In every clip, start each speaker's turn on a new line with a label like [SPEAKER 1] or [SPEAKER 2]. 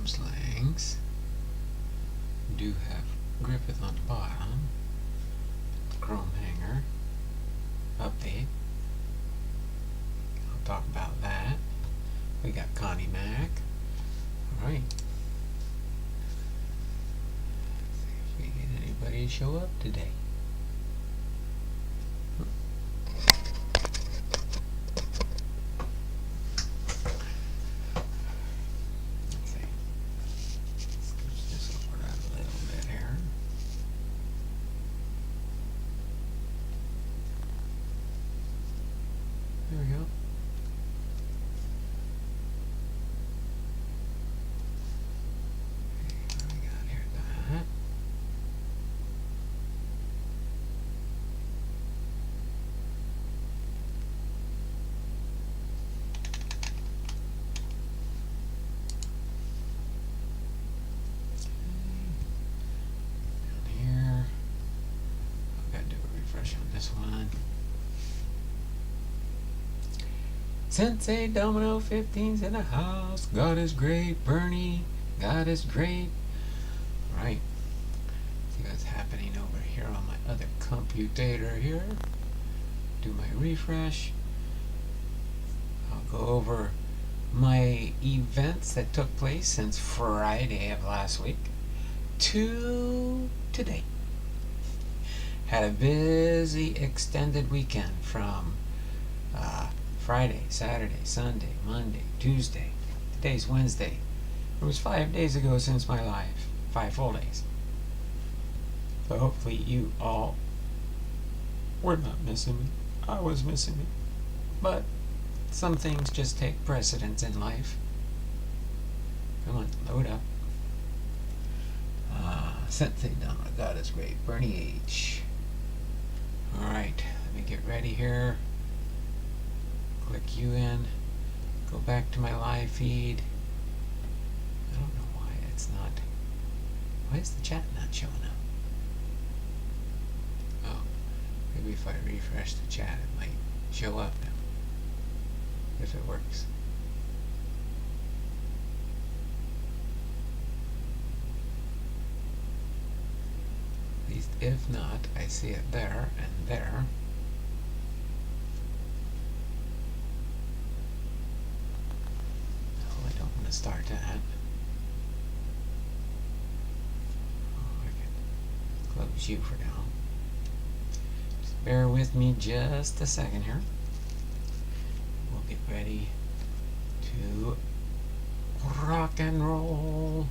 [SPEAKER 1] arms length. Do have Griffith on the bottom. Chrome hanger. Update. I'll talk about that. We got Connie Mack. Alright. See if we get anybody to show up today. There we go. Okay, what do we got here? That. Okay. Down here. I've got to do a refresh on this one. Sensei Domino 15's in the house. God is great, Bernie. God is great. Right. See what's happening over here on my other computer here. Do my refresh. I'll go over my events that took place since Friday of last week to today. Had a busy extended weekend from Friday, Saturday, Sunday, Monday, Tuesday. Today's Wednesday. It was 5 days ago since my live. 5 full days. So hopefully you all were not missing me. I was missing me. But some things just take precedence in life. Come on, load up. Sensei Dama, God is great. Bernie H. Alright, let me get ready here. Click you in, go back to my live feed. I don't know why it's not. Why is the chat not showing up? Oh, maybe if I refresh the chat, it might show up now. If it works. At least if not, I see it there and there. Start that. Oh, I can close you for now. Just bear with me just a second here. We'll get ready to rock and roll.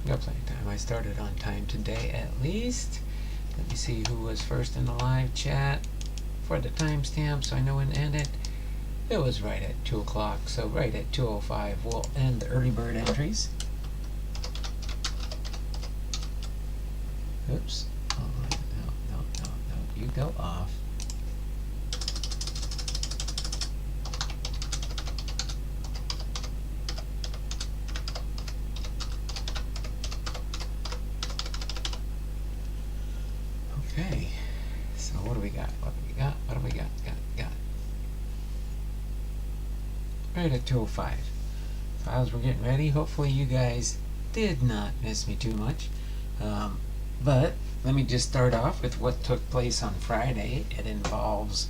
[SPEAKER 1] Got plenty of time. I started on time today at least. Let me see who was first in the live chat for the timestamp so I know when to end it. It was right at 2 o'clock, so right at 2:05 we'll end the early bird entries. Oops. Oh, no. You go off. Okay. So what do we got? What do we got? Got. Right at 2:05. So as we're getting ready, hopefully you guys did not miss me too much. But let me just start off with what took place on Friday. It involves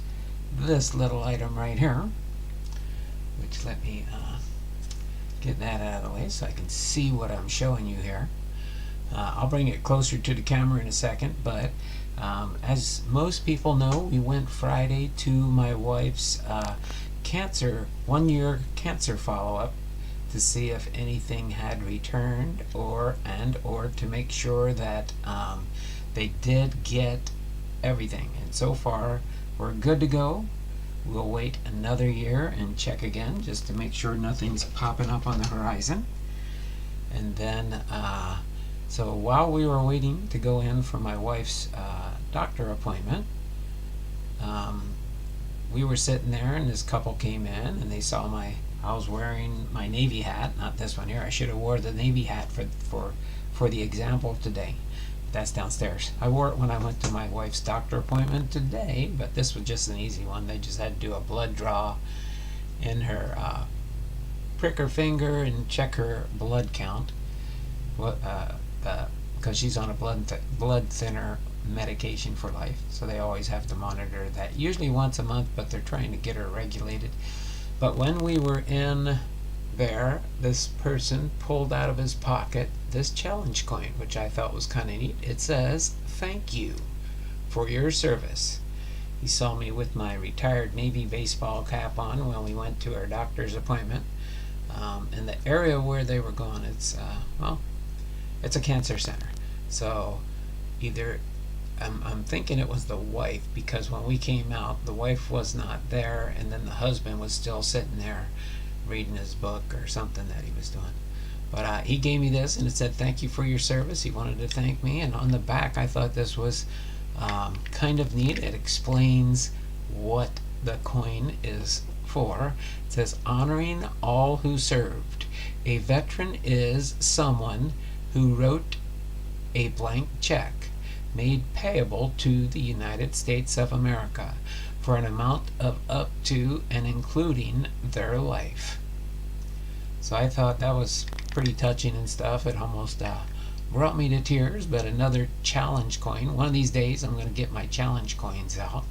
[SPEAKER 1] this little item right here, which let me get that out of the way so I can see what I'm showing you here. I'll bring it closer to the camera in a second, but as most people know, we went Friday to my wife's cancer 1-year cancer follow-up to see if anything had returned or to make sure that they did get everything, and so far we're good to go. We'll wait another year and check again just to make sure nothing's popping up on the horizon. And then so while we were waiting to go in for my wife's doctor appointment, we were sitting there and this couple came in and they saw I was wearing my Navy hat, not this one here. I should have wore the Navy hat for the example today. That's downstairs. I wore it when I went to my wife's doctor appointment today, but this was just an easy one. They just had to do a blood draw in her prick her finger and check her blood count. Because she's on a blood thinner medication for life, so they always have to monitor that, usually once a month, but they're trying to get her regulated. But when we were in there, this person pulled out of his pocket this challenge coin, which I thought was kind of neat. It says, "Thank you for your service." He saw me with my retired Navy baseball cap on when we went to our doctor's appointment. In the area where they were going, it's a cancer center. So either I'm thinking it was the wife, because when we came out, the wife was not there, and then the husband was still sitting there reading his book or something that he was doing. But he gave me this, and it said, "Thank you for your service." He wanted to thank me, and on the back, I thought this was kind of neat. It explains what the coin is for. It says, "Honoring all who served. A veteran is someone who wrote a blank check made payable to the United States of America for an amount of up to and including their life." So I thought that was pretty touching and stuff. It almost brought me to tears. But another challenge coin. One of these days I'm going to get my challenge coins out.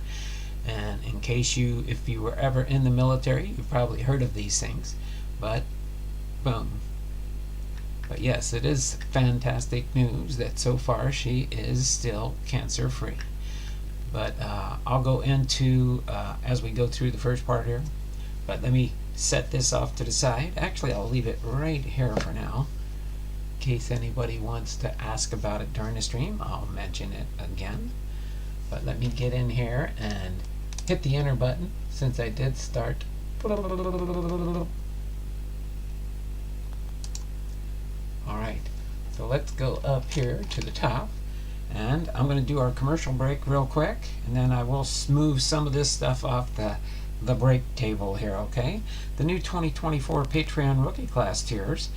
[SPEAKER 1] And in case if you were ever in the military, you've probably heard of these things. But boom. But yes, it is fantastic news that so far she is still cancer free. But I'll go into as we go through the first part here. But let me set this off to the side. Actually, I'll leave it right here for now, in case anybody wants to ask about it during the stream. I'll mention it again. But let me get in here and hit the enter button, since I did start. Alright, so let's go up here to the top, and I'm going to do our commercial break real quick, and then I will move some of this stuff off the break table here, okay? The new 2024 Patreon rookie class tiers.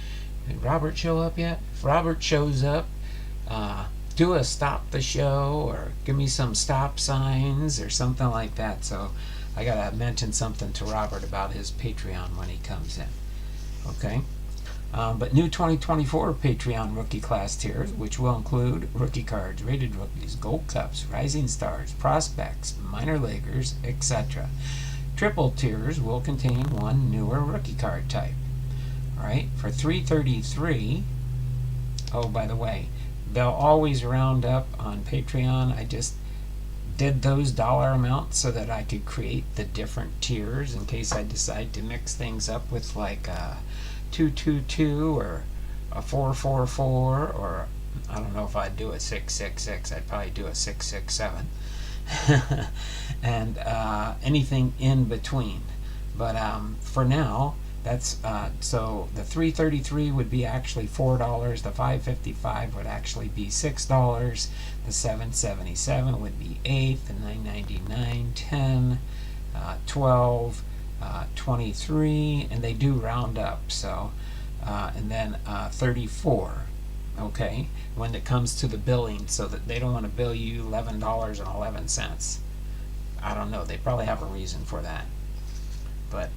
[SPEAKER 1] Did Robert show up yet? If Robert shows up, do a stop the show, or give me some stop signs or something like that. So I gotta mention something to Robert about his Patreon when he comes in, okay? But new 2024 Patreon rookie class tiers, which will include rookie cards, rated rookies, gold cups, rising stars, prospects, minor leaguers, etc. Triple tiers will contain one newer rookie card type. Alright, for $333, oh, by the way, they'll always round up on Patreon. I just did those dollar amounts so that I could create the different tiers in case I decide to mix things up with like a 222 or a 444, or I don't know if I'd do a 666. I'd probably do a 667. And anything in between. But for now, that's so the $333 would be actually $4. The $555 would actually be $6. The $777 would be $8. The $999, $10, $12, $23, and they do round up. So and then $34. Okay, when it comes to the billing, so that they don't want to bill you $11.11. I don't know. They probably have a reason for that, but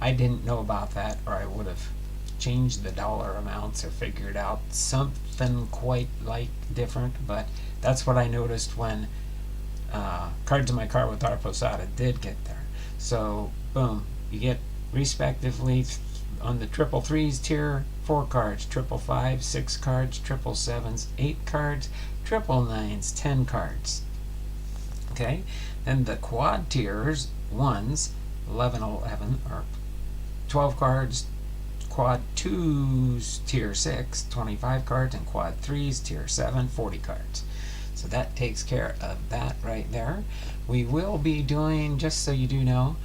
[SPEAKER 1] I didn't know about that, or I would have changed the dollar amounts or figured out something quite like different. But that's what I noticed when Cards in My Car with Art Posada did get there. So boom, you get respectively on the triple threes tier 4 cards, triple fives 6 cards, triple sevens 8 cards, triple nines 10 cards. Okay, then the quad tiers ones 11 or 12 cards, quad 2s tier 6 25 cards, and quad 3s tier 7 40 cards. So that takes care of that right there. We will be doing, just so you do know,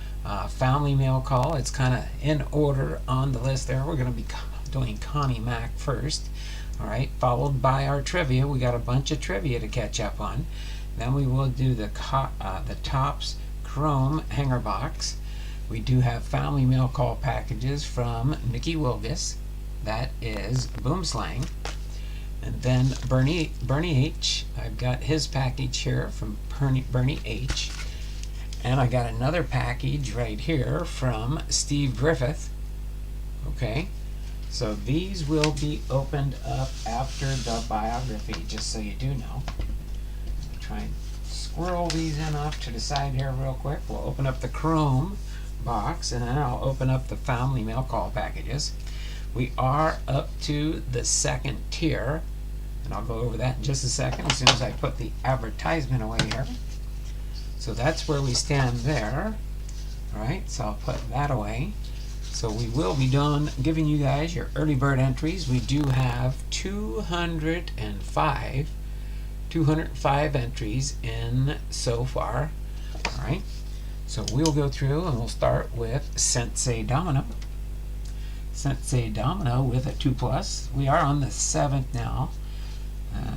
[SPEAKER 1] family mail call. It's kind of in order on the list there. We're going to be doing Connie Mack first, all right, followed by our trivia. We got a bunch of trivia to catch up on. Then we will do the Topps Chrome hanger box. We do have family mail call packages from Nikki Wilgus. That is Boomslang. And then Bernie H. I've got his package here from Bernie H. And I got another package right here from Steve Griffith. Okay, so these will be opened up after the biography, just so you do know. Try and squirrel these in off to the side here real quick. We'll open up the Chrome box, and then I'll open up the family mail call packages. We are up to the second tier, and I'll go over that in just a second as soon as I put the advertisement away here. So that's where we stand there. Alright, so I'll put that away. So we will be done giving you guys your early bird entries. We do have 205 entries in so far. Alright, so we'll go through and we'll start with Sensei Domino. Sensei Domino with a 2+. We are on the 7th now.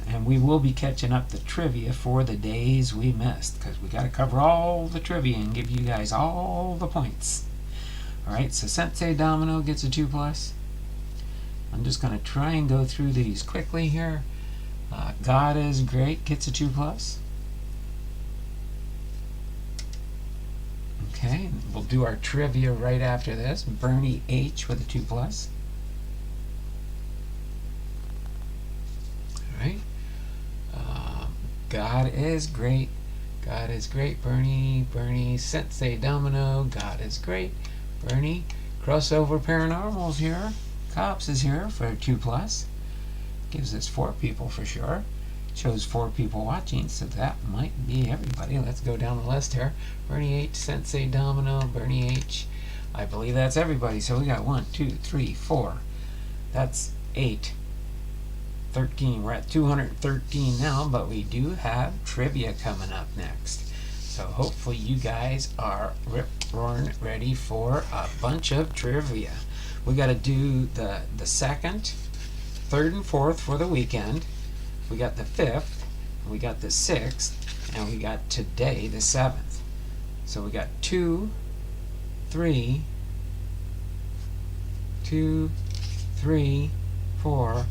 [SPEAKER 1] And we will be catching up the trivia for the days we missed, because we got to cover all the trivia and give you guys all the points. Alright, so Sensei Domino gets a 2+. I'm just going to try and go through these quickly here. God is Great gets a 2+. Okay, we'll do our trivia right after this. Bernie H with a 2+. Alright. God is Great. God is Great. Bernie. Sensei Domino. God is Great. Bernie. Crossover Paranormal's here. Cops is here for a 2+. Gives us 4 people for sure. Shows 4 people watching, so that might be everybody. Let's go down the list here. Bernie H, Sensei Domino, Bernie H. I believe that's everybody. So we got 1, 2, 3, 4. That's 8. 13. We're at 213 now, but we do have trivia coming up next. So hopefully you guys are rip-roaring ready for a bunch of trivia. We got to do the 2nd, 3rd, and 4th for the weekend. We got the 5th, we got the 6th, and we got today the 7th. So we got 2, 3, 4,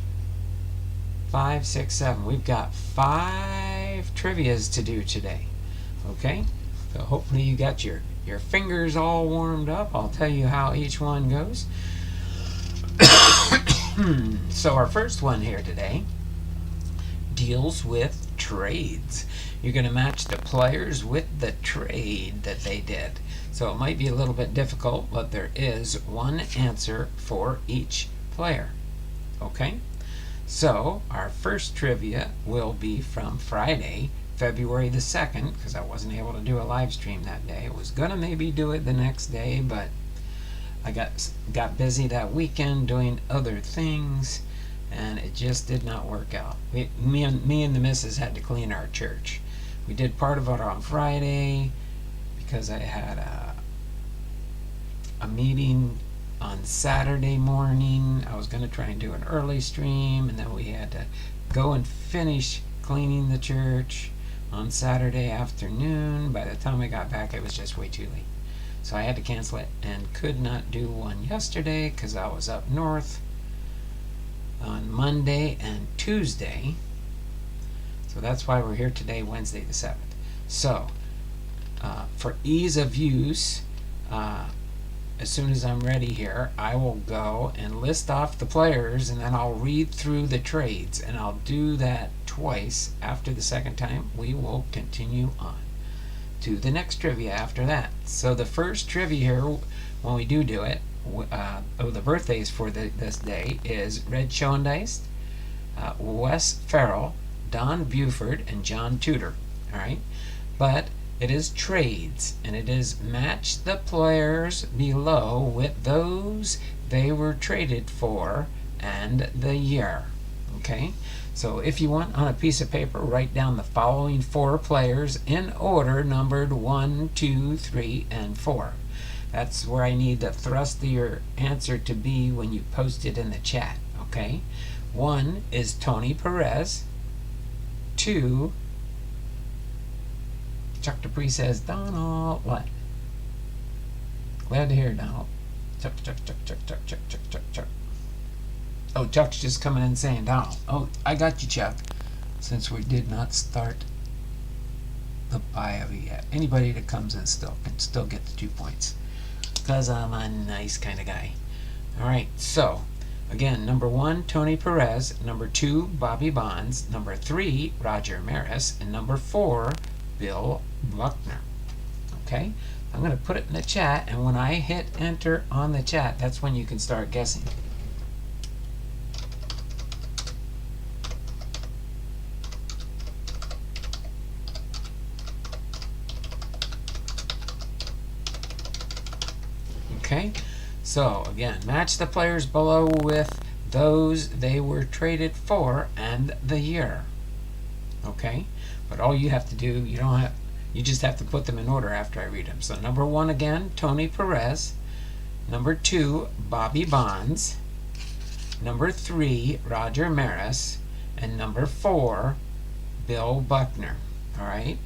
[SPEAKER 1] 5, 6, 7. We've got 5 trivias to do today. Okay? So hopefully you got your fingers all warmed up. I'll tell you how each one goes. So our first one here today deals with trades. You're going to match the players with the trade that they did. So it might be a little bit difficult, but there is one answer for each player. Okay? So our first trivia will be from Friday, February the 2nd, because I wasn't able to do a live stream that day. I was going to maybe do it the next day, but I got busy that weekend doing other things, and it just did not work out. Me and the missus had to clean our church. We did part of it on Friday because I had a meeting on Saturday morning. I was going to try and do an early stream, and then we had to go and finish cleaning the church on Saturday afternoon. By the time I got back, it was just way too late. So I had to cancel it and could not do one yesterday because I was up north on Monday and Tuesday. So that's why we're here today, Wednesday the 7th. So for ease of use, as soon as I'm ready here, I will go and list off the players, and then I'll read through the trades, and I'll do that twice. After the second time, we will continue on to the next trivia after that. So the first trivia here, when we do it, the birthdays for this day is Red Schoendice, Wes Farrell, Don Buford, and John Tudor. All right, but it is trades, and it is match the players below with those they were traded for and the year. Okay, so if you want, on a piece of paper, write down the following 4 players in order, numbered 1, 2, 3, and 4. That's where I need the thrust of your answer to be when you post it in the chat. Okay, 1 is Tony Perez. 2, Chuck Dupree says, Donald, what? Glad to hear, Donald. Chuck. Oh, Chuck's just coming in saying, Donald. Oh, I got you, Chuck. Since we did not start the bio yet. Anybody that comes in can still get the 2 points. Because I'm a nice kind of guy. All right, so again, number 1, Tony Perez. Number 2, Bobby Bonds. Number 3, Roger Maris. And number 4, Bill Buckner. Okay, I'm going to put it in the chat, and when I hit enter on the chat, that's when you can start guessing. Okay, so again, match the players below with those they were traded for and the year. Okay, but all you have to do, you just have to put them in order after I read them. So number 1 again, Tony Perez. Number 2, Bobby Bonds. Number 3, Roger Maris. And number 4, Bill Buckner. All right,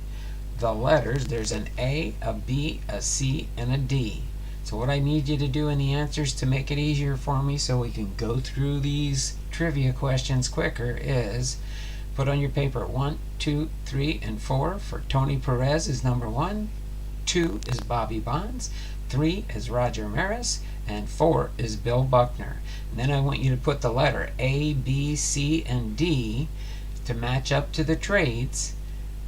[SPEAKER 1] the letters, there's an A, a B, a C, and a D. So what I need you to do in the answers to make it easier for me so we can go through these trivia questions quicker is put on your paper 1, 2, 3, and 4 for Tony Perez is number 1, 2 is Bobby Bonds, 3 is Roger Maris, and 4 is Bill Buckner. And then I want you to put the letter A, B, C, and D to match up to the trades.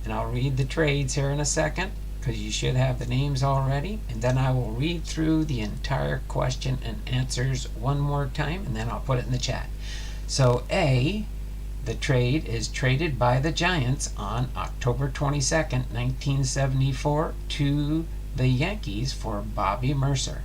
[SPEAKER 1] And I'll read the trades here in a second, because you should have the names already, and then I will read through the entire question and answers one more time, and then I'll put it in the chat. So A, the trade is traded by the Giants on October 22nd, 1974 to the Yankees for Bobby Mercer.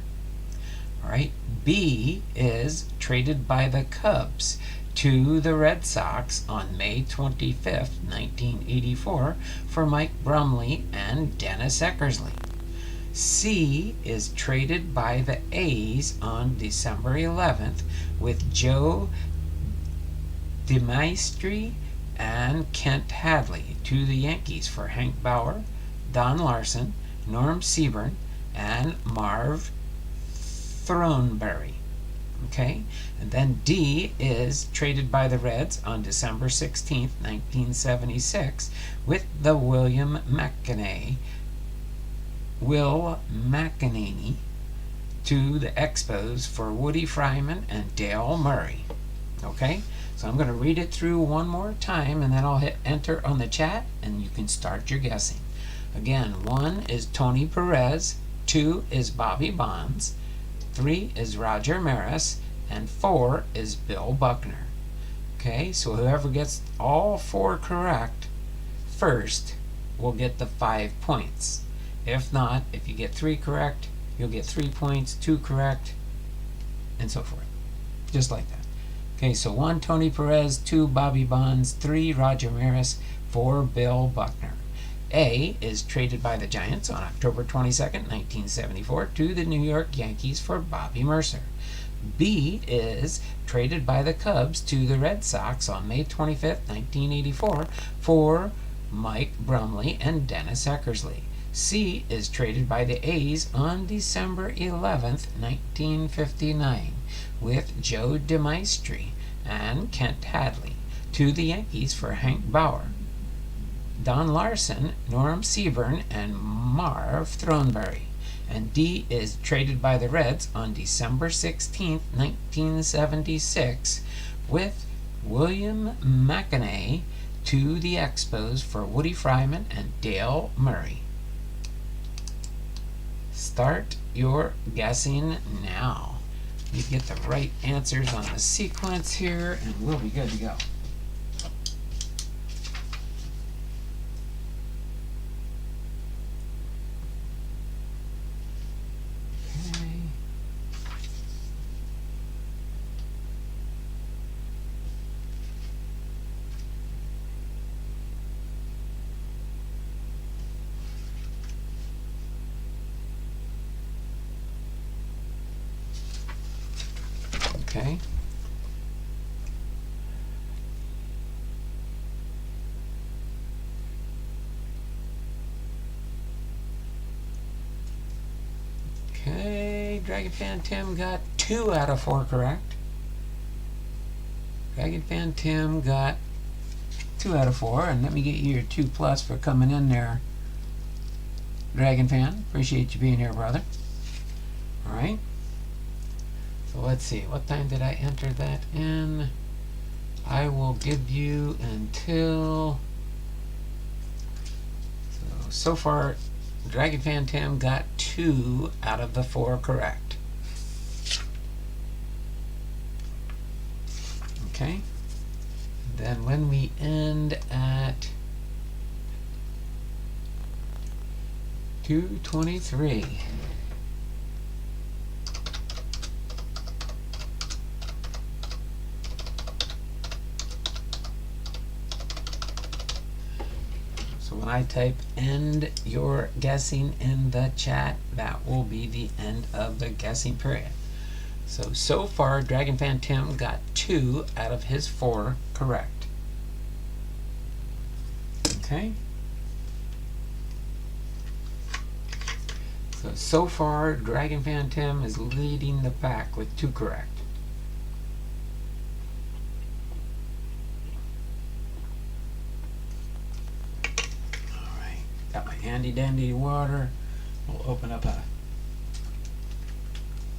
[SPEAKER 1] All right, B is traded by the Cubs to the Red Sox on May 25th, 1984 for Mike Brumley and Dennis Eckersley. C is traded by the A's on December 11th with Joe DeMaestri and Kent Hadley to the Yankees for Hank Bauer, Don Larson, Norm Seaburn, and Marv Throneberry. Okay, and then D is traded by the Reds on December 16th, 1976 with the Will McEnany to the Expos for Woody Fryman and Dale Murray. Okay, so I'm going to read it through one more time, and then I'll hit enter on the chat, and you can start your guessing. Again, 1 is Tony Perez, 2 is Bobby Bonds, 3 is Roger Maris, and 4 is Bill Buckner. Okay, so whoever gets all 4 correct first will get the 5 points. If not, if you get 3 correct, you'll get 3 points, 2 correct, and so forth. Just like that. Okay, so 1 Tony Perez, 2 Bobby Bonds, 3 Roger Maris, 4 Bill Buckner. A is traded by the Giants on October 22nd, 1974 to the New York Yankees for Bobby Mercer. B is traded by the Cubs to the Red Sox on May 25th, 1984 for Mike Brumley and Dennis Eckersley. C is traded by the A's on December 11th, 1959 with Joe DeMaestri and Kent Hadley to the Yankees for Hank Bauer, Don Larson, Norm Seaburn, and Marv Throneberry. And D is traded by the Reds on December 16th, 1976 with William McEnany to the Expos for Woody Fryman and Dale Murray. Start your guessing now. You get the right answers on the sequence here, and we'll be good to go. Okay. Okay, Dragon Fan Tim got 2 out of 4 correct. Dragon Fan Tim got 2 out of 4, and let me get you your 2+ for coming in there, Dragon Fan. Appreciate you being here, brother. All right. So let's see, what time did I enter that in? I will give you until... So far, Dragon Fan Tim got 2 out of the 4 correct. Okay. Then when we end at 2:23. So when I type end your guessing in the chat, that will be the end of the guessing period. So far, Dragon Fan Tim got 2 out of his 4 correct. Okay. So far, Dragon Fan Tim is leading the pack with 2 correct. Alright, got my handy dandy water. We'll open up a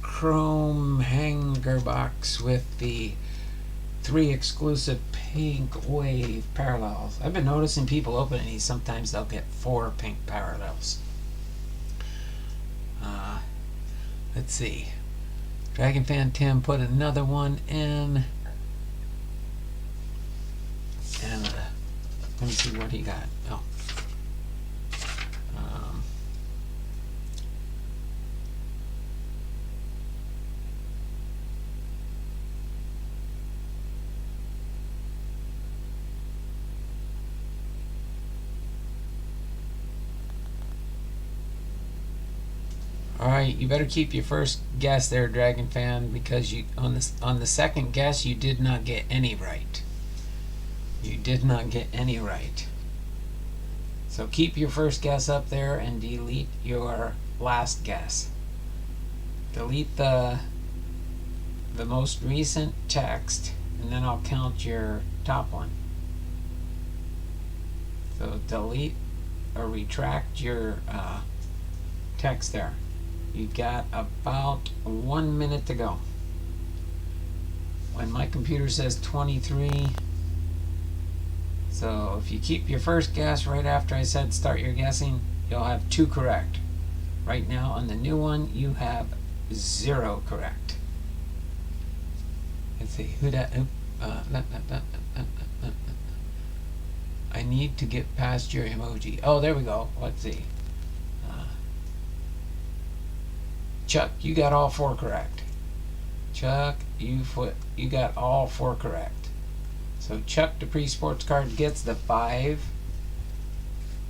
[SPEAKER 1] chrome hanger box with the 3 exclusive pink wave parallels. I've been noticing people opening these, sometimes they'll get 4 pink parallels. Let's see. Dragon Fan Tim put another one in. And let me see what he got. Oh. Alright, you better keep your first guess there, Dragon Fan, because you on the second guess you did not get any right. You did not get any right. So keep your first guess up there and delete your last guess. Delete the most recent text, and then I'll count your top one. So delete or retract your text there. You got about 1 minute to go. When my computer says 23, so if you keep your first guess right after I said start your guessing, you'll have 2 correct. Right now on the new one, you have 0 correct. Let's see, who that? I need to get past your emoji. Oh, there we go. Let's see. Chuck, you got all 4 correct. Chuck, you got all 4 correct. So Chuck Dupree Sports Card gets the 5.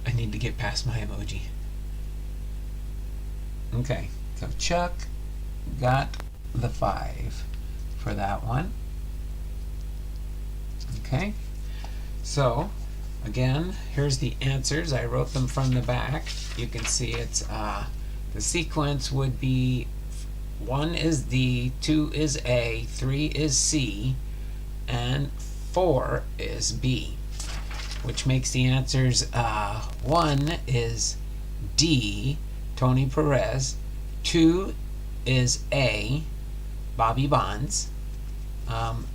[SPEAKER 1] I need to get past my emoji. Okay, so Chuck got the 5 for that one. Okay, so again, here's the answers. I wrote them from the back. You can see it's the sequence would be 1 is D, 2 is A, 3 is C, and 4 is B, which makes the answers 1 is D, Tony Perez, 2 is A, Bobby Bonds,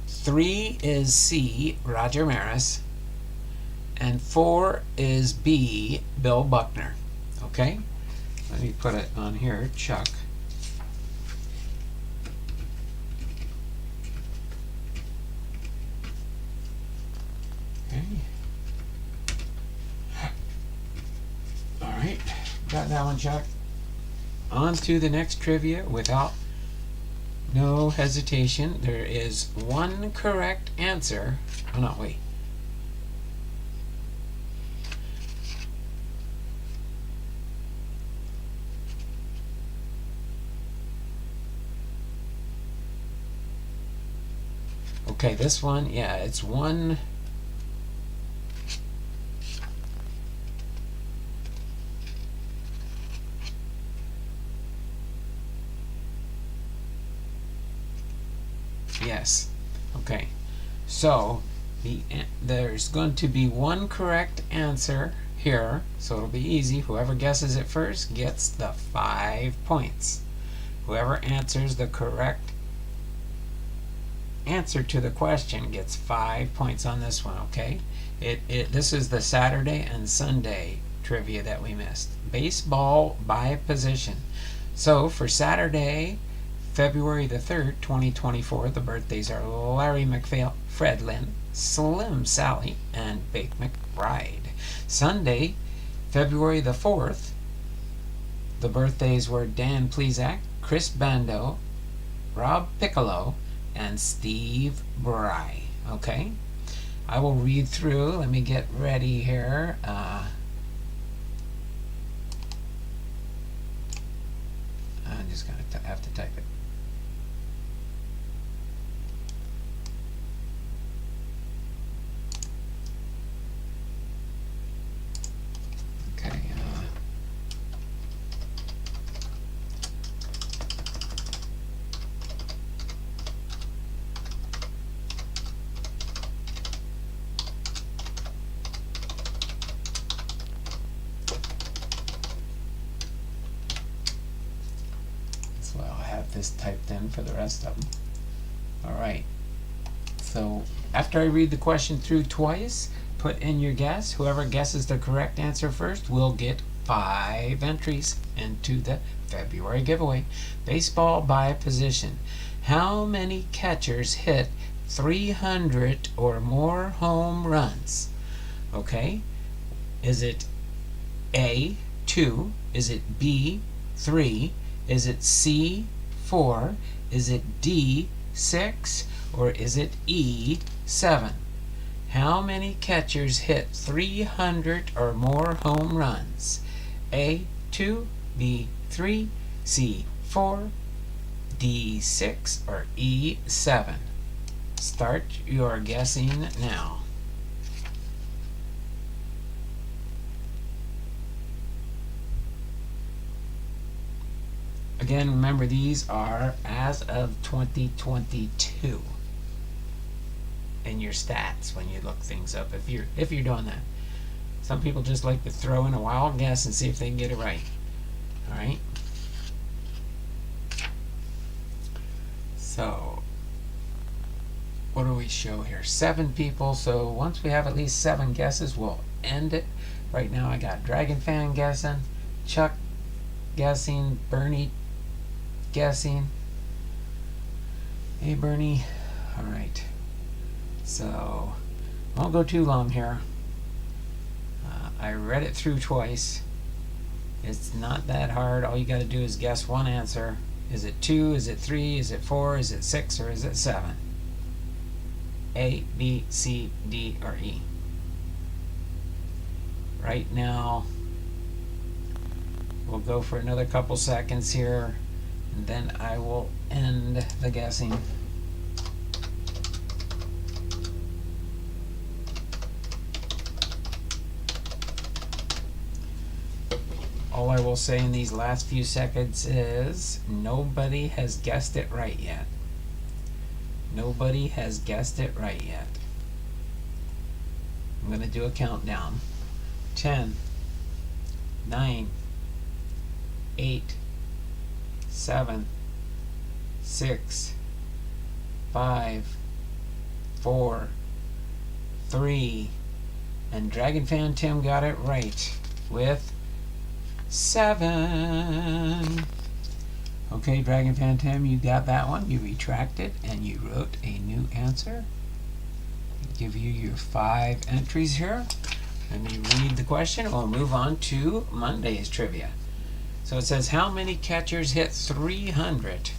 [SPEAKER 1] 3 is C, Roger Maris, and 4 is B, Bill Buckner. Okay? Let me put it on here, Chuck. Okay. Alright, got that one, Chuck. On to the next trivia without no hesitation. There is 1 correct answer. Oh no, wait. Okay, this one, yeah, it's 1. Yes. Okay. So there's going to be 1 correct answer here, so it'll be easy. Whoever guesses it first gets the 5 points. Whoever answers the correct answer to the question gets 5 points on this one, okay? This is the Saturday and Sunday trivia that we missed. Baseball by position. So for Saturday, February the 3rd, 2024, the birthdays are Larry McPhail, Fred Lynn, Slim Sally, and Bake McBride. Sunday, February the 4th, the birthdays were Dan Plesac, Chris Bando, Rob Piccolo, and Steve Bry. Okay? I will read through. Let me get ready here. I'm just going to have to type it. Okay. So I'll have this typed in for the rest of them. All right. So after I read the question through twice, put in your guess. Whoever guesses the correct answer first will get 5 entries into the February giveaway. Baseball by position. How many catchers hit 300 or more home runs? Okay. Is it A, 2? Is it B, 3? Is it C, 4? Is it D, 6? Or is it E, 7? How many catchers hit 300 or more home runs? A, 2, B, 3, C, 4, D, 6, or E, 7? Start your guessing now. Again, remember these are as of 2022 in your stats when you look things up, if you're doing that. Some people just like to throw in a wild guess and see if they can get it right. All right. So what do we show here? 7 people. So once we have at least 7 guesses, we'll end it. Right now I got Dragon Fan guessing, Chuck guessing, Bernie guessing. Hey Bernie. All right. So won't go too long here. I read it through twice. It's not that hard. All you got to do is guess one answer. Is it 2? Is it 3? Is it 4? Is it 6? Or is it 7? A, B, C, D, or E. Right now, we'll go for another couple seconds here, and then I will end the guessing. All I will say in these last few seconds is nobody has guessed it right yet. Nobody has guessed it right yet. I'm going to do a countdown. 10, 9, 8, 7, 6, 5, 4, 3, and Dragon Fan Tim got it right with 7. Okay, Dragon Fan Tim, you got that one. You retracted and you wrote a new answer. I'll give you your 5 entries here. Let me read the question. We'll move on to Monday's trivia. So it says, how many catchers hit 300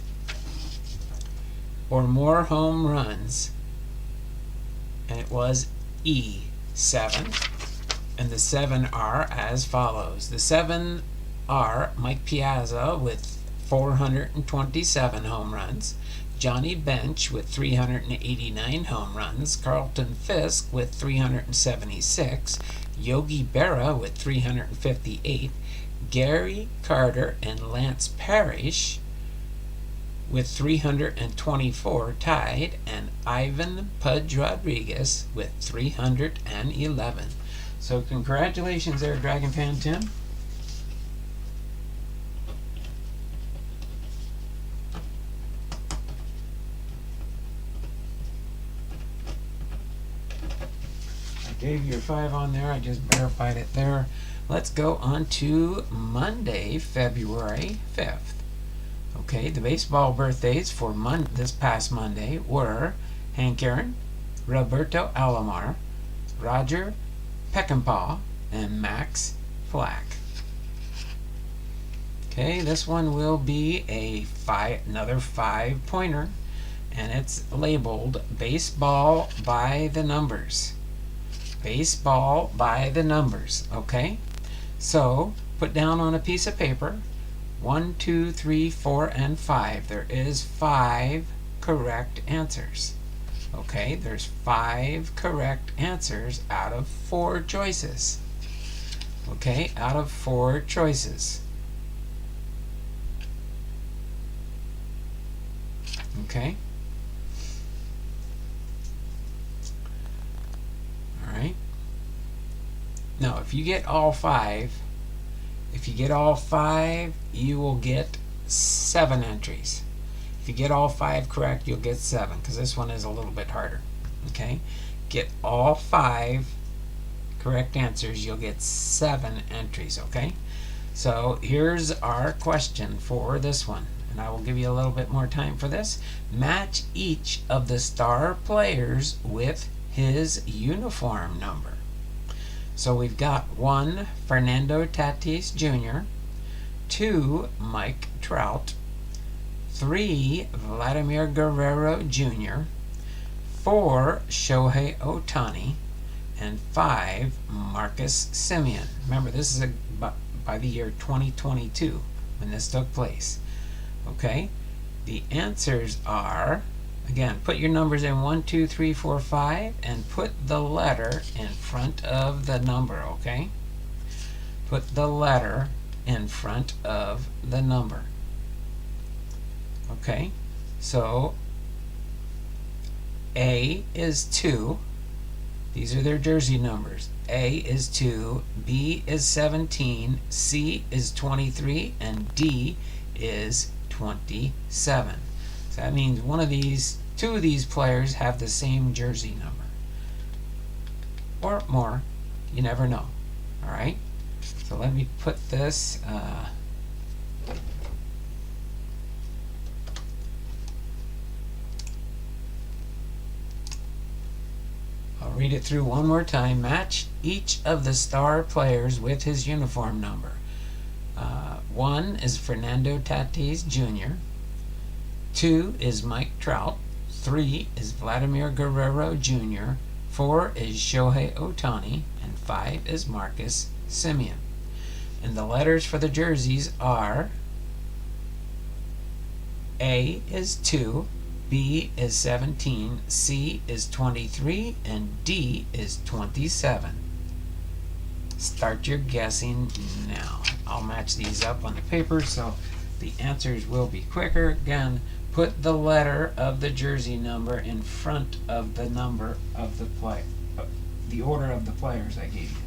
[SPEAKER 1] or more home runs? And it was E, 7. And the 7 are as follows. The 7 are Mike Piazza with 427 home runs, Johnny Bench with 389 home runs, Carlton Fisk with 376, Yogi Berra with 358, Gary Carter and Lance Parrish with 324 tied, and Ivan Pudge Rodriguez with 311. So congratulations there, Dragon Fan Tim. gave you your 5 on there. I just verified it there. Let's go on to Monday, February 5th. Okay, the baseball birthdays for this past Monday were Hank Aaron, Roberto Alomar, Roger Peckinpah, and Max Flack. Okay, this one will be another 5-pointer, and it's labeled Baseball by the Numbers. Baseball by the numbers. Okay, so put down on a piece of paper 1, 2, 3, 4, and 5. There is 5 correct answers. Okay, there's 5 correct answers out of 4 choices. Okay, out of 4 choices. Okay. All right. Now, if you get all 5, you will get 7 entries. If you get all 5 correct, you'll get 7, because this one is a little bit harder. Okay? Get all 5 correct answers, you'll get 7 entries. Okay? So here's our question for this one, and I will give you a little bit more time for this. Match each of the star players with his uniform number. So we've got 1, Fernando Tatis Jr., 2, Mike Trout, 3, Vladimir Guerrero Jr., 4, Shohei Ohtani, and 5, Marcus Semien. Remember, this is by the year 2022 when this took place. Okay, the answers are, again, put your numbers in 1, 2, 3, 4, 5, and put the letter in front of the number. Okay, put the letter in front of the number. Okay, so A is 2. These are their jersey numbers. A is 2, B is 17, C is 23, and D is 27. So that means two of these players have the same jersey number. Or more. You never know. Alright? So let me put this... I'll read it through one more time. Match each of the star players with his uniform number. 1 is Fernando Tatis Jr., 2 is Mike Trout, 3 is Vladimir Guerrero Jr., 4 is Shohei Ohtani, and 5 is Marcus Semien. And the letters for the jerseys are A is 2, B is 17, C is 23, and D is 27. Start your guessing now. I'll match these up on the paper so the answers will be quicker. Again, put the letter of the jersey number in front of the number of the play, the order of the players I gave you.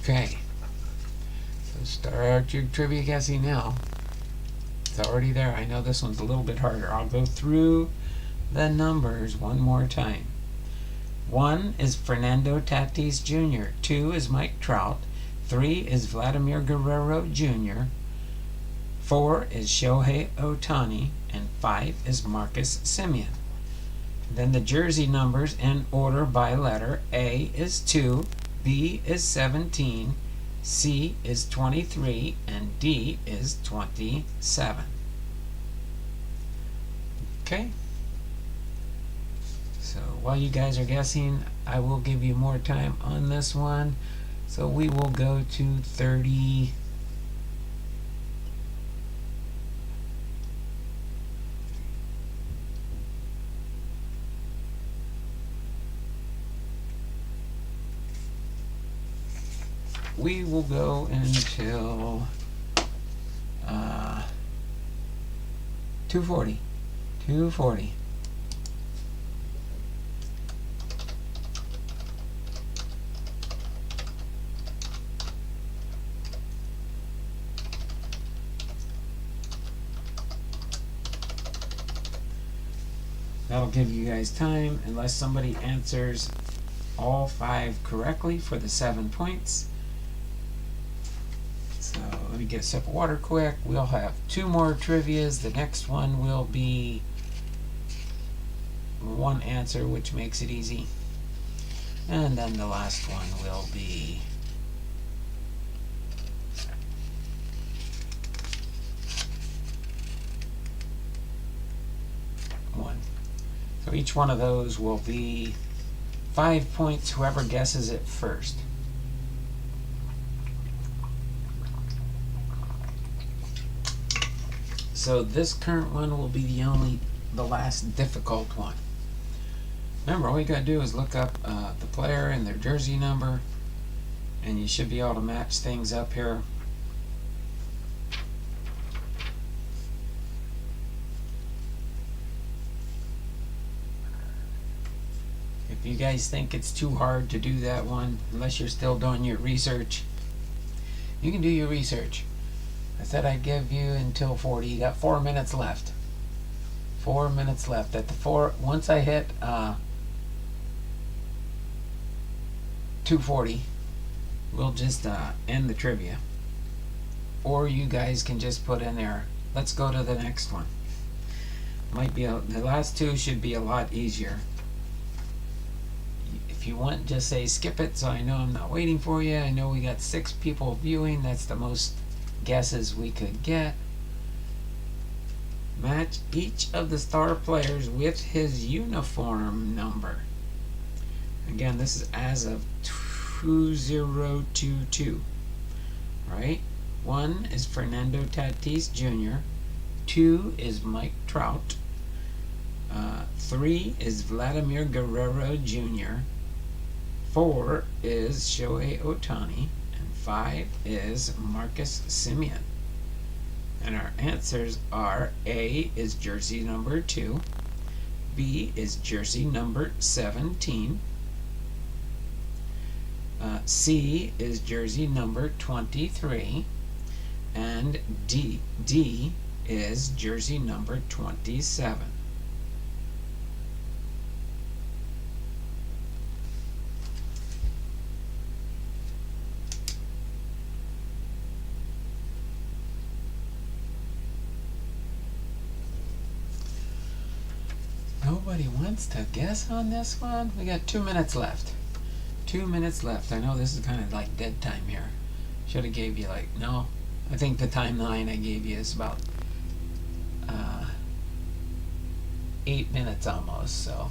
[SPEAKER 1] Okay, so start your trivia guessing now. It's already there. I know this one's a little bit harder. I'll go through the numbers one more time. 1 is Fernando Tatis Jr., 2 is Mike Trout, 3 is Vladimir Guerrero Jr., 4 is Shohei Ohtani, and 5 is Marcus Semien. Then the jersey numbers in order by letter. A is 2, B is 17, C is 23, and D is 27. Okay. So while you guys are guessing, I will give you more time on this one. So we will go to 30. We will go until 240. 240. That'll give you guys time, unless somebody answers all 5 correctly for the 7 points. So let me get a sip of water quick. We'll have 2 more trivias. The next one will be 1 answer, which makes it easy. And then the last one will be one. So each one of those will be 5 points, whoever guesses it first. So this current one will be the last difficult one. Remember, all you gotta do is look up the player and their jersey number, and you should be able to match things up here. If you guys think it's too hard to do that one, unless you're still doing your research, you can do your research. I said I'd give you until 40. You got 4 minutes left. 4 minutes left. At the once I hit 240, we'll just end the trivia. Or you guys can just put in there, let's go to the next one. Might be the last 2 should be a lot easier. If you want, just say skip it, so I know I'm not waiting for you. I know we got 6 people viewing. That's the most guesses we could get. Match each of the star players with his uniform number. Again, this is as of 2022. Right? 1 is Fernando Tatis Jr. 2 is Mike Trout. 3 is Vladimir Guerrero Jr. 4 is Shohei Ohtani. 5 is Marcus Semien. And our answers are: A is jersey number 2, B is jersey number 17, C is jersey number 23, and D is jersey number 27. Nobody wants to guess on this one? We got 2 minutes left. 2 minutes left. I know this is kind of like dead time here. Should have gave you no. I think the timeline I gave you is about 8 minutes almost, so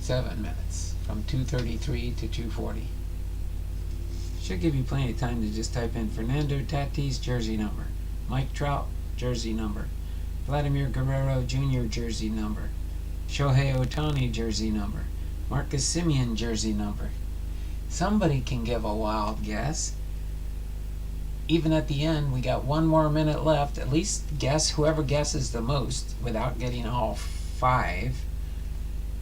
[SPEAKER 1] 7 minutes from 2:33 to 2:40. Should give you plenty of time to just type in Fernando Tatis jersey number, Mike Trout jersey number, Vladimir Guerrero Jr. jersey number, Shohei Ohtani jersey number, Marcus Semien jersey number. Somebody can give a wild guess. Even at the end, we got 1 more minute left. At least guess whoever guesses the most without getting all 5.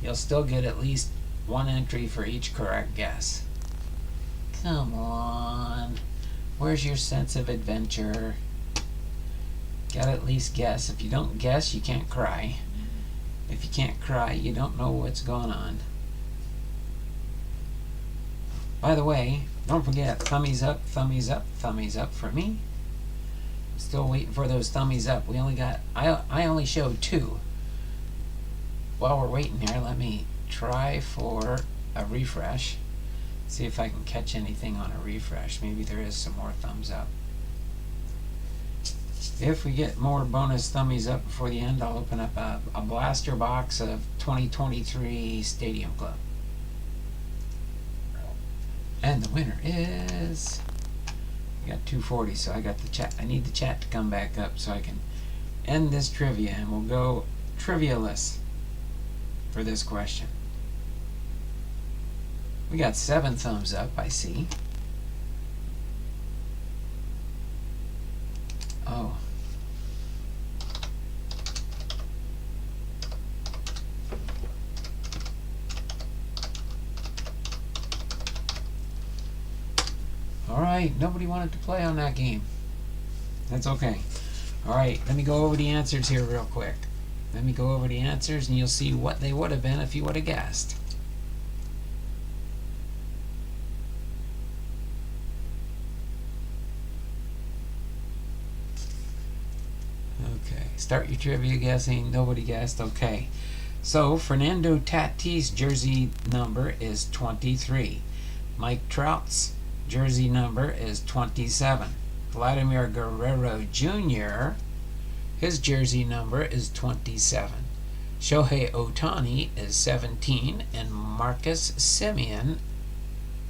[SPEAKER 1] You'll still get at least 1 entry for each correct guess. Come on. Where's your sense of adventure? Gotta at least guess. If you don't guess, you can't cry. If you can't cry, you don't know what's going on. By the way, don't forget, thummies up, thummies up, thummies up for me. Still waiting for those thummies up. We only got, I only showed 2. While we're waiting here, let me try for a refresh. See if I can catch anything on a refresh. Maybe there is some more thumbs up. If we get more bonus thummies up before the end, I'll open up a blaster box of 2023 Stadium Club. And the winner is... We got 240, so I got the chat. I need the chat to come back up so I can end this trivia, and we'll go trivialist for this question. We got 7 thumbs up, I see. Oh. Alright, nobody wanted to play on that game. That's okay. Alright, let me go over the answers here real quick. Let me go over the answers and you'll see what they would have been if you would have guessed. Okay, start your trivia guessing. Nobody guessed. Okay. So, Fernando Tatis' jersey number is 23. Mike Trout's jersey number is 27. Vladimir Guerrero Jr., his jersey number is 27. Shohei Ohtani is 17, and Marcus Semien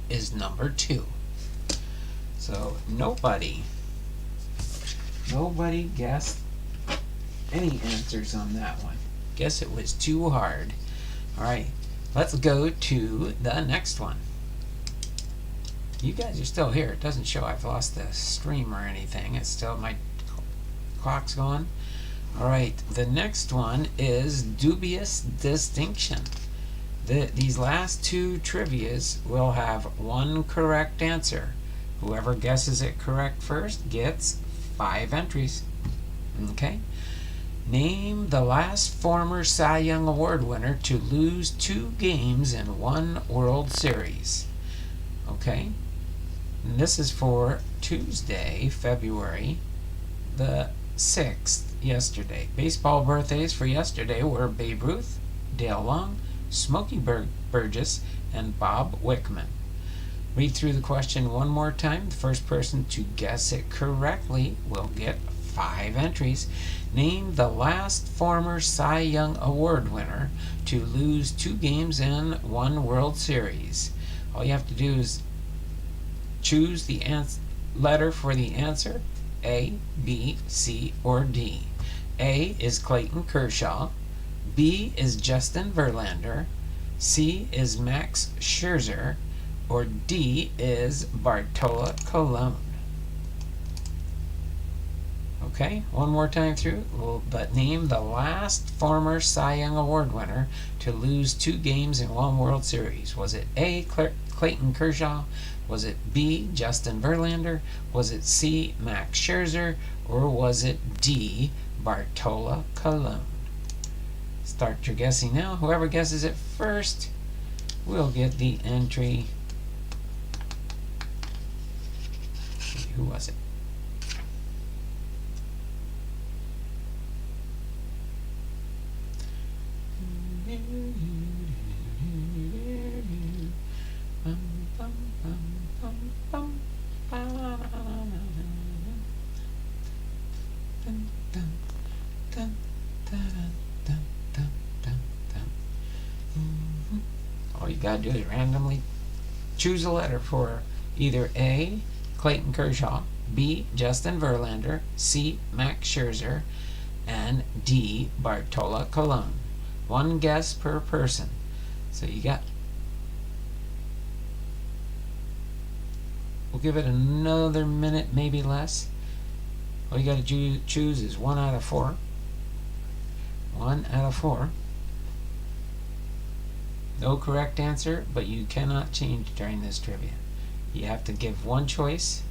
[SPEAKER 1] is number 2. So nobody guessed any answers on that one. Guess it was too hard. Alright, let's go to the next one. You guys are still here. It doesn't show I've lost the stream or anything. It's still, my clock's going. Alright, the next one is dubious distinction. These last 2 trivias will have 1 correct answer. Whoever guesses it correct first gets 5 entries. Okay? Name the last former Cy Young Award winner to lose 2 games in 1 World Series. Okay? And this is for Tuesday, February the 6th, yesterday. Baseball birthdays for yesterday were Babe Ruth, Dale Long, Smokey Burgess, and Bob Wickman. Read through the question one more time. The first person to guess it correctly will get 5 entries. Name the last former Cy Young Award winner to lose 2 games in 1 World Series. All you have to do is choose the letter for the answer, A, B, C, or D. A is Clayton Kershaw, B is Justin Verlander, C is Max Scherzer, or D is Bartolo Colon. Okay, one more time through, but name the last former Cy Young Award winner to lose 2 games in 1 World Series. Was it A, Clayton Kershaw? Was it B, Justin Verlander? Was it C, Max Scherzer? Or was it D, Bartolo Colon? Start your guessing now. Whoever guesses it first will get the entry. Who was it? All you gotta do is randomly choose a letter for either A, Clayton Kershaw, B, Justin Verlander, C, Max Scherzer, and D, Bartolo Colon. 1 guess per person. So you got... We'll give it another minute, maybe less. All you got to choose is 1 out of 4. 1 out of 4. No correct answer, but you cannot change during this trivia. You have to give 1 choice,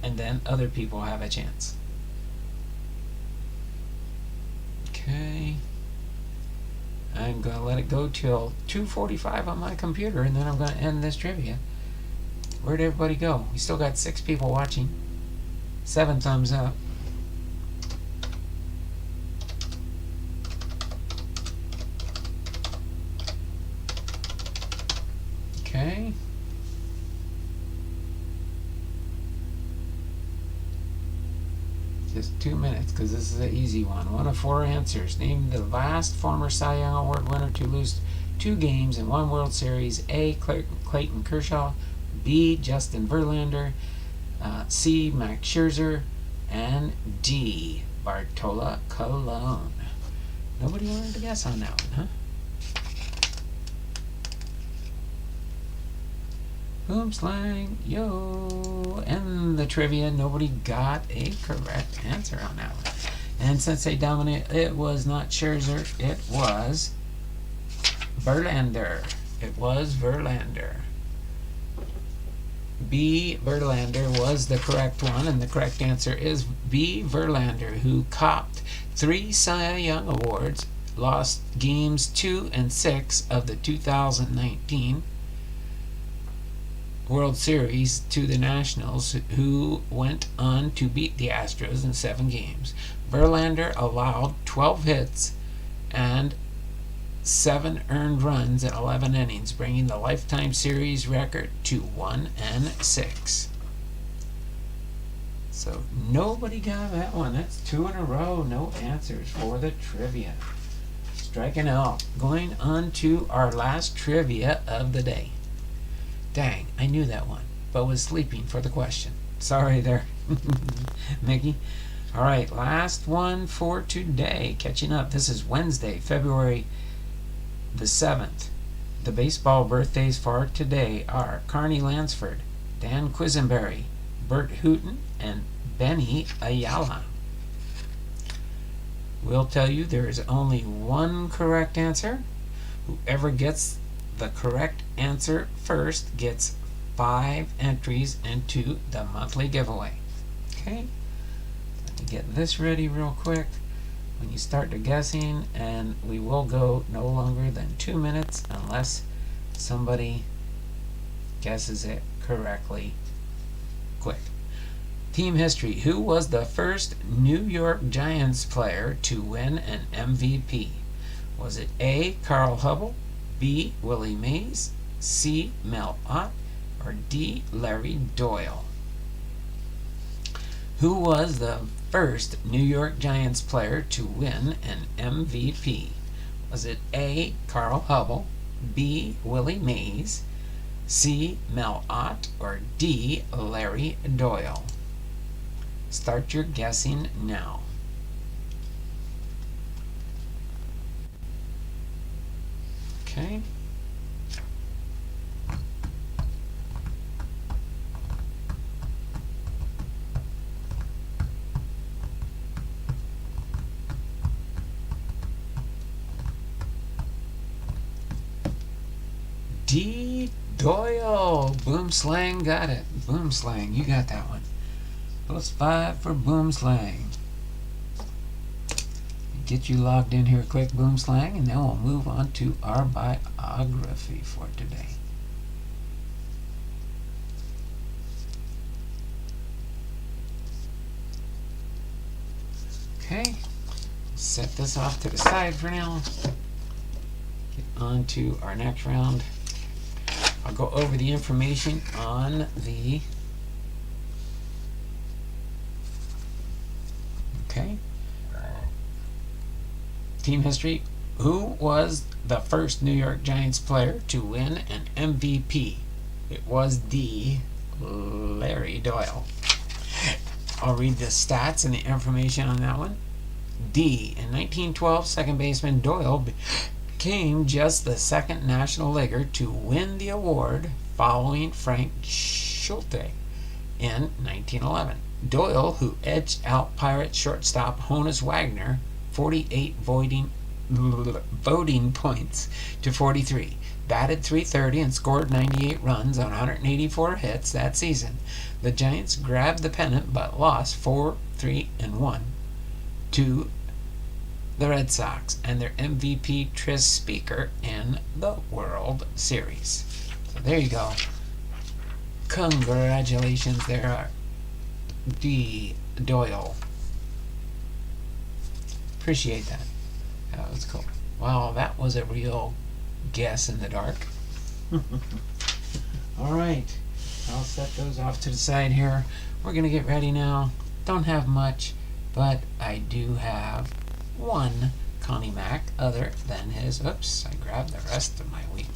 [SPEAKER 1] and then other people have a chance. Okay. I'm going to let it go till 2:45 on my computer, and then I'm going to end this trivia. Where'd everybody go? We still got 6 people watching. 7 thumbs up. Okay. Just 2 minutes, because this is an easy one. One of 4 answers. Name the last former Cy Young Award winner to lose 2 games in one World Series. A. Clayton Kershaw. B. Justin Verlander. C. Max Scherzer. And D. Bartola Colon. Nobody wanted to guess on that one, huh? Boom slang, yo! And the trivia, nobody got a correct answer on that one. And since they dominated, it was not Scherzer, it was Verlander. It was Verlander. B. Verlander was the correct one, and the correct answer is B. Verlander, who copped 3 Cy Young Awards, lost games 2 and 6 of the 2019 World Series to the Nationals, who went on to beat the Astros in 7 games. Verlander allowed 12 hits and 7 earned runs in 11 innings, bringing the lifetime series record to 1-6. So nobody got that one. That's 2 in a row. No answers for the trivia. Striking out. Going on to our last trivia of the day. Dang, I knew that one, but was sleeping for the question. Sorry there, Mickey. All right, last one for today. Catching up. This is Wednesday, February the 7th. The baseball birthdays for today are Carney Lansford, Dan Quisenberry, Bert Hooton, and Benny Ayala. We'll tell you there is only one correct answer. Whoever gets the correct answer first gets 5 entries into the monthly giveaway. Okay? Let me get this ready real quick. When you start the guessing, and we will go no longer than 2 minutes unless somebody guesses it correctly quick. Team history. Who was the first New York Giants player to win an MVP? Was it A. Carl Hubble, B. Willie Mays, C. Mel Ott, or D. Larry Doyle? Who was the first New York Giants player to win an MVP? Was it A. Carl Hubble, B. Willie Mays, C. Mel Ott, or D. Larry Doyle? Start your guessing now. Okay. D. Doyle. Boom Slang got it. Boom Slang, you got that one. Plus 5 for Boom Slang. Get you logged in here quick, Boom Slang, and then we'll move on to our biography for today. Okay, set this off to the side for now. Get on to our next round. I'll go over the information on the team history. Who was the first New York Giants player to win an MVP? It was D. Larry Doyle. I'll read the stats and the information on that one. D. In 1912, second baseman Doyle became just the second National Leaguer to win the award following Frank Schulte in 1911. Doyle, who edged out Pirates shortstop Honus Wagner 48 voting points to 43, batted .330 and scored 98 runs on 184 hits that season. The Giants grabbed the pennant but lost 4-3-1 to the Red Sox and their MVP Tris Speaker in the World Series. So there you go. Congratulations there, D. Doyle. Appreciate that. That was cool. Wow, that was a real guess in the dark. All right, I'll set those off to the side here. We're gonna get ready now. Don't have much. but I do have one Connie Mack other than his. Oops, I grabbed the rest of my week.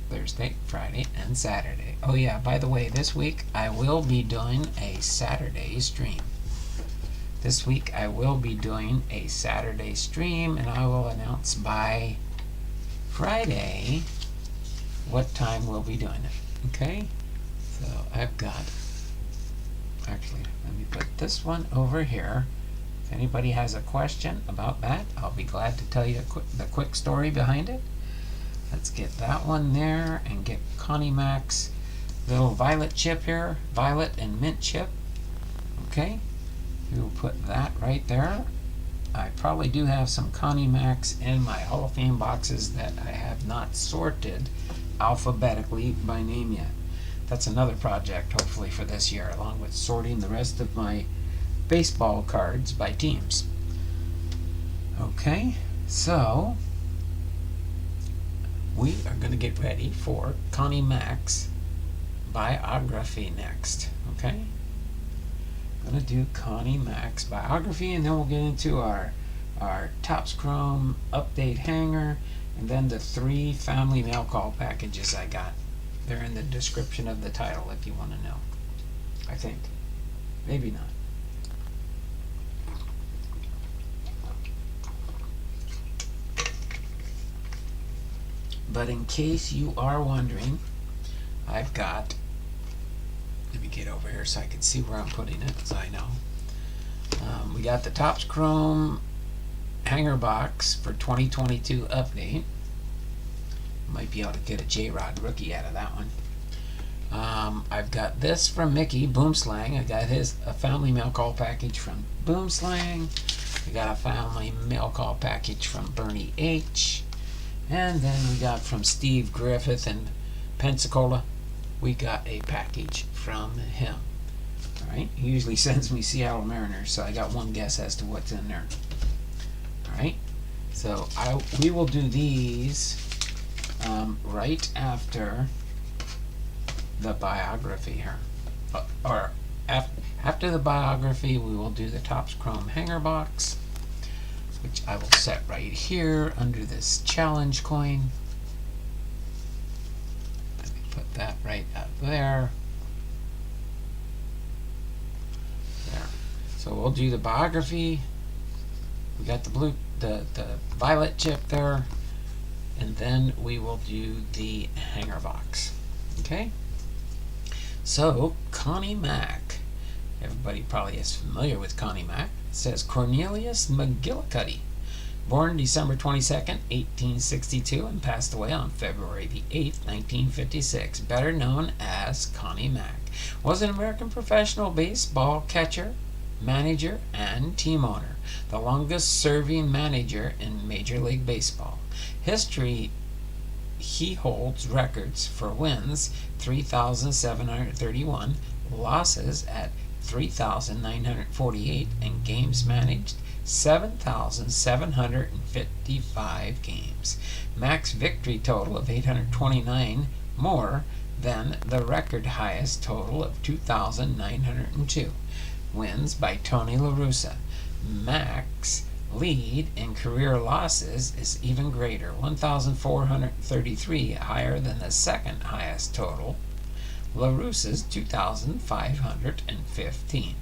[SPEAKER 1] Thursday, Friday, and Saturday. Oh yeah, by the way, this week I will be doing a Saturday stream. This week I will be doing a Saturday stream, and I will announce by Friday what time we'll be doing it. Okay? So I've got, actually, let me put this one over here. If anybody has a question about that, I'll be glad to tell you the quick story behind it. Let's get that one there and get Connie Mack's little violet chip here, violet and mint chip. Okay, we'll put that right there. I probably do have some Connie Macks in my Hall of Fame boxes that I have not sorted alphabetically by name yet. That's another project, hopefully, for this year, along with sorting the rest of my baseball cards by teams. Okay, so we are going to get ready for Connie Mack's biography next. Okay? I'm going to do Connie Mack's biography, and then we'll get into our Topps Chrome update hanger, and then the 3 family mail call packages I got. They're in the description of the title if you want to know. I think. Maybe not. But in case you are wondering, I've got, let me get over here so I can see where I'm putting it, so I know. We got the Topps Chrome hanger box for 2022 update. Might be able to get a J-Rod rookie out of that one. I've got this from Mickey, Boomslang. I got a family mail call package from Boomslang. We got a family mail call package from Bernie H. And then we got from Steve Griffith in Pensacola, we got a package from him. Alright, he usually sends me Seattle Mariners, so I got one guess as to what's in there. Alright, so we will do these right after the biography here. Or after the biography, we will do the Topps Chrome hanger box, which I will set right here under this challenge coin. Let me put that right up there. There. So we'll do the biography. We got the violet chip there, and then we will do the hanger box. Okay? So Connie Mack. Everybody probably is familiar with Connie Mack. It says Cornelius McGillicuddy, born December 22nd, 1862, and passed away on February the 8th, 1956, better known as Connie Mack, was an American professional baseball catcher, manager, and team owner, the longest-serving manager in Major League Baseball. History: he holds records for wins 3,731, losses at 3,948, and games managed 7,755 games. Mack's victory total of 829, more than the record highest total of 2,902. Wins by Tony La Russa. Mack's lead in career losses is even greater, 1,433, higher than the second highest total, La Russa's 2,515.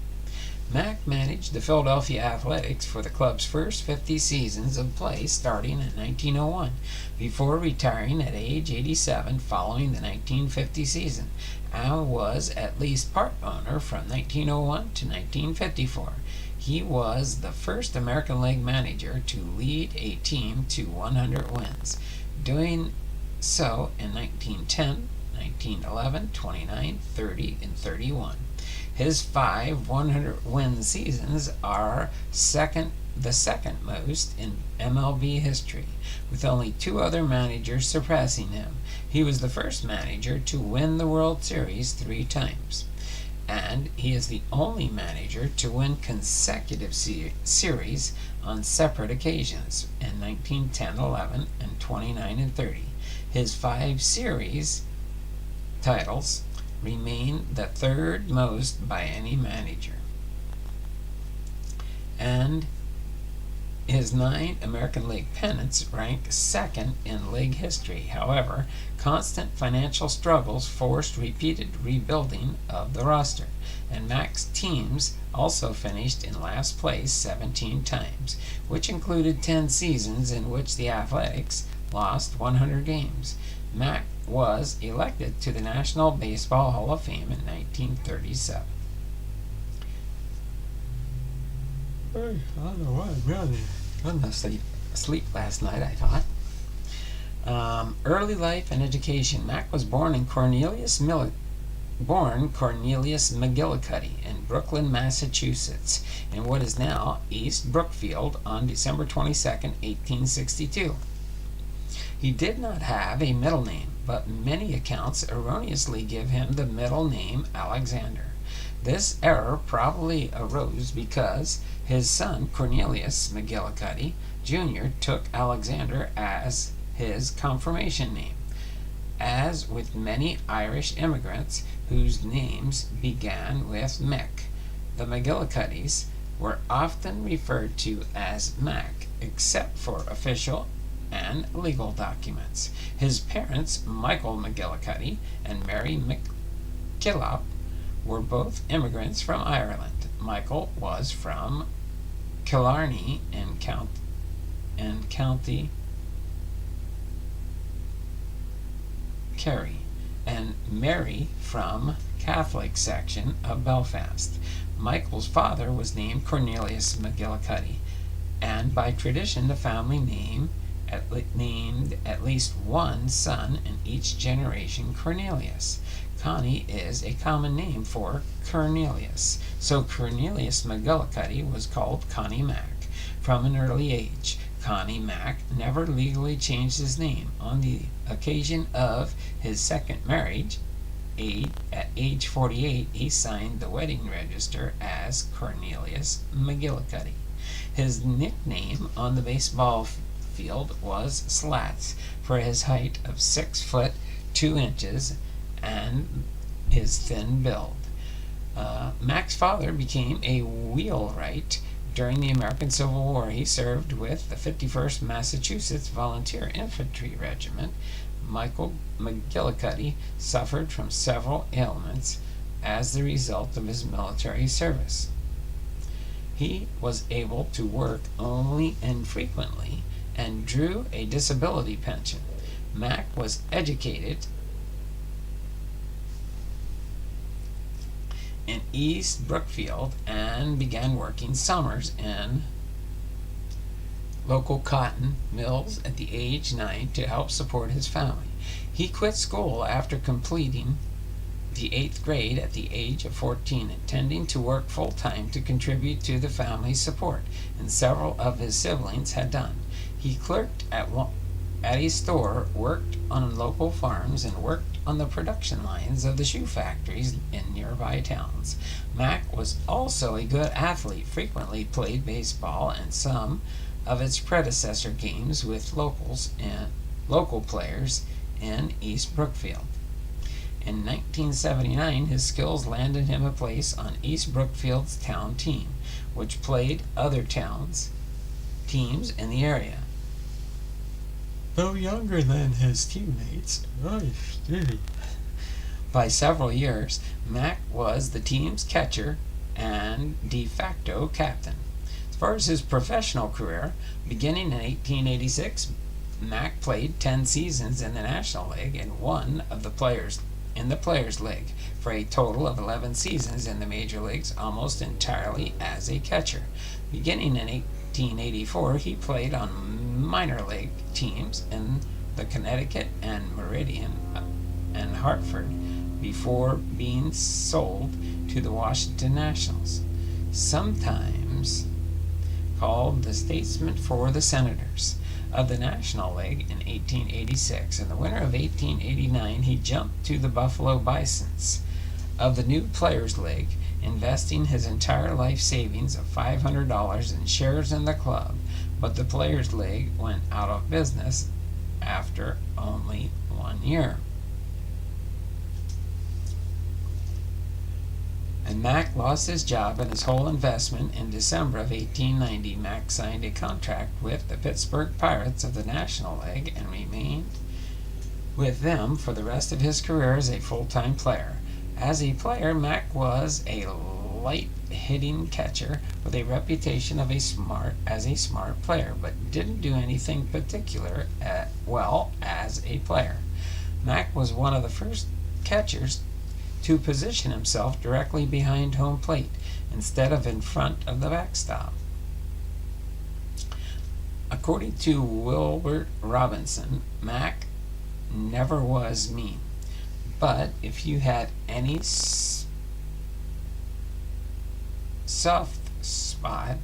[SPEAKER 1] Mack managed the Philadelphia Athletics for the club's first 50 seasons of play, starting in 1901, before retiring at age 87 following the 1950 season, and was at least part owner from 1901 to 1954. He was the first American League manager to lead a team to 100 wins, doing so in 1910, 1911, 29, 30, and 31. His 5 100-win seasons are the second most in MLB history, with only 2 other managers surpassing him. He was the first manager to win the World Series 3 times, and he is the only manager to win consecutive series on separate occasions in 1910, 11, and 29 and 30. His 5 series titles remain the 3rd most by any manager. and his 9 American League pennants rank second in league history. However, constant financial struggles forced repeated rebuilding of the roster, and Mack's teams also finished in last place 17 times, which included 10 seasons in which the Athletics lost 100 games. Mack was elected to the National Baseball Hall of Fame in 1937. I don't know why, really. I must asleep last night, I thought. Early life and education. Mack was born Cornelius McGillicuddy in Brooklyn, Massachusetts, in what is now East Brookfield, on December 22, 1862. He did not have a middle name, but many accounts erroneously give him the middle name Alexander. This error probably arose because his son Cornelius McGillicuddy Jr. took Alexander as his confirmation name. As with many Irish immigrants whose names began with Mick, the McGillicuddys were often referred to as Mack, except for official and legal documents. His parents, Michael McGillicuddy and Mary McKillop, were both immigrants from Ireland. Michael was from Killarney in County Kerry, and Mary from Catholic section of Belfast. Michael's father was named Cornelius McGillicuddy, and by tradition the family named at least one son in each generation Cornelius. Connie is a common name for Cornelius, so Cornelius McGillicuddy was called Connie Mack. From an early age, Connie Mack never legally changed his name. On the occasion of his second marriage, at age 48, he signed the wedding register as Cornelius McGillicuddy. His nickname on the baseball field was Slats, for his height of 6 foot 2 inches and his thin build. Mack's father became a wheelwright during the American Civil War. He served with the 51st Massachusetts Volunteer Infantry Regiment. Michael McGillicuddy suffered from several ailments as the result of his military service. He was able to work only infrequently and drew a disability pension. Mack was educated in East Brookfield and began working summers in local cotton mills at the age 9 to help support his family. He quit school after completing the 8th grade at the age of 14, intending to work full-time to contribute to the family's support, and several of his siblings had done. He clerked at a store, worked on local farms, and worked on the production lines of the shoe factories in nearby towns. Mack was also a good athlete, frequently played baseball and some of its predecessor games with local players in East Brookfield. In 1979, his skills landed him a place on East Brookfield's town team, which played other teams in the area. Though younger than his teammates, by several years, Mack was the team's catcher and de facto captain. As far as his professional career, beginning in 1886, Mack played 10 seasons in the National League and one of the Players League, for a total of 11 seasons in the major leagues, almost entirely as a catcher. Beginning in 1884, he played on minor league teams in the Connecticut and Meridian and Hartford before being sold to the Washington Nationals, sometimes called the statesman for the Senators of the National League in 1886. In the winter of 1889, he jumped to the Buffalo Bisons of the new Players League, investing his entire life savings of $500 in shares in the club, but the Players League went out of business after only 1 year. And When Mack lost his job and his whole investment in December of 1890, Mack signed a contract with the Pittsburgh Pirates of the National League and remained with them for the rest of his career as a full-time player. As a player, Mack was a light-hitting catcher with a reputation of as a smart player, but didn't do anything particular well as a player. Mack was one of the first catchers to position himself directly behind home plate instead of in front of the backstop. According to Wilbert Robinson, Mack never was mean, but if you had any soft spot,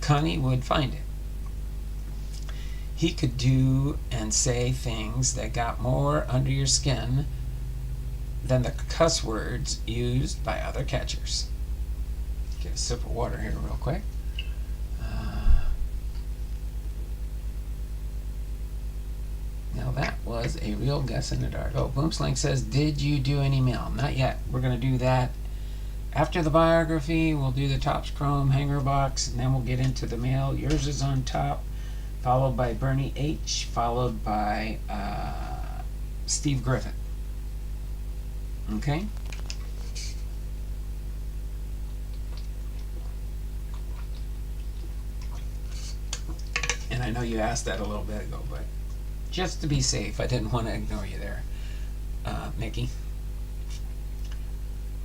[SPEAKER 1] Connie would find it. He could do and say things that got more under your skin than the cuss words used by other catchers. Get a sip of water here real quick. Now that was a real guess in the dark. Oh, Boomslang says, did you do any mail? Not yet. We're going to do that after the biography. We'll do the Topps Chrome hanger box, and then we'll get into the mail. Yours is on top, followed by Bernie H., followed by Steve Griffin. Okay? And I know you asked that a little bit ago, but just to be safe, I didn't want to ignore you there, Mickey.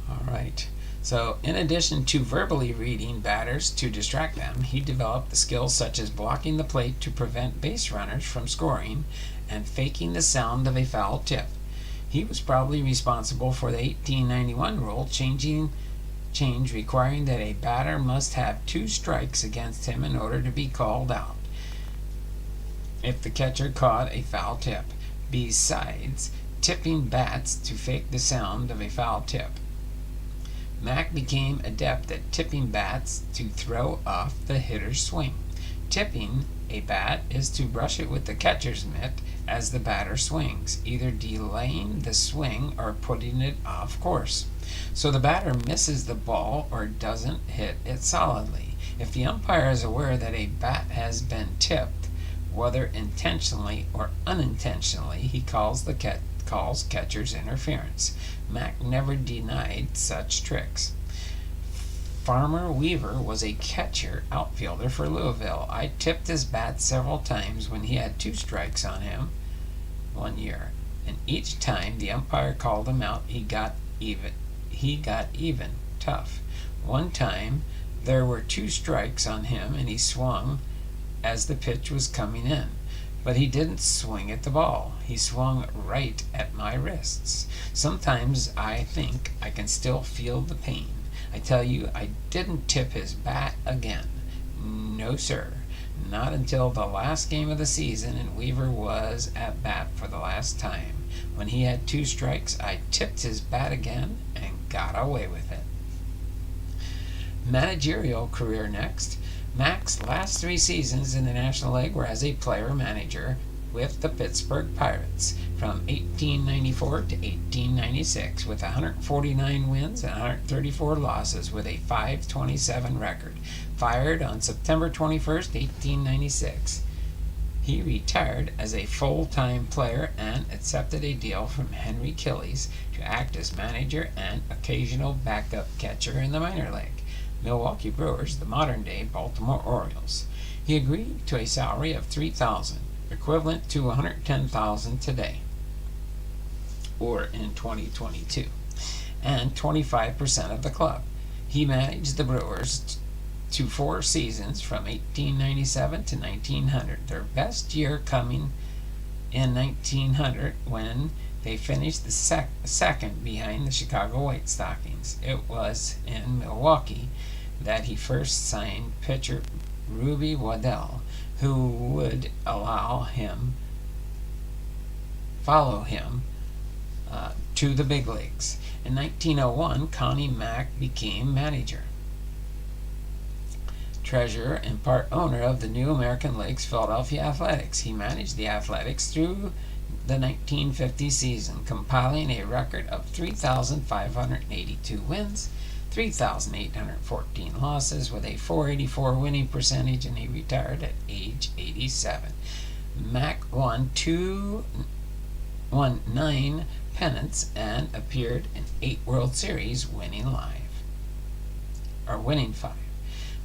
[SPEAKER 1] All right. So, in addition to verbally reading batters to distract them, he developed the skills such as blocking the plate to prevent base runners from scoring and faking the sound of a foul tip. He was probably responsible for the 1891 rule change requiring that a batter must have 2 strikes against him in order to be called out if the catcher caught a foul tip, besides tipping bats to fake the sound of a foul tip. Mack became adept at tipping bats to throw off the hitter's swing. Tipping a bat is to brush it with the catcher's mitt as the batter swings, either delaying the swing or putting it off course, so the batter misses the ball or doesn't hit it solidly. If the umpire is aware that a bat has been tipped, whether intentionally or unintentionally, he calls catcher's interference. Mack never denied such tricks. Farmer Weaver was a catcher outfielder for Louisville. I tipped his bat several times when he had 2 strikes on him one year, and each time the umpire called him out, he got even tough. One time there were 2 strikes on him and he swung as the pitch was coming in, but he didn't swing at the ball. He swung right at my wrists. Sometimes I think I can still feel the pain. I tell you, I didn't tip his bat again. No, sir. Not until the last game of the season and Weaver was at bat for the last time. When he had 2 strikes, I tipped his bat again and got away with it. Managerial career next. Mack's last 3 seasons in the National League were as a player-manager with the Pittsburgh Pirates from 1894 to 1896 with 149 wins and 134 losses with a .527 record. Fired on September 21st, 1896. He retired as a full-time player and accepted a deal from Henry Killies to act as manager and occasional backup catcher in the minor league. Milwaukee Brewers, the modern-day Baltimore Orioles. He agreed to a salary of $3,000, equivalent to $110,000 today, or in 2022, and 25% of the club. He managed the Brewers to 4 seasons from 1897 to 1900, their best year coming in 1900 when they finished the second behind the Chicago White Stockings. It was in Milwaukee that he first signed pitcher Ruby Waddell, who would follow him to the big leagues. In 1901, Connie Mack became manager, treasurer, and part owner of the new American League's Philadelphia Athletics. He managed the Athletics through the 1950 season, compiling a record of 3,582 wins, 3,814 losses with a .484 winning percentage, and he retired at age 87. Mack won 9 pennants and appeared in 8 World Series, winning 5.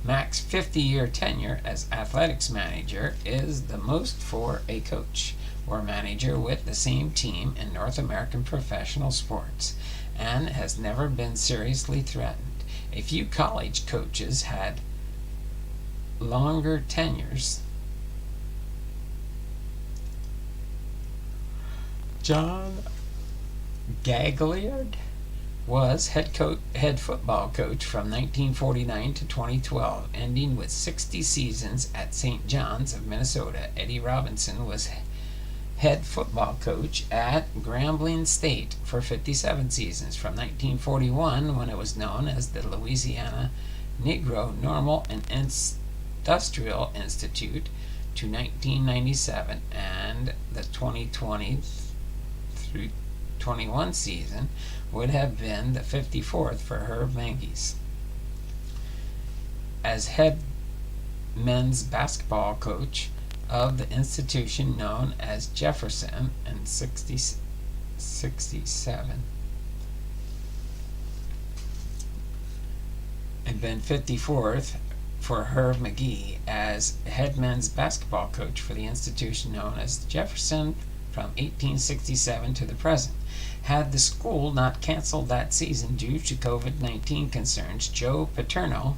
[SPEAKER 1] Mack's 50-year tenure as athletics manager is the most for a coach or manager with the same team in North American professional sports, and has never been seriously threatened. A few college coaches had longer tenures. John Gagliard was head football coach from 1949 to 2012, ending with 60 seasons at St. John's of Minnesota. Eddie Robinson was head football coach at Grambling State for 57 seasons, from 1941, when it was known as the Louisiana Negro Normal and Industrial Institute, to 1997, and the 2020 through 21 season would have been the 54th for Herb Manges. As head men's basketball coach of the institution known as Jefferson in 67, and been 54th for Herb McGee as head men's basketball coach for the institution known as Jefferson from 1867 to the present. Had the school not canceled that season due to COVID-19 concerns, Joe Paterno,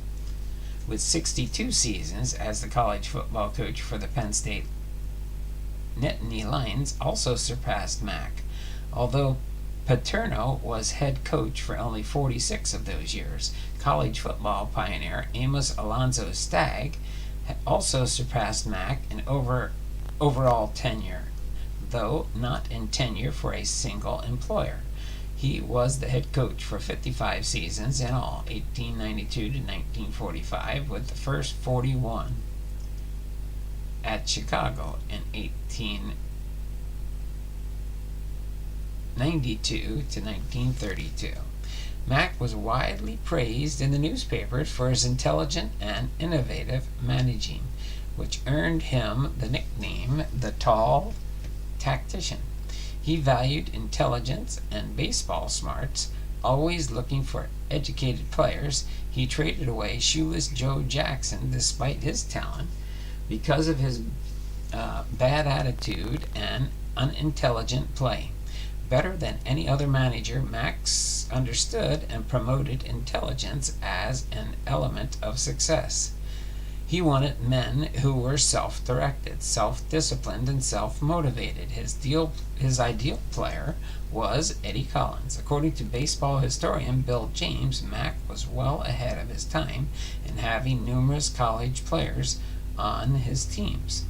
[SPEAKER 1] with 62 seasons as the college football coach for the Penn State Nittany Lions, also surpassed Mack. Although Paterno was head coach for only 46 of those years, college football pioneer Amos Alonzo Stagg also surpassed Mack in overall tenure, though not in tenure for a single employer. He was the head coach for 55 seasons in all, 1892 to 1945, with the first 41 at Chicago in 1892 to 1932. Mack was widely praised in the newspapers for his intelligent and innovative managing, which earned him the nickname the Tall Tactician. He valued intelligence and baseball smarts, always looking for educated players. He traded away shoeless Joe Jackson despite his talent because of his bad attitude and unintelligent play. Better than any other manager, Max understood and promoted intelligence as an element of success. He wanted men who were self-directed, self-disciplined, and self-motivated. His ideal player was Eddie Collins. According to baseball historian Bill James, Mack was well ahead of his time in having numerous college players on his teams.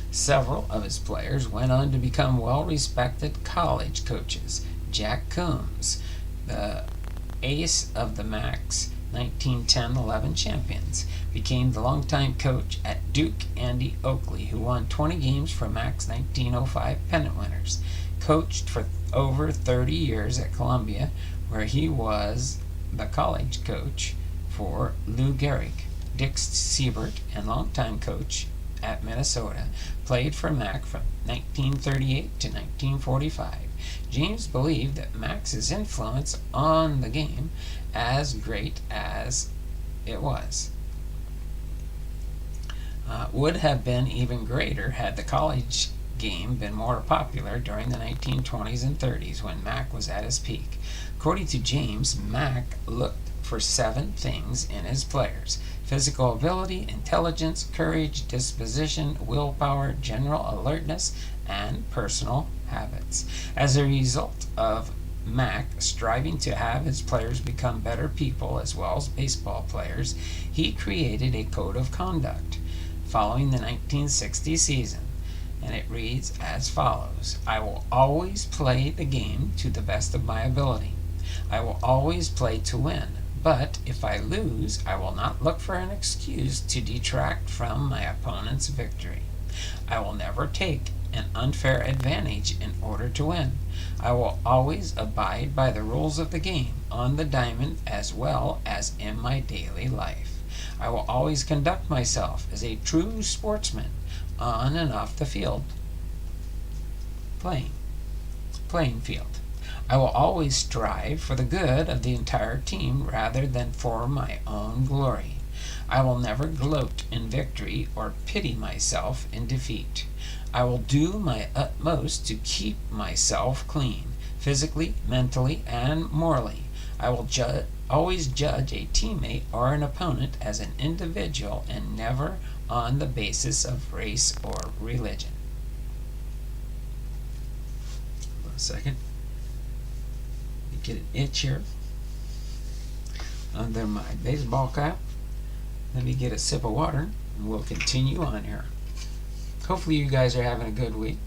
[SPEAKER 1] Several of his players went on to become well-respected college coaches. Jack Coombs, the ace of the Mack's 1910-11 champions, became the longtime coach at Duke. Andy Oakley, who won 20 games for Mack's 1905 pennant winners, coached for over 30 years at Columbia, where he was the college coach for Lou Gehrig. Dick Siebert, and longtime coach at Minnesota, played for Mack from 1938 to 1945. James believed that Max's influence on the game, as great as it was, would have been even greater had the college game been more popular during the 1920s and 30s, when Mack was at his peak. According to James, Mack looked for 7 things in his players: physical ability, intelligence, courage, disposition, willpower, general alertness, and personal habits. As a result of Mack striving to have his players become better people as well as baseball players, he created a code of conduct following the 1960 season, and it reads as follows: I will always play the game to the best of my ability. I will always play to win, but if I lose, I will not look for an excuse to detract from my opponent's victory. I will never take an unfair advantage in order to win. I will always abide by the rules of the game on the diamond as well as in my daily life. I will always conduct myself as a true sportsman on and off the field. Playing field. I will always strive for the good of the entire team rather than for my own glory. I will never gloat in victory or pity myself in defeat. I will do my utmost to keep myself clean, physically, mentally, and morally. I will always judge a teammate or an opponent as an individual and never on the basis of race or religion. Hold on a second. You get an itch here under my baseball cap. Let me get a sip of water and we'll continue on here. Hopefully you guys are having a good week.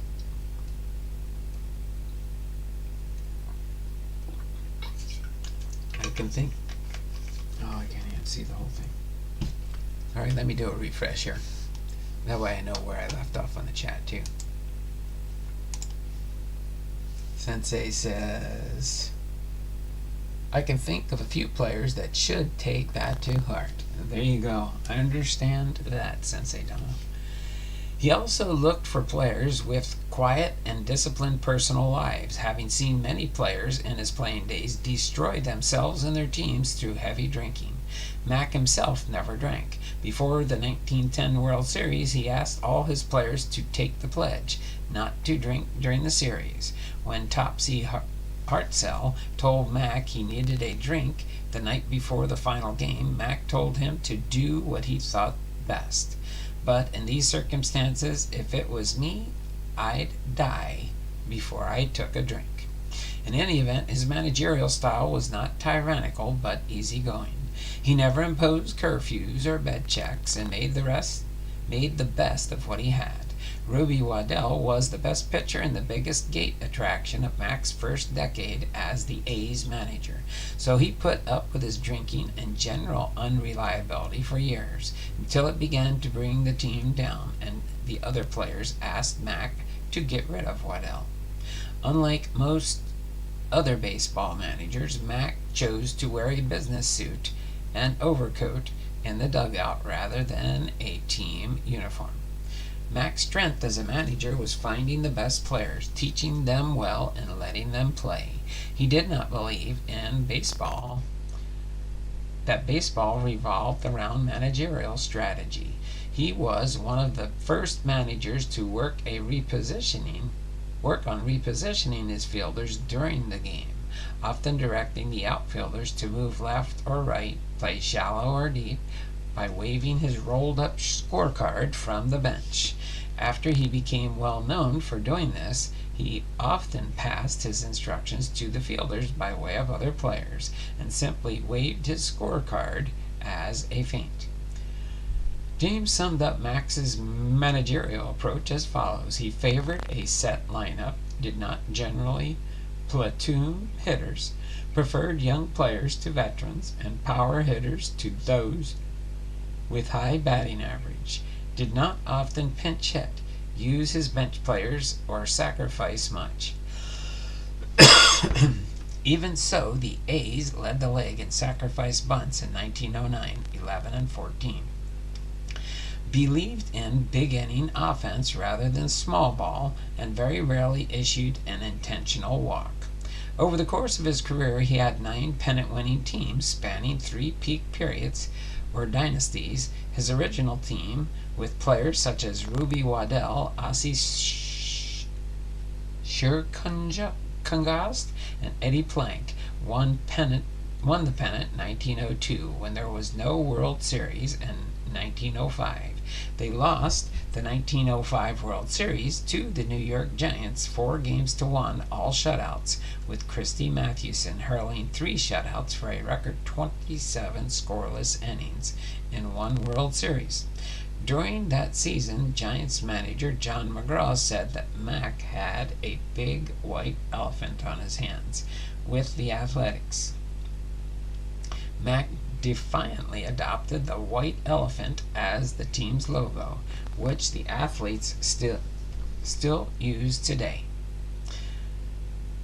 [SPEAKER 1] I can think. Oh, I can't even see the whole thing. Alright, let me do a refresh here. That way I know where I left off on the chat too. Sensei says, I can think of a few players that should take that to heart. There you go. I understand that, Sensei Dono. He also looked for players with quiet and disciplined personal lives, having seen many players in his playing days destroy themselves and their teams through heavy drinking. Mack himself never drank. Before the 1910 World Series, he asked all his players to take the pledge not to drink during the series. When Topsy Hartzell told Mack he needed a drink the night before the final game, Mack told him to do what he thought best. But in these circumstances, if it was me, I'd die before I took a drink. In any event, his managerial style was not tyrannical, but easygoing. He never imposed curfews or bed checks and made the best of what he had. Ruby Waddell was the best pitcher and the biggest gate attraction of Mack's first decade as the A's manager. So he put up with his drinking and general unreliability for years, until it began to bring the team down and the other players asked Mack to get rid of Waddell. Unlike most other baseball managers, Mack chose to wear a business suit and overcoat in the dugout rather than a team uniform. Mack's strength as a manager was finding the best players, teaching them well, and letting them play. He did not believe in that baseball revolved around managerial strategy. He was one of the first managers to work on repositioning his fielders during the game, often directing the outfielders to move left or right, play shallow or deep, by waving his rolled-up scorecard from the bench. After he became well known for doing this, he often passed his instructions to the fielders by way of other players, and simply waved his scorecard as a feint. James summed up Max's managerial approach as follows. He favored a set lineup, did not generally platoon hitters, preferred young players to veterans, and power hitters to those with high batting average, did not often pinch hit, use his bench players, or sacrifice much. Even so, the A's led the league in sacrifice bunts in 1909, 11 and 14. Believed in big inning offense rather than small ball, and very rarely issued an intentional walk. Over the course of his career, he had 9 pennant-winning teams spanning 3 peak periods or dynasties. His original team, with players such as Ruby Waddell, Ossie Shirkungast, and Eddie Plank, won the pennant in 1902 when there was no World Series in 1905. They lost the 1905 World Series to the New York Giants 4-1, all shutouts, with Christy Mathewson hurling 3 shutouts for a record 27 scoreless innings in one World Series. During that season, Giants manager John McGraw said that Mack had a big white elephant on his hands with the Athletics. Mack defiantly adopted the white elephant as the team's logo, which the athletes still used today.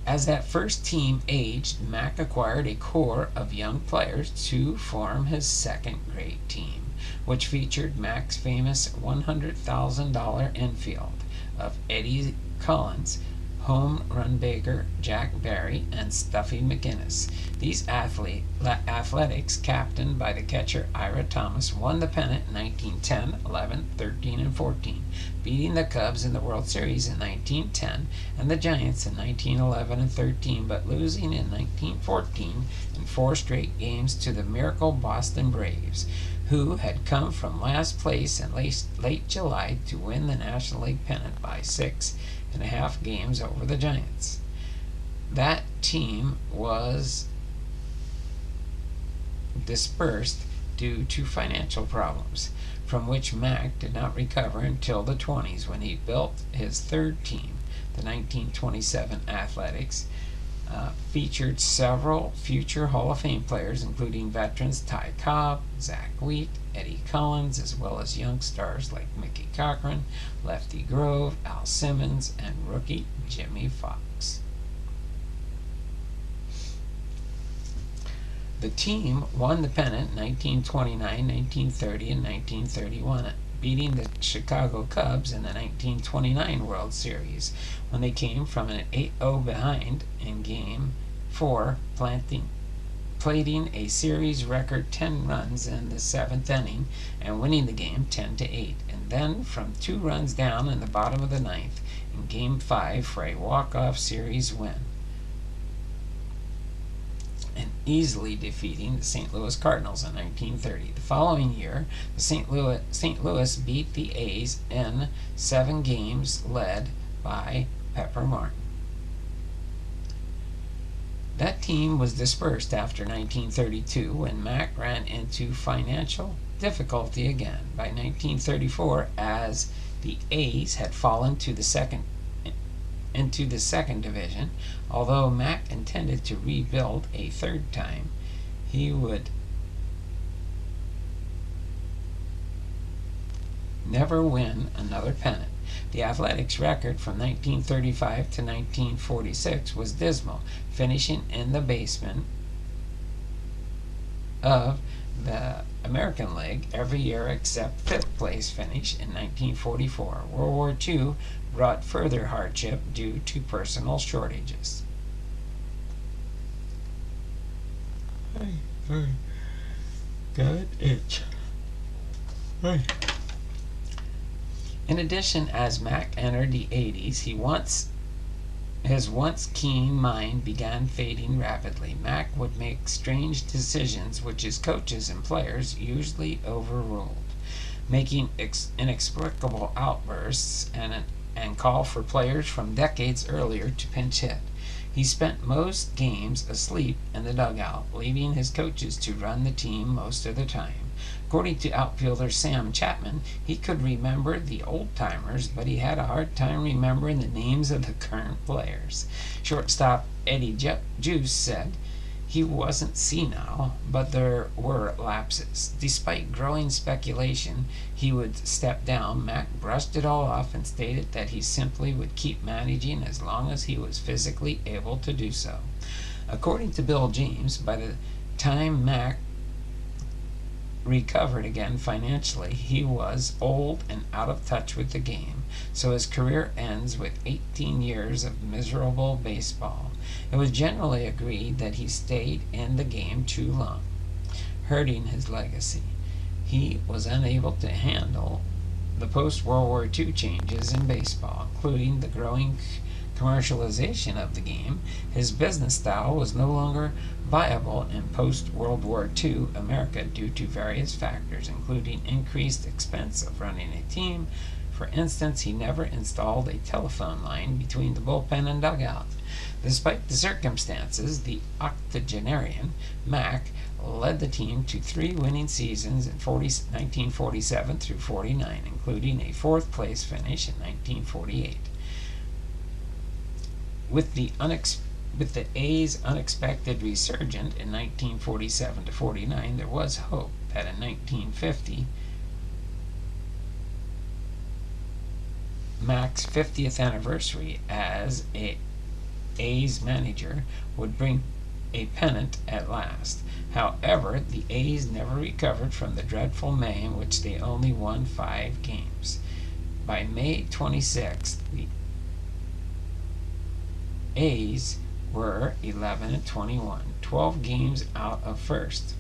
[SPEAKER 1] As that first team aged, Mack acquired a core of young players to form his second-grade team, which featured Mack's famous $100,000 infield of Eddie Collins, home run baker Jack Barry, and Stuffy McGinnis. These athletics, captained by the catcher Ira Thomas, won the pennant in 1910, 11, 13, and 14, beating the Cubs in the World Series in 1910 and the Giants in 1911 and 13, but losing in 1914 in 4 straight games to the miracle Boston Braves, who had come from last place in late July to win the National League pennant by 6.5 games over the Giants. That team was dispersed due to financial problems, from which Mack did not recover until the 20s, when he built his third team. The 1927 Athletics featured several future Hall of Fame players, including veterans Ty Cobb, Zach Wheat, Eddie Collins, as well as young stars like Mickey Cochran, Lefty Grove, Al Simmons, and rookie Jimmy Fox. The team won the pennant in 1929, 1930, and 1931, beating the Chicago Cubs in the 1929 World Series, when they came from an 8-0 behind in Game 4, plating a series record 10 runs in the 7th inning and winning the game 10-8, and then from 2 runs down in the bottom of the 9th in Game 5 for a walk-off series win, and easily defeating the St. Louis Cardinals in 1930. The following year, the St. Louis beat the A's in 7 games, led by Pepper Martin. That team was dispersed after 1932, when Mack ran into financial difficulty again. By 1934, as the A's had fallen into the second division, although Mack intended to rebuild a third time, he would never win another pennant. The Athletics' record from 1935 to 1946 was dismal, finishing in the basement of the American League every year except 5th place finish in 1944. World War II brought further hardship due to personal shortages. Got an itch. In addition, as Mack entered the 80s, his once keen mind began fading rapidly. Mack would make strange decisions which his coaches and players usually overruled, making inexplicable outbursts and call for players from decades earlier to pinch hit. He spent most games asleep in the dugout, leaving his coaches to run the team most of the time. According to outfielder Sam Chapman, he could remember the old-timers, but he had a hard time remembering the names of the current players. Shortstop Eddie Juice said he wasn't senile, but there were lapses. Despite growing speculation he would step down, Mack brushed it all off and stated that he simply would keep managing as long as he was physically able to do so. According to Bill James, by the time Mack recovered again financially, he was old and out of touch with the game, so his career ends with 18 years of miserable baseball. It was generally agreed that he stayed in the game too long, hurting his legacy. He was unable to handle the post-World War II changes in baseball, including the growing commercialization of the game. His business style was no longer viable in post-World War II America due to various factors, including increased expense of running a team. For instance, he never installed a telephone line between the bullpen and dugout. Despite the circumstances, the octogenarian Mack led the team to 3 winning seasons in 1947 through 49, including a 4th place finish in 1948. With the A's unexpected resurgence in 1947 to 49, there was hope that in 1950 Mack's 50th anniversary as A's manager would bring a pennant at last. However, the A's never recovered from the dreadful May in which they only won 5 games. By May 26th, the A's were 11-21, 12 games out of first.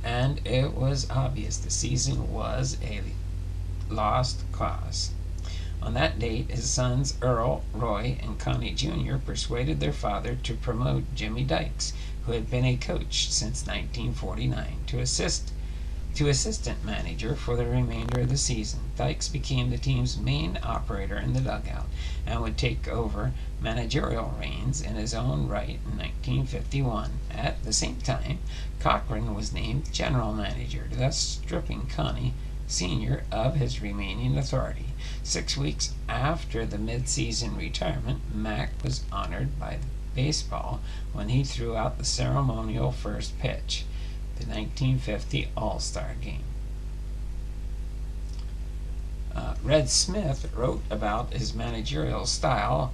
[SPEAKER 1] And it was obvious the season was a lost cause. On that date, his sons Earl, Roy, and Connie Jr. persuaded their father to promote Jimmy Dykes, who had been a coach since 1949, to assistant manager for the remainder of the season. Dykes became the team's main operator in the dugout and would take over managerial reins in his own right in 1951. At the same time, Cochran was named general manager, thus stripping Connie Sr. of his remaining authority. 6 weeks after the mid-season retirement, Mack was honored by baseball when he threw out the ceremonial first pitch, the 1950 All-Star Game. Red Smith wrote about his managerial style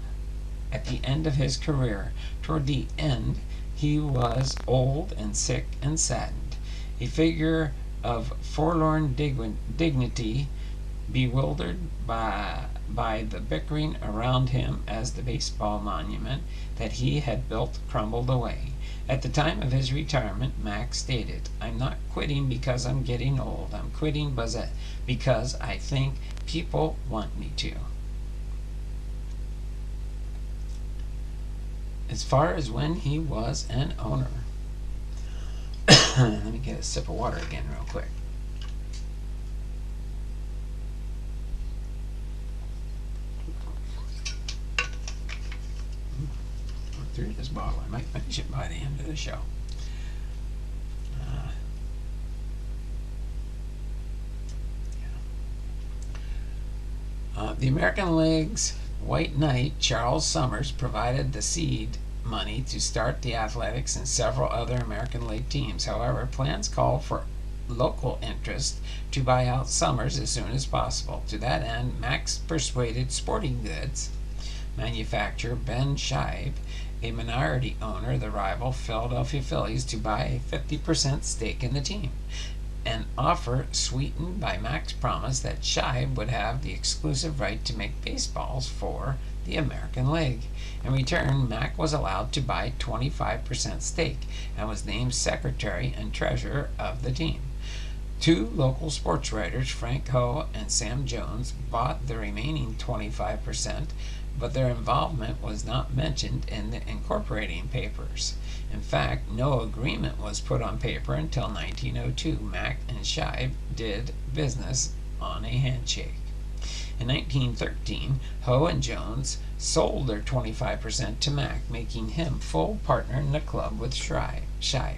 [SPEAKER 1] at the end of his career. Toward the end, he was old and sick and saddened, a figure of forlorn dignity, bewildered by the bickering around him as the baseball monument that he had built crumbled away. At the time of his retirement, Mack stated, "I'm not quitting because I'm getting old. I'm quitting because I think people want me to." As far as when he was an owner, let me get a sip of water again real quick. Through this bottle. I might finish it by the end of the show. The American League's White Knight, Charles Summers, provided the seed money to start the Athletics and several other American League teams. However, plans called for local interest to buy out Summers as soon as possible. To that end, Mack persuaded sporting goods manufacturer Ben Shibe, a minority owner of the rival Philadelphia Phillies, to buy a 50% stake in the team, an offer sweetened by Mack's promise that Shibe would have the exclusive right to make baseballs for the American League. In return, Mack was allowed to buy 25% stake and was named secretary and treasurer of the team. 2 local sports writers, Frank Ho and Sam Jones, bought the remaining 25%, but their involvement was not mentioned in the incorporating papers. In fact, no agreement was put on paper until 1902. Mack and Shibe did business on a handshake. In 1913, Ho and Jones sold their 25% to Mack, making him full partner in the club with Shibe.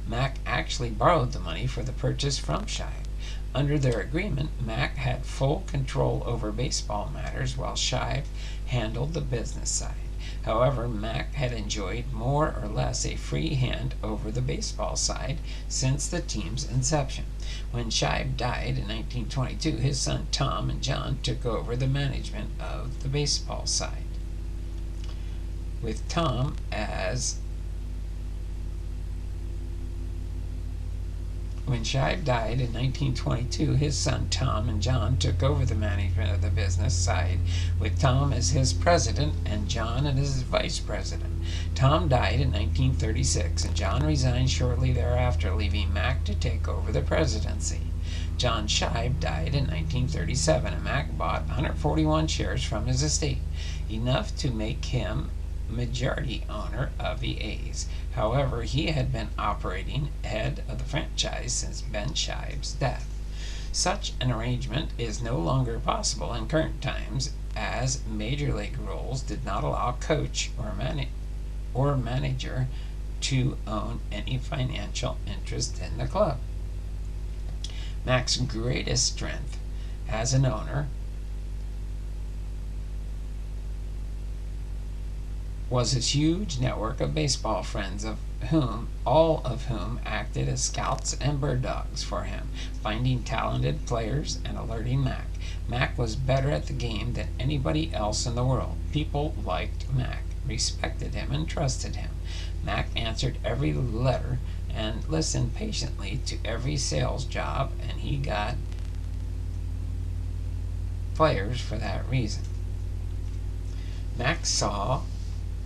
[SPEAKER 1] Mack actually borrowed the money for the purchase from Shibe. Under their agreement, Mack had full control over baseball matters while Shibe handled the business side. However, Mack had enjoyed more or less a free hand over the baseball side since the team's inception. When Shibe died in 1922, his son Tom and John took over the management of the baseball side, with Tom as When Shibe died in 1922, his son Tom and John took over the management of the business side, with Tom as his president and John as his vice president. Tom died in 1936, and John resigned shortly thereafter, leaving Mack to take over the presidency. John Shibe died in 1937, and Mack bought 141 shares from his estate, enough to make him majority owner of the A's. However, he had been operating head of the franchise since Ben Shibe's death. Such an arrangement is no longer possible in current times, as Major League rules did not allow coach or manager to own any financial interest in the club. Mack's greatest strength as an owner was his huge network of baseball friends, all of whom acted as scouts and bird dogs for him, finding talented players and alerting Mack. Mack was better at the game than anybody else in the world. People liked Mack, respected him, and trusted him. Mack answered every letter and listened patiently to every sales job, and he got players for that reason. Mack saw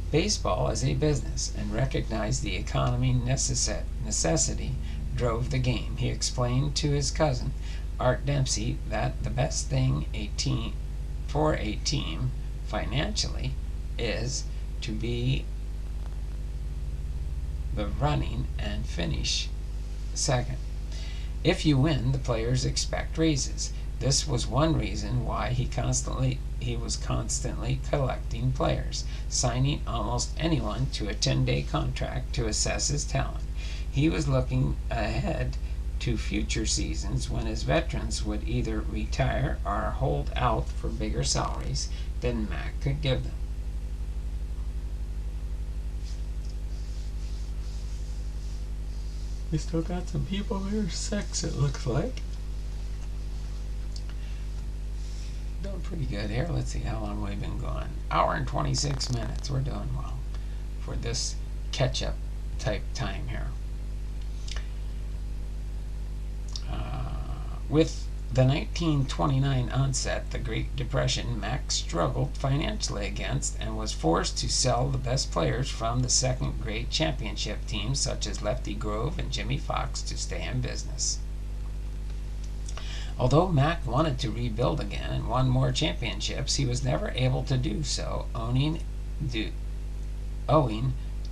[SPEAKER 1] baseball as a business and recognized the economy necessity drove the game. He explained to his cousin, Art Dempsey, that the best thing for a team financially is to be the running and finish second. If you win, the players expect raises. This was one reason why he was constantly collecting players, signing almost anyone to a 10-day contract to assess his talent. He was looking ahead to future seasons when his veterans would either retire or hold out for bigger salaries than Mack could give them. We still got some people here. Sex, it looks like. Doing pretty good here. Let's see how long we've been going. Hour and 26 minutes. We're doing well for this catch-up type time here. With the 1929 onset, the Great Depression, Mack struggled financially against and was forced to sell the best players from the second-grade championship teams such as Lefty Grove and Jimmy Fox to stay in business. Although Mack wanted to rebuild again and won more championships, he was never able to do so, owing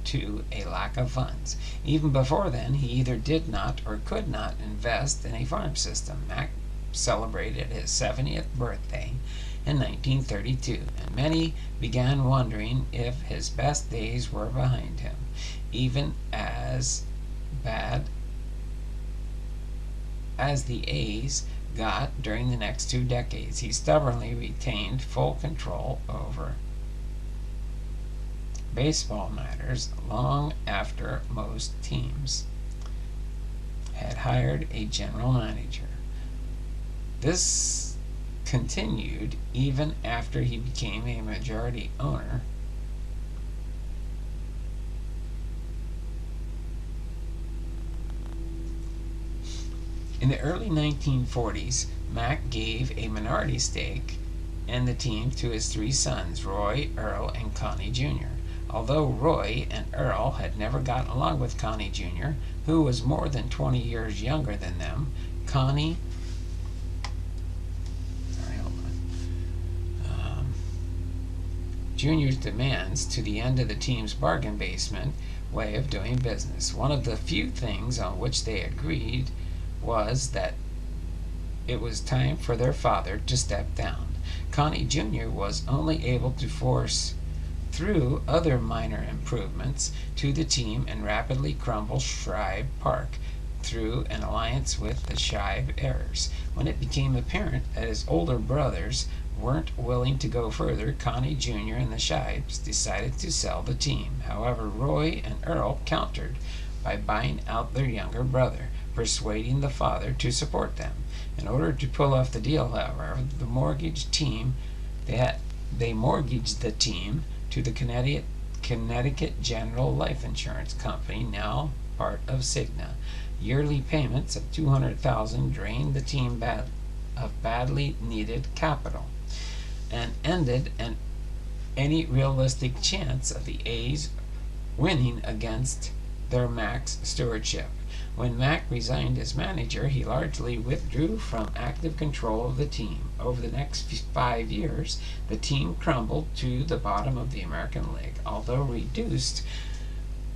[SPEAKER 1] to a lack of funds. Even before then, he either did not or could not invest in a farm system. Mack celebrated his 70th birthday in 1932, and many began wondering if his best days were behind him. Even as bad as the A's got during the next 2 decades, he stubbornly retained full control over baseball matters long after most teams had hired a general manager. This continued even after he became a majority owner. In the early 1940s, Mack gave a minority stake in the team to his 3 sons, Roy, Earl, and Connie Jr. Although Roy and Earl had never gotten along with Connie Jr., who was more than 20 years younger than them, Jr.'s demands to the end of the team's bargain basement way of doing business. One of the few things on which they agreed was that it was time for their father to step down. Connie Jr. was only able to force through other minor improvements to the team and rapidly crumble Shibe Park through an alliance with the Shibe heirs. When it became apparent that his older brothers weren't willing to go further, Connie Jr. and the Shibes decided to sell the team. However, Roy and Earl countered by buying out their younger brother, persuading the father to support them. In order to pull off the deal, however, they mortgaged the team to the Connecticut General Life Insurance Company, now part of Cigna. Yearly payments of $200,000 drained the team of badly needed capital and ended any realistic chance of the A's winning against their Mack's stewardship. When Mack resigned as manager, he largely withdrew from active control of the team. Over the next 5 years, the team crumbled to the bottom of the American League. Although reduced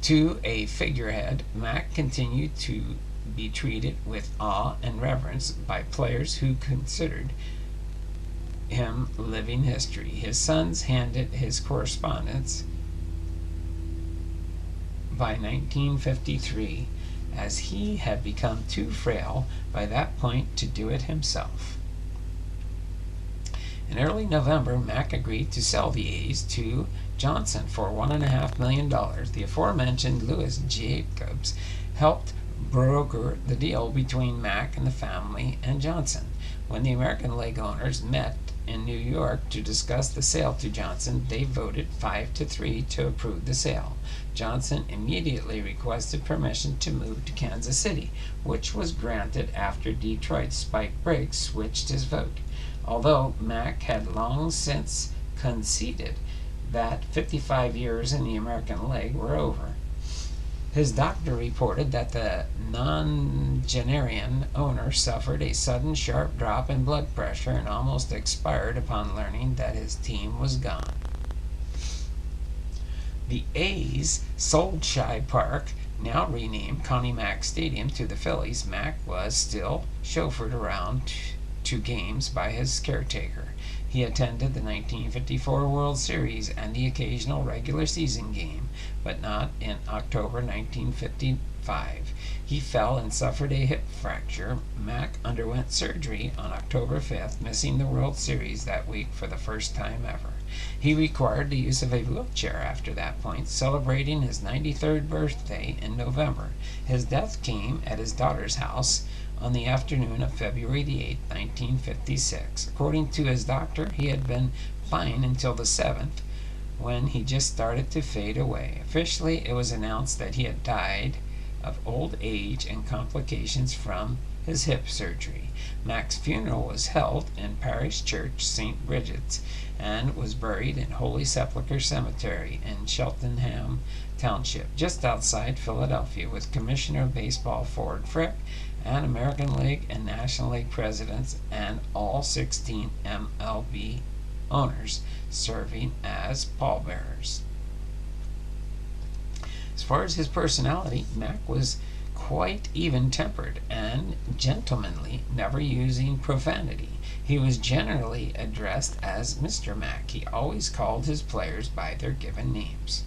[SPEAKER 1] to a figurehead, Mack continued to be treated with awe and reverence by players who considered him living history. His sons handed his correspondence by 1953, as he had become too frail by that point to do it himself. In early November, Mack agreed to sell the A's to Johnson for $1.5 million. The aforementioned Louis Jacobs helped broker the deal between Mack and the family and Johnson. When the American League owners met in New York to discuss the sale to Johnson, they voted 5-3 to approve the sale. Johnson immediately requested permission to move to Kansas City, which was granted after Detroit's Spike Briggs switched his vote, although Mack had long since conceded that 55 years in the American League were over. His doctor reported that the nonagenarian owner suffered a sudden sharp drop in blood pressure and almost expired upon learning that his team was gone. The A's sold Shibe Park, now renamed Connie Mack Stadium, to the Phillies. Mack was still chauffeured around to games by his caretaker. He attended the 1954 World Series and the occasional regular season game, but not in October 1955. He fell and suffered a hip fracture. Mack underwent surgery on October 5th, missing the World Series that week for the first time ever. He required the use of a wheelchair after that point, celebrating his 93rd birthday in November. His death came at his daughter's house on the afternoon of February the 8th, 1956. According to his doctor, he had been fine until the 7th, when he just started to fade away. Officially, it was announced that he had died of old age and complications from his hip surgery. Mack's funeral was held in Parish Church, St. Bridget's, and was buried in Holy Sepulchre Cemetery in Cheltenham Township, just outside Philadelphia, with Commissioner of Baseball Ford Frick and American League and National League presidents and all 16 MLB owners serving as pallbearers. As far as his personality, Mack was quite even-tempered and gentlemanly, never using profanity. He was generally addressed as Mr. Mack. He always called his players by their given names.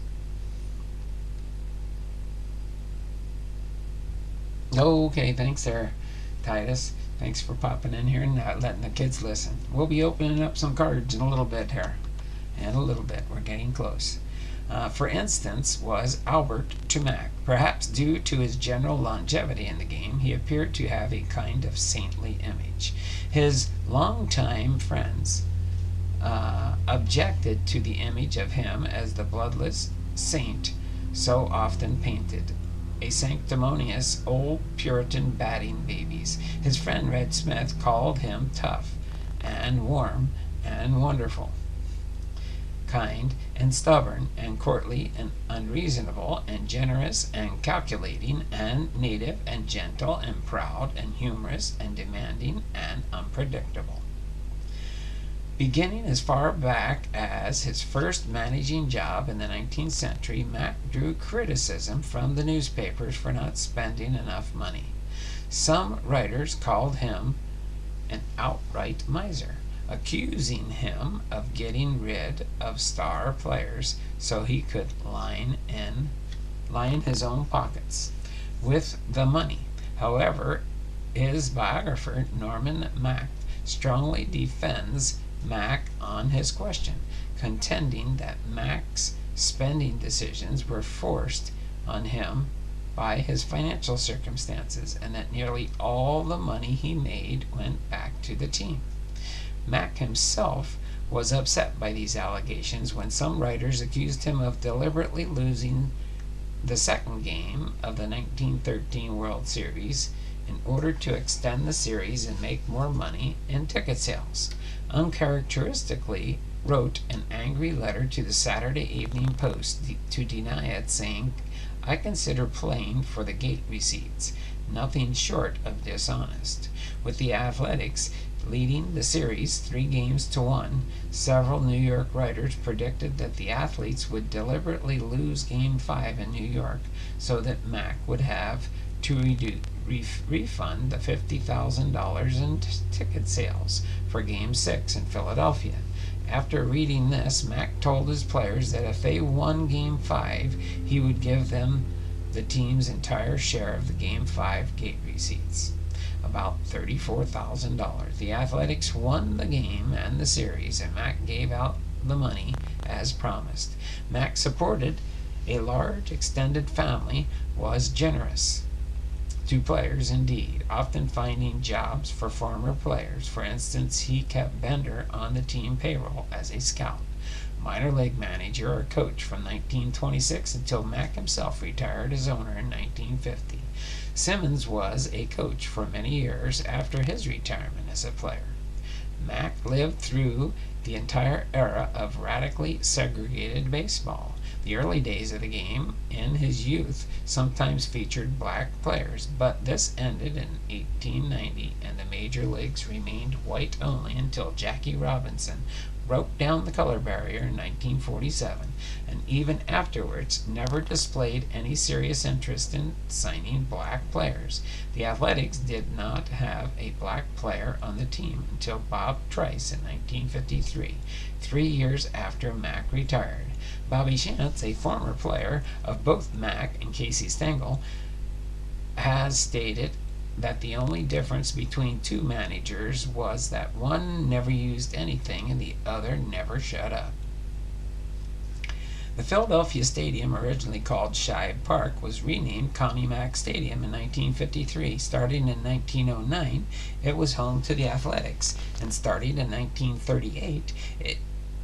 [SPEAKER 1] Okay, thanks there, Titus. Thanks for popping in here and letting the kids listen. We'll be opening up some cards in a little bit here. In a little bit. We're getting close. For instance, was Albert to Mack. Perhaps due to his general longevity in the game, he appeared to have a kind of saintly image. His longtime friends objected to the image of him as the bloodless saint so often painted, a sanctimonious old Puritan batting babies. His friend Red Smith called him tough and warm and wonderful, kind and stubborn and courtly and unreasonable and generous and calculating and native and gentle and proud and humorous and demanding and unpredictable. Beginning as far back as his first managing job in the 19th century, Mack drew criticism from the newspapers for not spending enough money. Some writers called him an outright miser, accusing him of getting rid of star players so he could line his own pockets with the money. However, his biographer, Norman Mack, strongly defends Mack on his question, contending that Mack's spending decisions were forced on him by his financial circumstances and that nearly all the money he made went back to the team. Mack himself was upset by these allegations when some writers accused him of deliberately losing the second game of the 1913 World Series in order to extend the series and make more money in ticket sales. Uncharacteristically wrote an angry letter to the Saturday Evening Post to deny it, saying, "I consider playing for the gate receipts nothing short of dishonest." With the Athletics leading the series 3-1, several New York writers predicted that the Athletes would deliberately lose Game 5 in New York so that Mack would have to refund the $50,000 in ticket sales for Game 6 in Philadelphia. After reading this, Mack told his players that if they won Game 5, he would give them the team's entire share of the Game 5 gate receipts. about $34,000. The Athletics won the game and the series, and Mack gave out the money as promised. Mack supported a large extended family, was generous to players indeed, often finding jobs for former players. For instance, he kept Bender on the team payroll as a scout, minor league manager, or coach from 1926 until Mack himself retired as owner in 1950. Simmons was a coach for many years after his retirement as a player. Mack lived through the entire era of radically segregated baseball. The early days of the game in his youth sometimes featured black players, but this ended in 1890, and the major leagues remained white only until Jackie Robinson broke down the color barrier in 1947, and even afterwards never displayed any serious interest in signing black players. The Athletics did not have a black player on the team until Bob Trice in 1953, 3 years after Mack retired. Bobby Shantz, a former player of both Mack and Casey Stengel, has stated that the only difference between two managers was that one never used anything and the other never shut up. The Philadelphia Stadium, originally called Shibe Park, was renamed Connie Mack Stadium in 1953. Starting in 1909, it was home to the Athletics, and starting in 1938,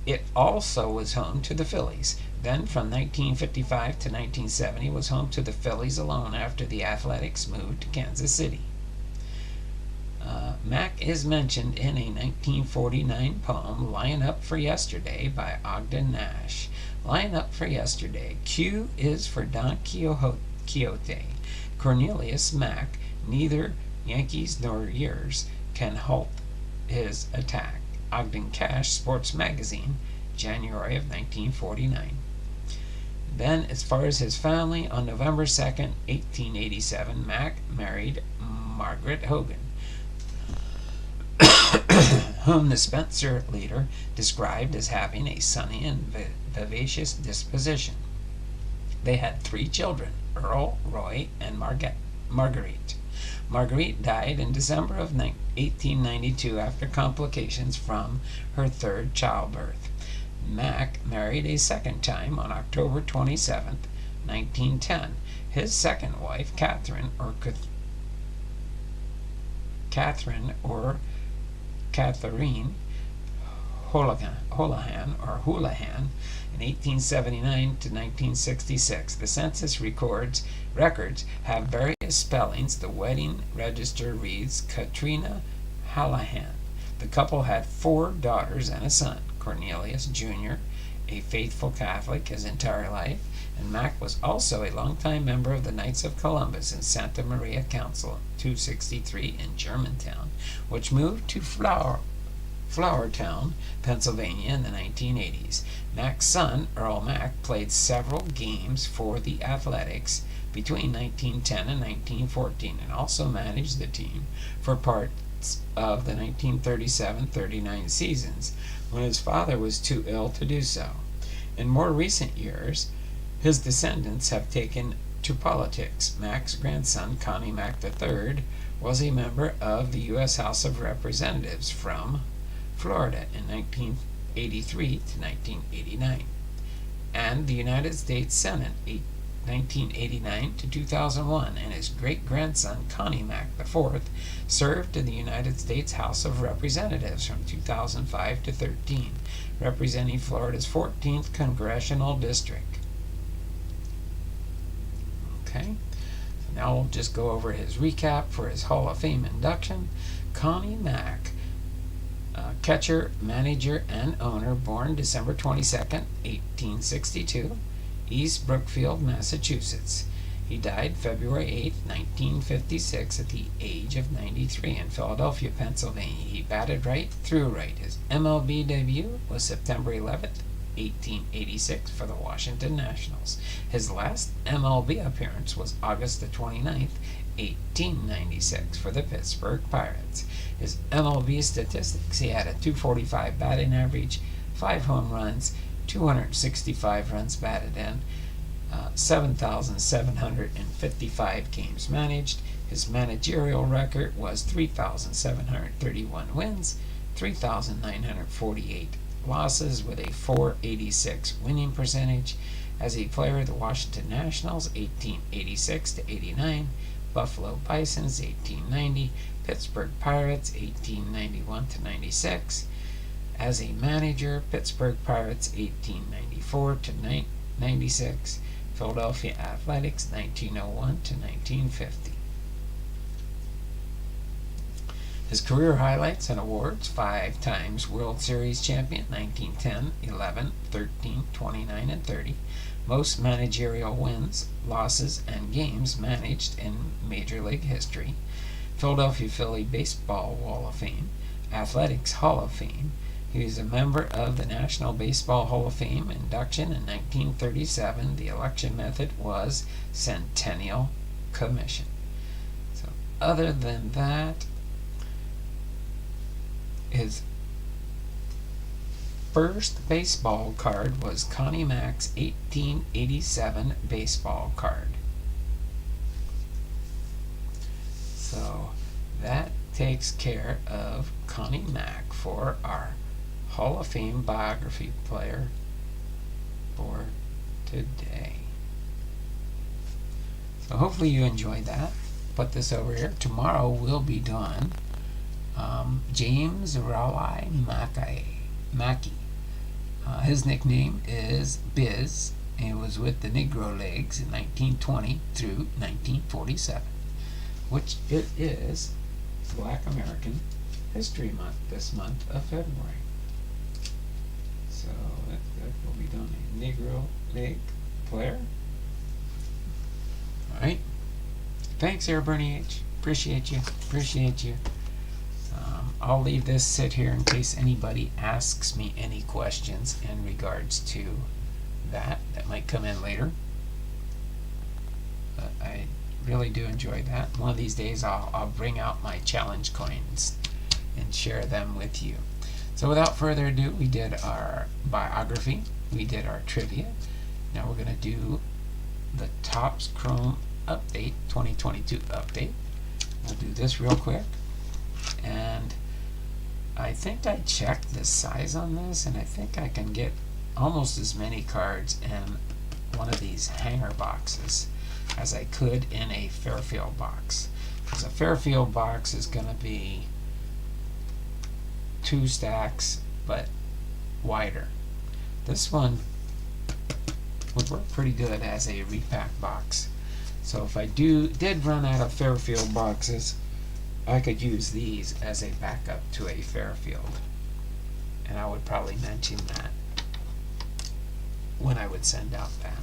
[SPEAKER 1] it also was home to the Phillies. Then from 1955 to 1970 was home to the Phillies alone after the Athletics moved to Kansas City. Mack is mentioned in a 1949 poem, Lying Up for Yesterday, by Ogden Nash. Lying Up for Yesterday. Q is for Don Quixote. Cornelius Mack, neither Yankees nor yours can halt his attack. Ogden Cash, Sports Magazine, January of 1949. Then, as far as his family, on November 2nd, 1887, Mack married Margaret Hogan, whom the Spencer leader described as having a sunny and vivacious disposition. They had 3 children, Earl, Roy, and Marguerite. Marguerite died in December of 1892 after complications from her 3rd childbirth. Mack married a second time on October 27, 1910. His second wife, Catherine or Catherine Houlihan in 1879 to 1966. The census records have various spellings. The wedding register reads Katrina Hallahan. The couple had 4 daughters and a son. Cornelius Jr., a faithful Catholic his entire life, and Mack was also a longtime member of the Knights of Columbus in Santa Maria Council 263 in Germantown, which moved to Flourtown, Pennsylvania in the 1980s. Mack's son, Earl Mack, played several games for the Athletics between 1910 and 1914 and also managed the team for parts of the 1937-39 seasons when his father was too ill to do so. In more recent years, his descendants have taken to politics. Mack's grandson, Connie Mack III, was a member of the U.S. House of Representatives from Florida in 1983 to 1989, and the United States Senate 1989 to 2001, and his great-grandson, Connie Mack IV, served in the United States House of Representatives from 2005 to 13, representing Florida's 14th Congressional District. Okay, so now we'll just go over his recap for his Hall of Fame induction. Connie Mack, catcher, manager, and owner, born December 22nd, 1862, East Brookfield, Massachusetts. He died February 8, 1956, at the age of 93 in Philadelphia, Pennsylvania. He batted right, threw right. His MLB debut was September 11th, 1886 for the Washington Nationals. His last MLB appearance was August the 29th, 1896 for the Pittsburgh Pirates. His MLB statistics: he had a .245 batting average, 5 home runs, 265 runs batted in, 7,755 games managed, His managerial record was 3,731 wins, 3,948 losses with a .486 winning percentage. As a player, the Washington Nationals 1886 to 89, Buffalo Bisons 1890, Pittsburgh Pirates 1891 to 96. As a manager, Pittsburgh Pirates 1894 to 96, Philadelphia Athletics 1901 to 1950. His career highlights and awards: 5 times World Series champion, 1910, 11, 13, 29, and 30. Most managerial wins, losses, and games managed in Major League history. Philadelphia Philly Baseball Wall of Fame, Athletics Hall of Fame. He was a member of the National Baseball Hall of Fame induction in 1937. The election method was Centennial Commission. So other than that, his first baseball card was Connie Mack's 1887 baseball card. So that takes care of Connie Mack for our Hall of Fame biography player for today. So hopefully you enjoyed that. Put this over here. Tomorrow we'll be doing James Raleigh Mackey. His nickname is Biz. He was with the Negro Leagues in 1920 through 1947, which it is Black American History Month this month of February. So that will be done a Negro League player. Alright. Thanks there, Bernie H. Appreciate you. I'll leave this sit here in case anybody asks me any questions in regards to that might come in later. But I really do enjoy that. One of these days I'll bring out my challenge coins and share them with you. So without further ado, we did our biography, we did our trivia. Now we're going to do the Topps Chrome update, 2022 update. We'll do this real quick. And I think I checked the size on this, and I think I can get almost as many cards in one of these hanger boxes as I could in a Fairfield box. Because a Fairfield box is going to be 2 stacks, but wider. This one would work pretty good as a repack box. So if I did run out of Fairfield boxes, I could use these as a backup to a Fairfield. And I would probably mention that when I would send out that.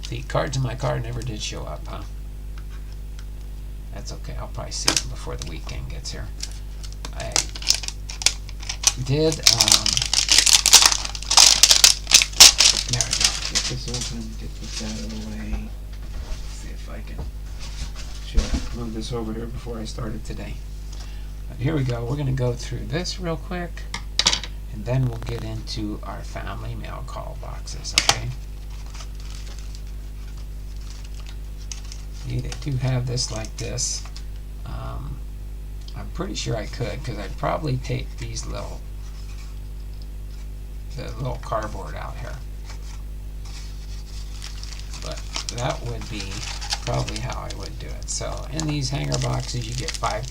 [SPEAKER 1] The cards in my card never did show up, huh? That's okay. I'll probably see them before the weekend gets here. I did, there we go. Get this open, get this out of the way. See if I can move this over here before I start it today. But here we go. We're going to go through this real quick, and then we'll get into our family mail call boxes, okay? See, they do have this like this. I'm pretty sure I could, because I'd probably take these the little cardboard out here. But that would be probably how I would do it. So in these hanger boxes you get five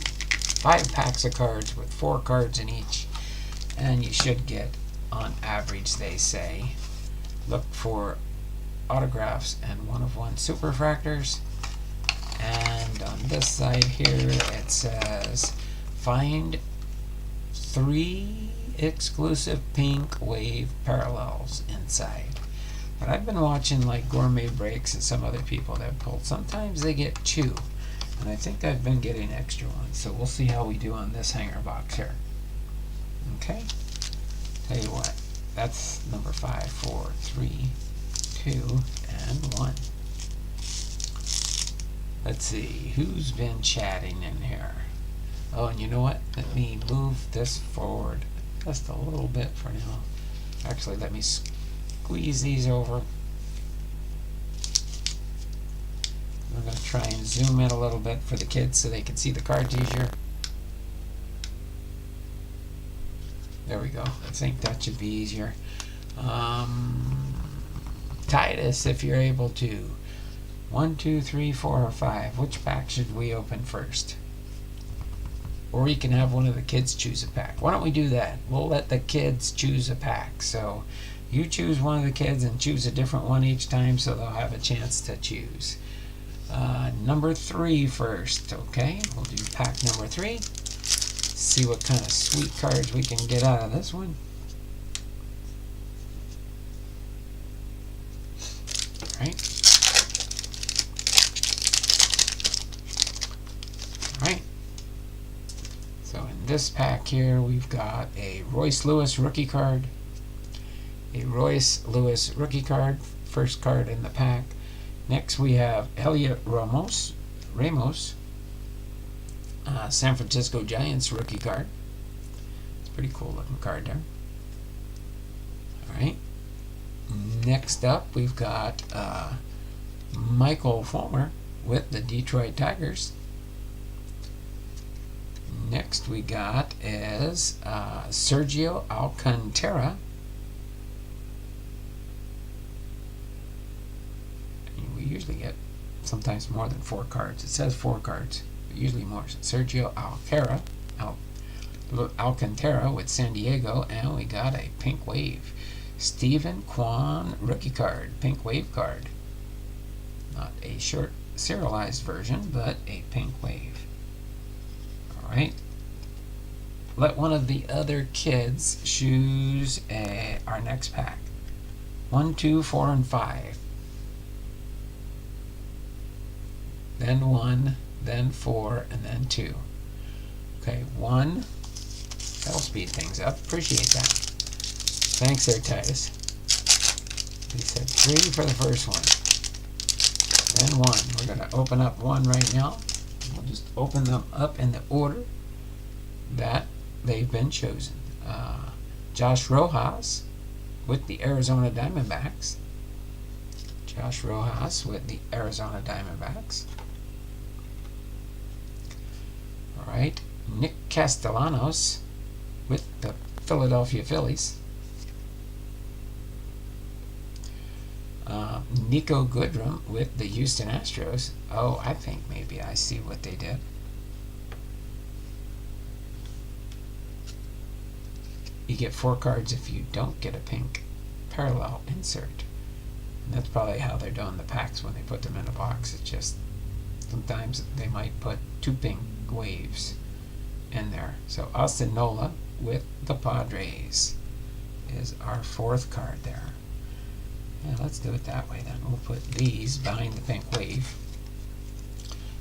[SPEAKER 1] packs of cards with 4 cards in each, and you should get, on average they say, look for autographs and 1-of-1 superfractors. And on this side here it says find 3 exclusive pink wave parallels inside. But I've been watching like Gourmet Breaks and some other people that have pulled. Sometimes they get 2, and I think I've been getting extra ones. So we'll see how we do on this hanger box here. Okay. Tell you what, that's number 5, 4, 3, 2, and 1. Let's see who's been chatting in here. Oh, and you know what? Let me move this forward just a little bit for now. Actually, let me squeeze these over. I'm going to try and zoom in a little bit for the kids so they can see the cards easier. There we go. I think that should be easier. Titus, if you're able to. 1, 2, 3, 4, or 5. Which pack should we open first? Or you can have one of the kids choose a pack. Why don't we do that? We'll let the kids choose a pack. So you choose one of the kids and choose a different one each time so they'll have a chance to choose. Number 3 first, okay? We'll do pack number 3. See what kind of sweet cards we can get out of this one. Alright. Alright. So in this pack here, we've got a Royce Lewis rookie card. A Royce Lewis rookie card, first card in the pack. Next we have Elliot Ramos, San Francisco Giants rookie card. It's a pretty cool looking card there. Alright. Next up we've got Michael Fulmer with the Detroit Tigers. Next we got is Sergio Alcantara. We usually get sometimes more than 4 cards. It says 4 cards, but usually more. Sergio Alcantara with San Diego, and we got a pink wave. Stephen Kwan rookie card, pink wave card. Not a short serialized version, but a pink wave. Alright. Let one of the other kids choose our next pack. 1, 2, 4, and 5. Then 1, then 4, and then 2. Okay, 1. That'll speed things up. Appreciate that. Thanks there, Titus. He said 3 for the first one. Then 1. We're going to open up 1 right now. We'll just open them up in the order that they've been chosen. Josh Rojas with the Arizona Diamondbacks. Josh Rojas with the Arizona Diamondbacks. Alright, Nick Castellanos with the Philadelphia Phillies. Nico Goodrum with the Houston Astros. Oh, I think maybe I see what they did. You get 4 cards if you don't get a pink parallel insert. And that's probably how they're doing the packs when they put them in a box. It's just sometimes they might put 2 pink waves in there. So Austin Nola with the Padres is our 4th card there. Yeah, let's do it that way then. We'll put these behind the pink wave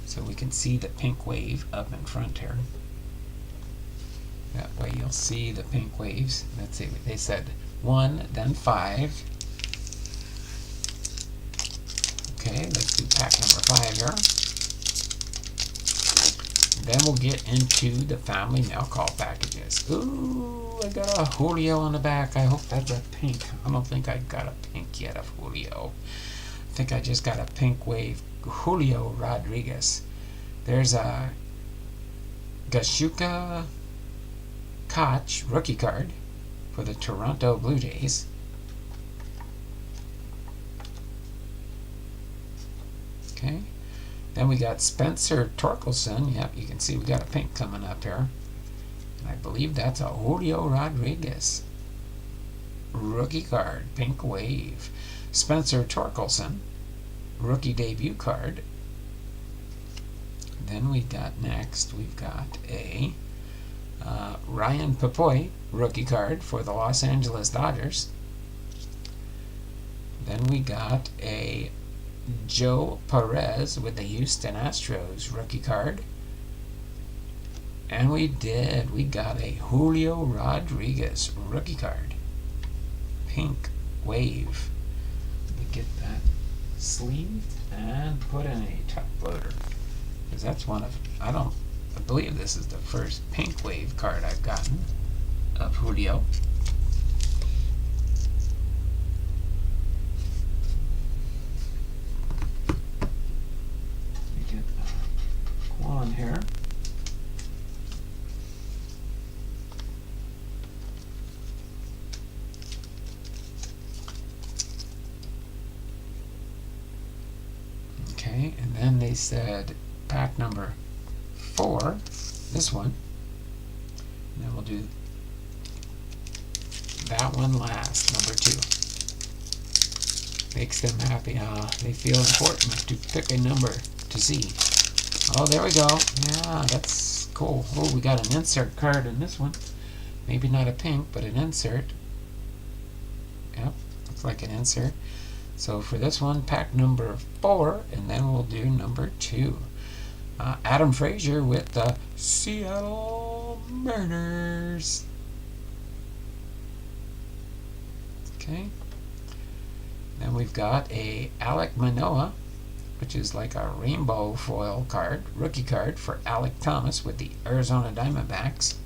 [SPEAKER 1] so we can see the pink wave up in front here. That way you'll see the pink waves. Let's see, they said 1, then 5. Okay, let's do pack number 5 here. Then we'll get into the family mail call packages. Ooh, I got a Julio on the back. I hope that's a pink. I don't think I got a pink yet of Julio. I think I just got a pink wave Julio Rodriguez. There's a Gashuka Koch rookie card for the Toronto Blue Jays. Okay. Then we got Spencer Torkelson. Yep, you can see we got a pink coming up here. And I believe that's a Julio Rodriguez rookie card, pink wave. Spencer Torkelson, rookie debut card. Then we got next, we've got a Ryan Papoy rookie card for the Los Angeles Dodgers. Then we got a Joe Perez with the Houston Astros rookie card. And we got a Julio Rodriguez rookie card. Pink wave. Let me get that sleeved and put in a top loader. Because that's one of, I believe this is the first pink wave card I've gotten of Julio. here. Okay, and then they said pack number 4, this one, and then we'll do that one last, number 2. Makes them happy. They feel important to pick a number to see. Oh, there we go. Yeah, that's cool. Oh, we got an insert card in this one. Maybe not a pink, but an insert. Yep, looks like an insert. So for this one, pack number 4, and then we'll do number 2. Adam Frazier with the Seattle Mariners. Okay. Then we've got a Alek Manoah, which is like a rainbow foil card, rookie card for Alek Thomas with the Arizona Diamondbacks.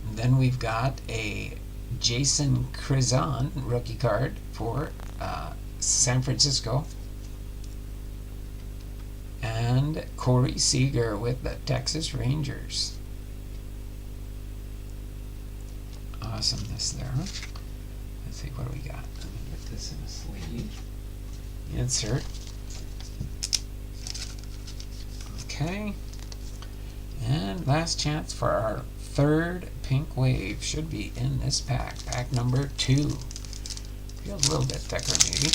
[SPEAKER 1] And then we've got a Jason Krizan rookie card for San Francisco. And Corey Seager with the Texas Rangers. Awesomeness there. Let's see, what do we got? Let me get this in a sleeve. Insert. Okay. And last chance for our 3rd pink wave. Should be in this pack. Pack number 2. Feels a little bit thicker, maybe.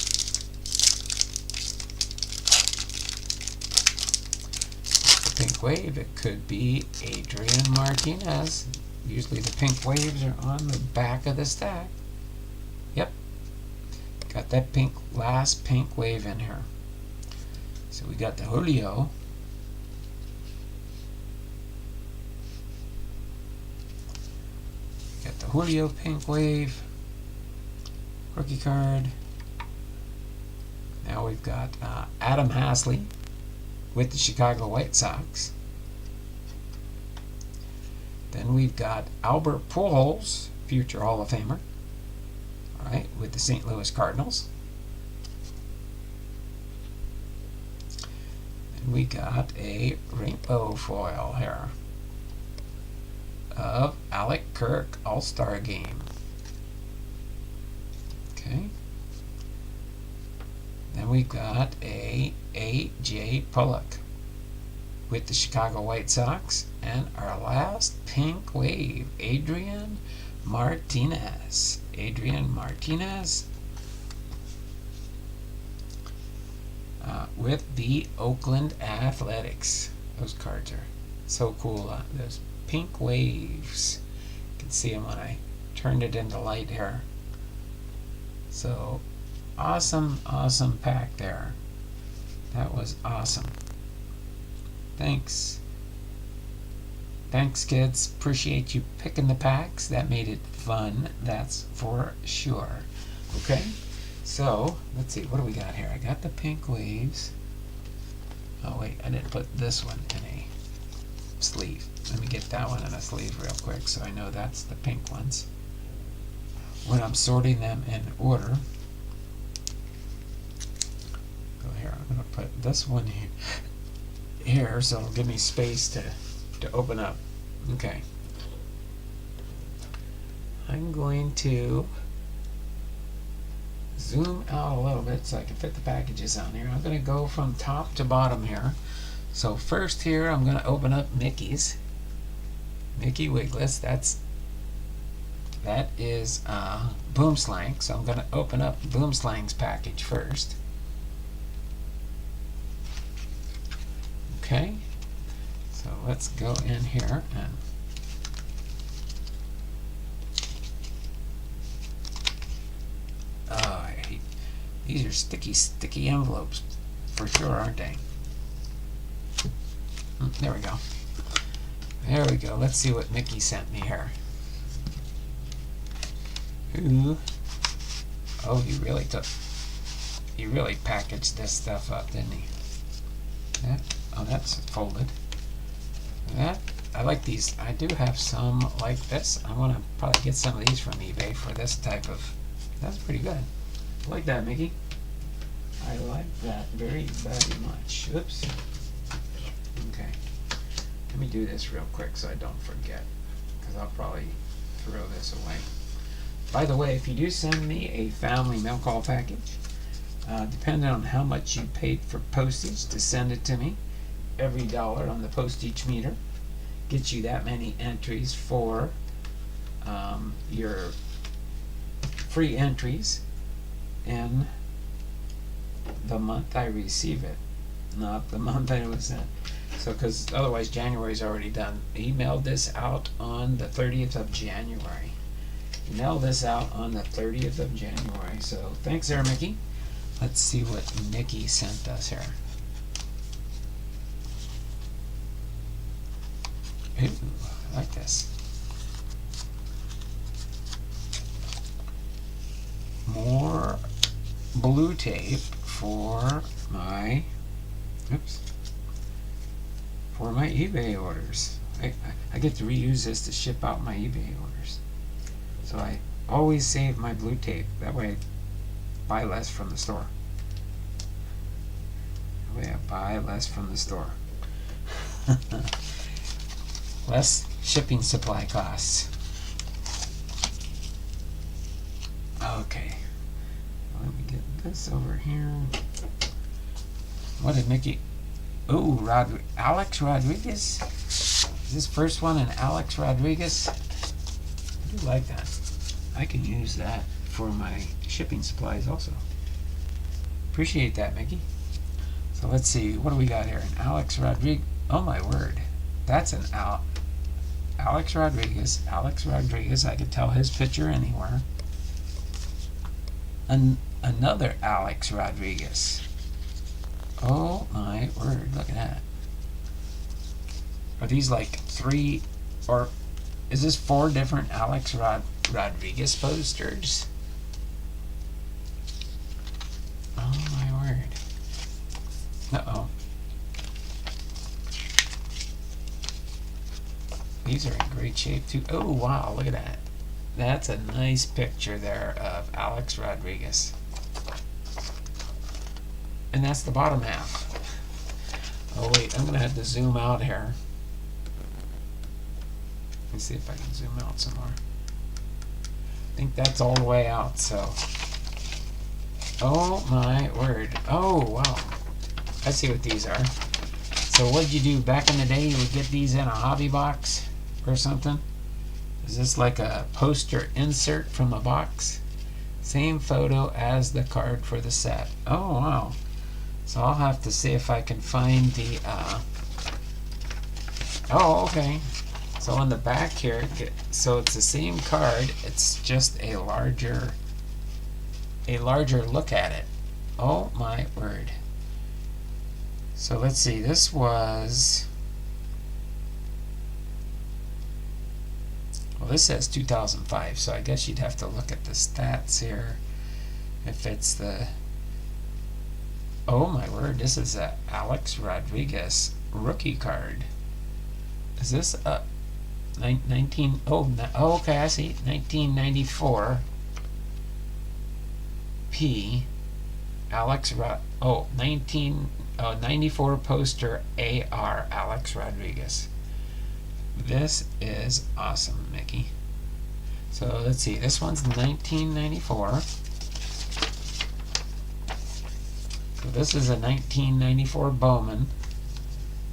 [SPEAKER 1] The pink wave, it could be Adrian Martinez. Usually the pink waves are on the back of the stack. Yep. Got that last pink wave in here. So we got the Julio. Got the Julio pink wave. Rookie card. Now we've got Adam Hasley with the Chicago White Sox. Then we've got Albert Pujols, future Hall of Famer, all right, with the St. Louis Cardinals. And we got a rainbow foil here of Alec Kirk, All-Star Game. Okay. Then we've got a A.J. Pollock with the Chicago White Sox. And our last pink wave, Adrian Martinez. Adrian Martinez with the Oakland Athletics. Those cards are so cool. Those pink waves. You can see them when I turned it into light here. So awesome, awesome pack there. That was awesome. Thanks. Thanks, kids. Appreciate you picking the packs. That made it fun, that's for sure. Okay, so let's see. What do we got here? I got the pink waves. Oh, wait, I didn't put this one in a sleeve. Let me get that one in a sleeve real quick so I know that's the pink ones. When I'm sorting them in order, go here. I'm going to put this one here so it'll give me space to open up. Okay. I'm going to zoom out a little bit so I can fit the packages on here. I'm going to go from top to bottom here. So first here I'm going to open up Mickey's. Mickey Wigless. That is Boomslang. So I'm going to open up Boomslang's package first. Okay. So let's go in here and I hate these are sticky envelopes for sure, aren't they? There we go. There we go. Let's see what Mickey sent me here. Ooh. Oh, he really packaged this stuff up, didn't he? Oh, that's folded. I like these. I do have some like this. I want to probably get some of these from eBay for this type of. That's pretty good. I like that, Mickey. I like that very, very much. Oops. Okay. Let me do this real quick so I don't forget, because I'll probably throw this away. By the way, if you do send me a family mail call package, depending on how much you paid for postage to send it to me, every dollar on the postage meter gets you that many entries for your free entries in the month I receive it, not the month I was sent. So, because otherwise January's already done. Emailed this out on the 30th of January. Mail this out on the 30th of January. So, thanks there, Mickey. Let's see what Mickey sent us here. Ooh, I like this. More blue tape for my eBay orders. I get to reuse this to ship out my eBay orders. So I always save my blue tape. That way I buy less from the store. Less shipping supply costs. Okay. Let me get this over here. What did Mickey... Ooh, Alex Rodriguez? Is this first one an Alex Rodriguez? I do like that. I can use that for my shipping supplies also. Appreciate that, Mickey. So let's see, what do we got here? An Alex Rodriguez. Oh my word. That's an Alex Rodriguez. Alex Rodriguez. I could tell his picture anywhere. Another Alex Rodriguez. Oh my word, look at that. Are these like 3, or is this 4 different Alex Rodriguez posters? Oh my word. Uh-oh. These are in great shape too. Oh wow, look at that. That's a nice picture there of Alex Rodriguez. And that's the bottom half. Oh wait, I'm gonna have to zoom out here. Let me see if I can zoom out some more. I think that's all the way out, so. Oh my word. Oh wow. I see what these are. So what did you do back in the day? You would get these in a hobby box or something? Is this like a poster insert from a box? Same photo as the card for the set. Oh wow. So I'll have to see if I can find the oh okay. So on the back here, so it's the same card, it's just a larger look at it. Oh my word. So let's see, this was, well this says 2005, so I guess you'd have to look at the stats here if it's the, oh my word, this is a Alex Rodriguez rookie card. Is this a 19, oh okay, I see, 1994 P Alex 94 poster AR Alex Rodriguez. This is awesome, Mickey. So let's see, this one's 1994. So this is a 1994 Bowman.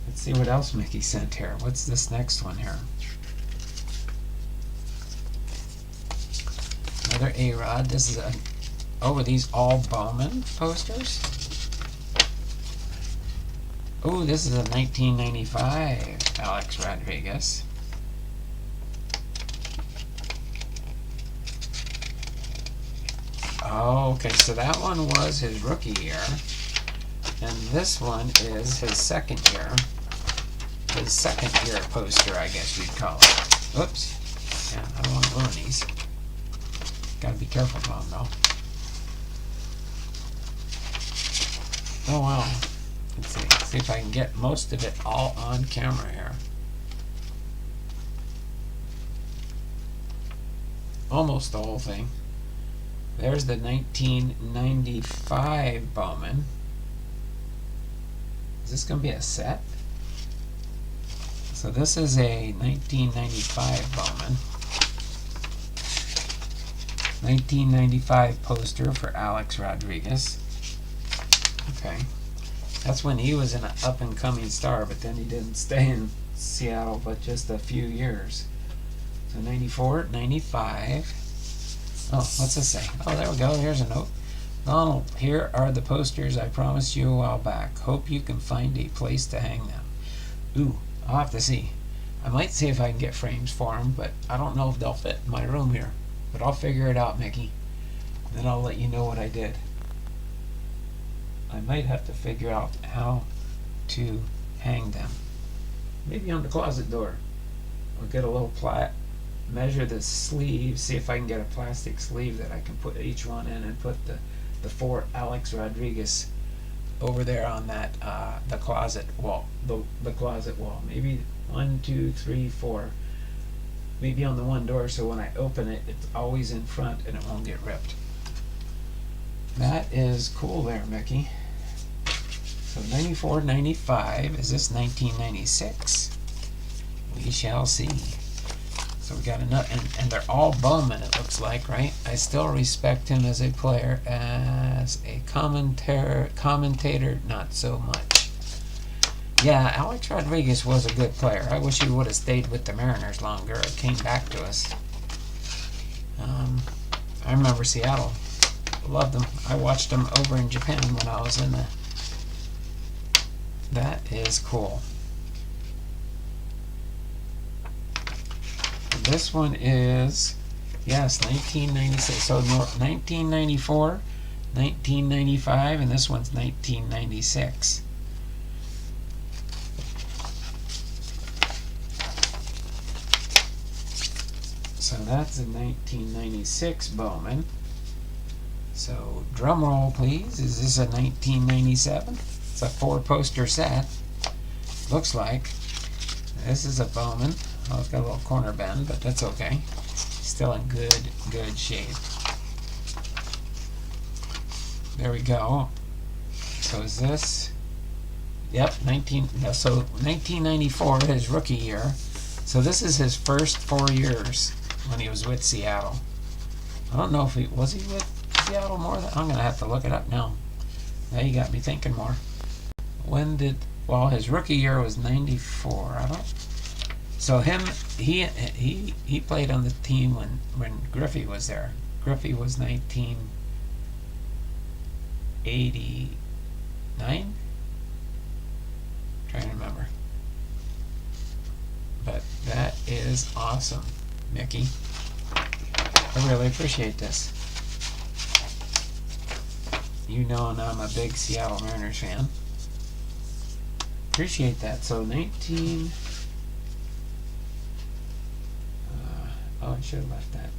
[SPEAKER 1] Let's see what else Mickey sent here. What's this next one here? Another A-Rod. This is a, oh, are these all Bowman posters? Oh, this is a 1995 Alex Rodriguez. Oh, okay, so that one was his rookie year, and this one is his second year. His second year poster, I guess you'd call it. Oops. Yeah, I don't want to ruin these. Gotta be careful about them, though. Oh, wow. Let's see if I can get most of it all on camera here. Almost the whole thing. There's the 1995 Bowman. Is this going to be a set? So this is a 1995 Bowman. 1995 poster for Alex Rodriguez. Okay. That's when he was an up-and-coming star, but then he didn't stay in Seattle but just a few years. So 94, 95. Oh, what's this say? Oh, there we go. Here's a note. Donald, here are the posters I promised you a while back. Hope you can find a place to hang them. Ooh, I'll have to see. I might see if I can get frames for them, but I don't know if they'll fit in my room here. But I'll figure it out, Mickey. Then I'll let you know what I did. I might have to figure out how to hang them. Maybe on the closet door. I'll get a little measure the sleeve, see if I can get a plastic sleeve that I can put each one in and put the 4 Alex Rodriguez over there on that the closet wall. The closet wall. Maybe 1, 2, 3, 4. Maybe on the one door, so when I open it, it's always in front and it won't get ripped. That is cool there, Mickey. So 94, 95. Is this 1996? We shall see. So we got enough, and they're all Bowman, it looks like, right? I still respect him as a player. As a commentator, not so much. Yeah, Alex Rodriguez was a good player. I wish he would have stayed with the Mariners longer or came back to us. I remember Seattle. Loved them. I watched them over in Japan when I was in there. That is cool. This one is, yes, 1996. So 1994, 1995, and this one's 1996. So that's a 1996 Bowman. So drum roll, please. Is this a 1997? It's a 4-poster set. Looks like. This is a Bowman. Oh, it's got a little corner bend, but that's okay. Still in good shape. There we go. So is this? Yep, 1994, his rookie year. So this is his first 4 years when he was with Seattle. I don't know if he was with Seattle more than, I'm gonna have to look it up now. Now you got me thinking more. When did, well, his rookie year was 94. I don't. So he played on the team when Griffey was there. Griffey was 1989. Trying to remember. But that is awesome, Mickey. I really appreciate this. You know, and I'm a big Seattle Mariners fan. Appreciate that. So 19. Oh, I should have left that.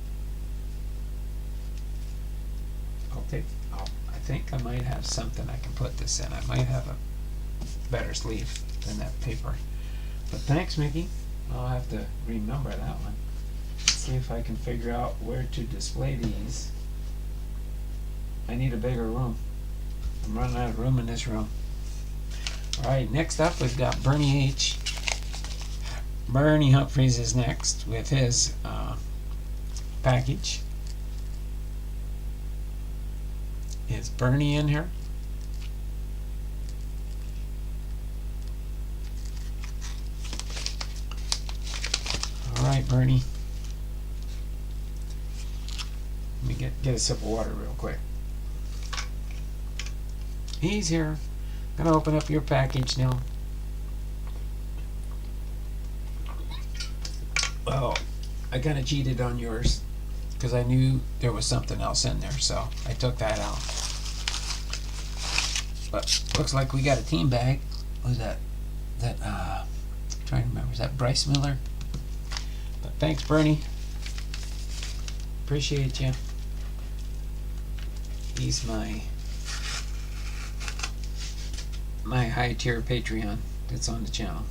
[SPEAKER 1] I think I might have something I can put this in. I might have a better sleeve than that paper. But thanks, Mickey. I'll have to remember that one. Let's see if I can figure out where to display these. I need a bigger room. I'm running out of room in this room. Alright, next up we've got Bernie H. Bernie Humphries is next with his package. Is Bernie in here? Alright, Bernie. Let me get a sip of water real quick. He's here. Gonna open up your package now. Well, I kind of cheated on yours because I knew there was something else in there, so I took that out. But looks like we got a team bag. What was that? I'm trying to remember. Is that Bryce Miller? But thanks, Bernie. Appreciate you. He's my high tier Patreon that's on the channel.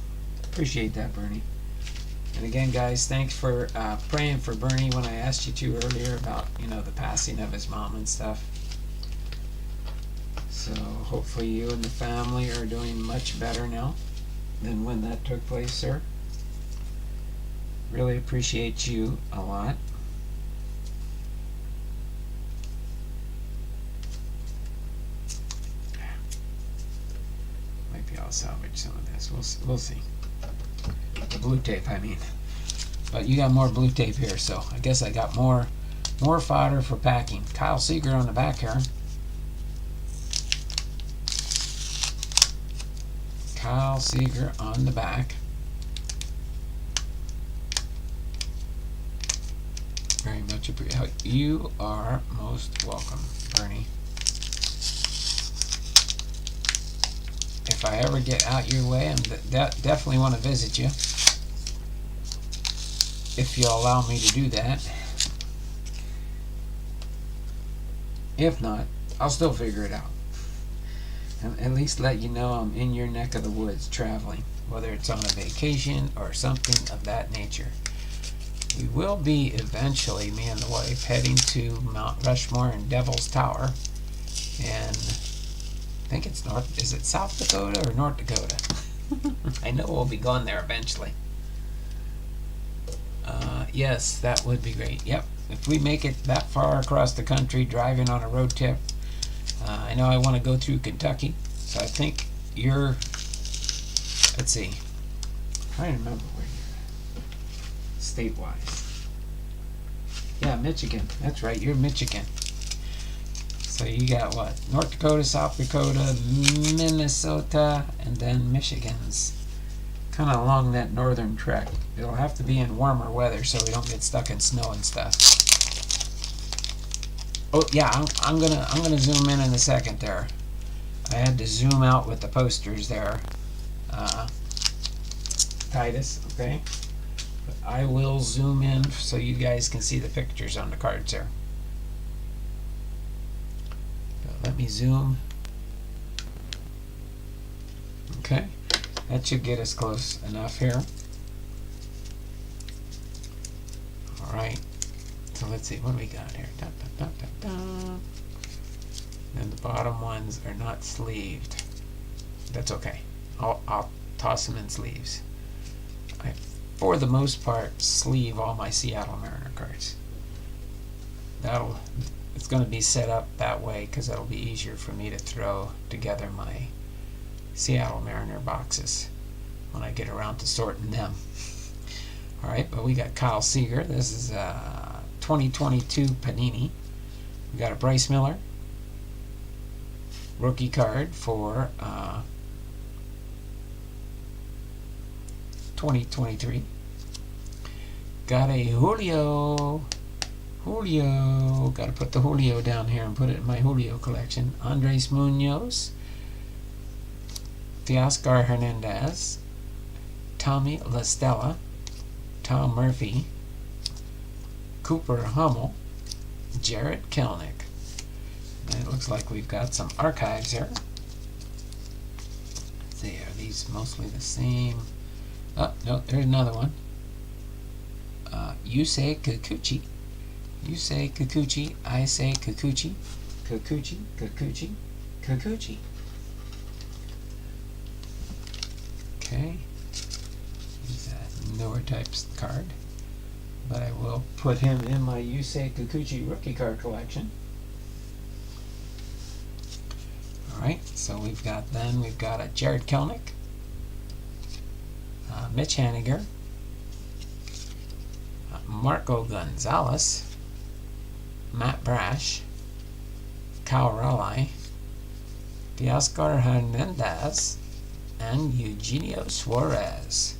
[SPEAKER 1] Appreciate that, Bernie. And again, guys, thanks for praying for Bernie when I asked you to earlier about, the passing of his mom and stuff. So hopefully you and the family are doing much better now than when that took place, sir. Really appreciate you a lot. Maybe I'll salvage some of this. We'll see. The blue tape, I mean. But you got more blue tape here, so I guess I got more fodder for packing. Kyle Seeger on the back here. Kyle Seeger on the back. Very much appreciated. You are most welcome, Bernie. If I ever get out your way, I definitely want to visit you. If you'll allow me to do that. If not, I'll still figure it out. And at least let you know I'm in your neck of the woods traveling, whether it's on a vacation or something of that nature. We will be eventually, me and the wife, heading to Mount Rushmore and Devil's Tower. And I think it's is it South Dakota or North Dakota? I know we'll be going there eventually. Yes, that would be great. Yep, if we make it that far across the country driving on a road trip, I know I want to go through Kentucky, so I think you're, let's see, I don't remember where you're at, state-wise. Yeah, Michigan, that's right, you're Michigan. So you got what? North Dakota, South Dakota, Minnesota, and then Michigan's kind of along that northern trek. It'll have to be in warmer weather so we don't get stuck in snow and stuff. Oh yeah, I'm gonna zoom in a second there. I had to zoom out with the posters there, Titus. Okay, but I will zoom in so you guys can see the pictures on the cards there. Let me zoom. Okay, that should get us close enough here. All right, so let's see, what do we got here? Da, da, da, da, da. And the bottom ones are not sleeved. That's okay. I'll toss them in sleeves. I, for the most part, sleeve all my Seattle Mariner cards. It's going to be set up that way because that'll be easier for me to throw together my Seattle Mariner boxes when I get around to sorting them. Alright, but we got Kyle Seeger. This is 2022 Panini. We got a Bryce Miller rookie card for 2023. Got a Julio. Got to put the Julio down here and put it in my Julio collection. Andres Munoz, Teoscar Hernandez, Tommy La Stella, Tom Murphy, Cooper Hummel, Jarred Kelenic. And it looks like we've got some archives here. Let's see, are these mostly the same? Oh, no, there's another one. Yusei Kikuchi. You say Kikuchi, I say Kikuchi. Kikuchi, Kikuchi, Kikuchi. Okay. He's a newer types card. But I will put him in my Yusei Kikuchi rookie card collection. Alright, so we've got a Jarred Kelenic, Mitch Haniger, Marco Gonzalez, Matt Brash, Kyle Raleigh, Teoscar Hernandez, and Eugenio Suarez.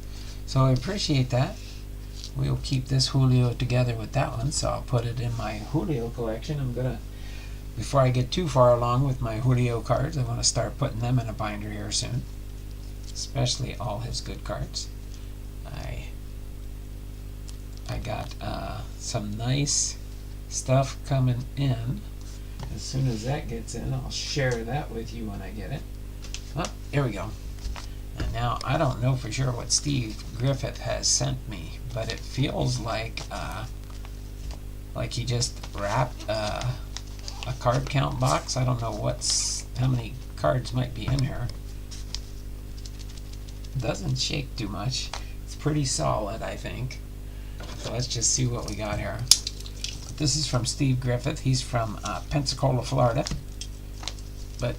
[SPEAKER 1] So I appreciate that. We'll keep this Julio together with that one, so I'll put it in my Julio collection. Before I get too far along with my Julio cards, I want to start putting them in a binder here soon. Especially all his good cards. I got some nice stuff coming in. As soon as that gets in, I'll share that with you when I get it. Oh, here we go. And now I don't know for sure what Steve Griffith has sent me, but it feels like he just wrapped a card count box. I don't know how many cards might be in here. It doesn't shake too much. It's pretty solid, I think. So let's just see what we got here. This is from Steve Griffith. He's from Pensacola, Florida. But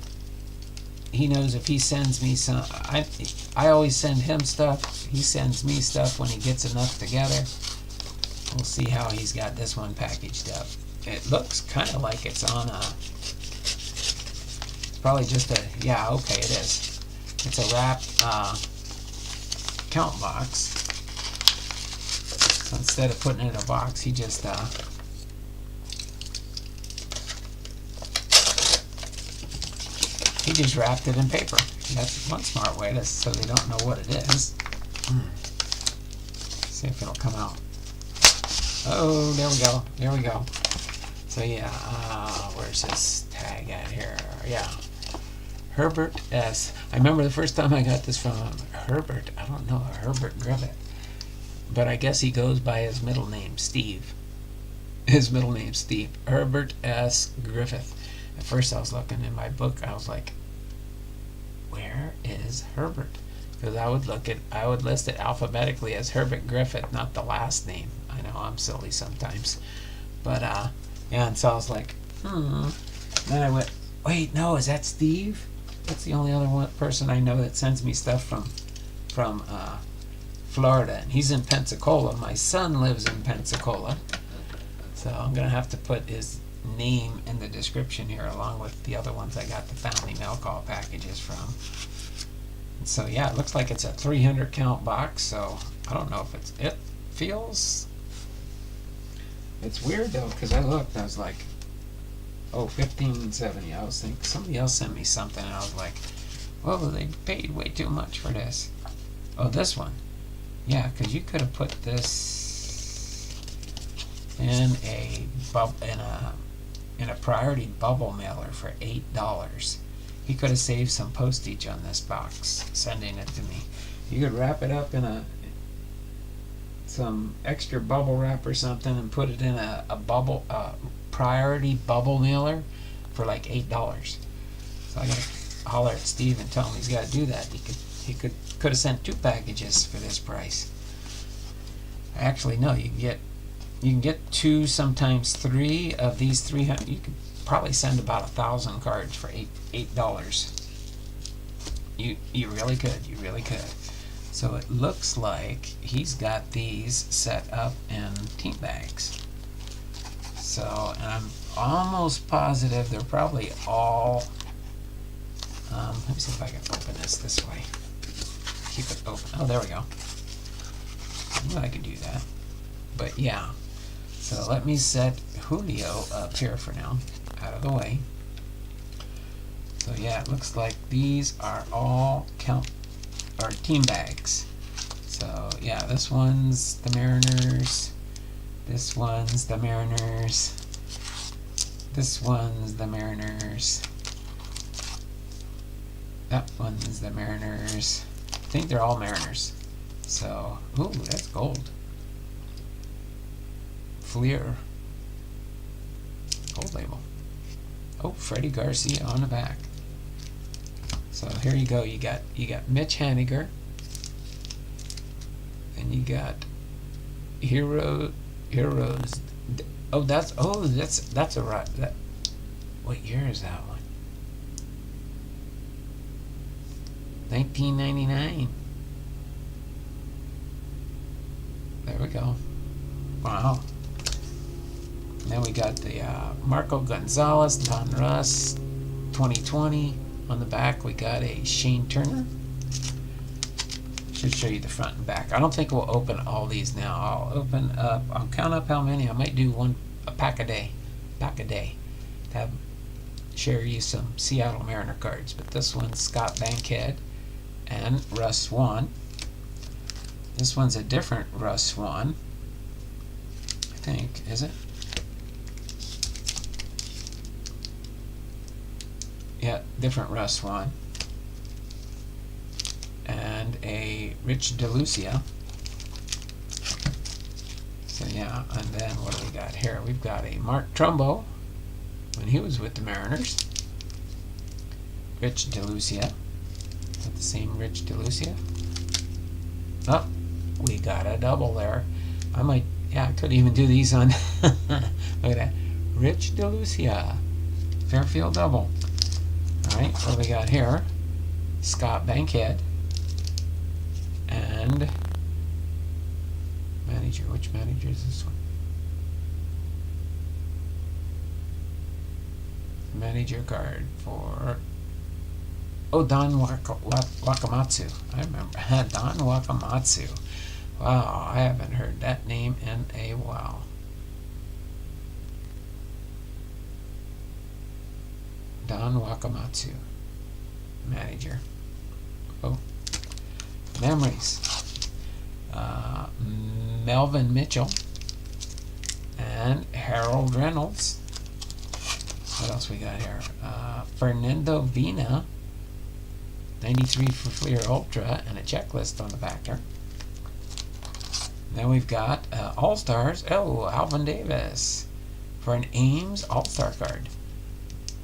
[SPEAKER 1] he knows if he sends me some, I always send him stuff. He sends me stuff when he gets enough together. We'll see how he's got this one packaged up. It looks kind of like it's on a, it's probably just a, yeah, okay, it is. It's a wrapped count box. So instead of putting it in a box, he just wrapped it in paper. That's one smart way, so they don't know what it is. See if it'll come out. Oh, there we go. There we go. So yeah, where's this tag at here? Yeah. Herbert S. I remember the first time I got this from him. Herbert, I don't know, Herbert Griffith. But I guess he goes by his middle name, Steve. His middle name, Steve. Herbert S. Griffith. At first I was looking in my book, I was like, where is Herbert? Because I would list it alphabetically as Herbert Griffith, not the last name. I know I'm silly sometimes. But yeah, and so I was like, Then I went, wait, no, is that Steve? That's the only other person I know that sends me stuff from Florida, and he's in Pensacola. My son lives in Pensacola, so I'm gonna have to put his name in the description here, along with the other ones I got the family mail call packages from. And so yeah, it looks like it's a 300 count box. So I don't know if it feels. It's weird though, because I looked, I was like, oh, $15.70. I was thinking somebody else sent me something, and I was like, well, they paid way too much for this. Oh, this one. Yeah, because you could have put this in a priority bubble mailer for $8. He could have saved some postage on this box, sending it to me. You could wrap it up in some extra bubble wrap or something, and put it in a priority bubble mailer for like $8. So I gotta holler at Steve and tell him he's got to do that. He could have sent 2 packages for this price. Actually, no, you can get 2, sometimes 3 of these 300. You could probably send about 1,000 cards for $8. You really could. You really could. So it looks like he's got these set up in team bags. So, and I'm almost positive they're probably all. Let me see if I can open this way. Keep it open. Oh, there we go. I knew I could do that. But yeah. So let me set Julio up here for now, out of the way. So yeah, it looks like these are all team bags. So yeah, this one's the Mariners. This one's the Mariners. This one's the Mariners. That one's the Mariners. I think they're all Mariners. So, ooh, that's gold. Fleer. Gold label. Oh, Freddie Garcia on the back. So here you go. You got Mitch Haniger. And you got Heroes. Oh, that's a right. What year is that one? 1999. There we go. Wow. And then we got the Marco Gonzalez, Don Russ, 2020. On the back, we got a Shane Turner. Should show you the front and back. I don't think we'll open all these now. I'll count up how many. I might do a pack a day. To share you some Seattle Mariner cards. But this one's Scott Bankhead and Russ Swan. This one's a different Russ Swan, I think. Is it? Yeah, different Russ Swan. And a Rich DeLucia. So yeah, and then what do we got here? We've got a Mark Trumbo when he was with the Mariners. Rich DeLucia. Is that the same Rich DeLucia? Oh, we got a double there. I might Yeah, I couldn't even do these on. Look at that. Rich DeLucia. Fairfield double. Alright, what do we got here? Scott Bankhead. And manager. Which manager is this one? Manager card for... Oh, Don Wakamatsu. I remember. Don Wakamatsu. Wow, I haven't heard that name in a while. Don Wakamatsu. Manager. Oh. Memories. Melvin Mitchell. And Harold Reynolds. What else we got here? Fernando Vina. 93 for Fleer Ultra. And a checklist on the back there. Then we've got All-Stars. Oh, Alvin Davis. For an Ames All-Star card.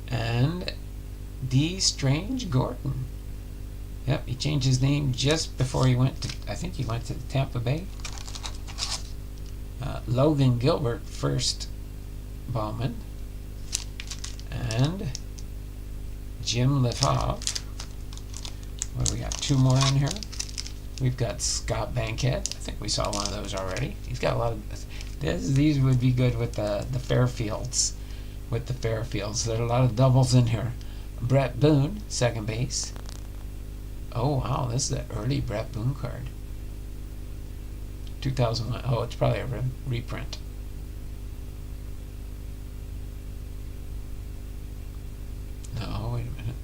[SPEAKER 1] And D. Strange Gordon. Yep, he changed his name just before he went to, I think he went to Tampa Bay. Logan Gilbert, first Bowman. And Jim Lefebvre. What do we got? Two more in here. We've got Scott Bankhead. I think we saw one of those already. He's got a lot of... These would be good with the Fairfields. With the Fairfields. There are a lot of doubles in here. Brett Boone, second base. Oh, wow. This is an early Brett Boone card. 2001. Oh, it's probably a reprint. No, wait a minute.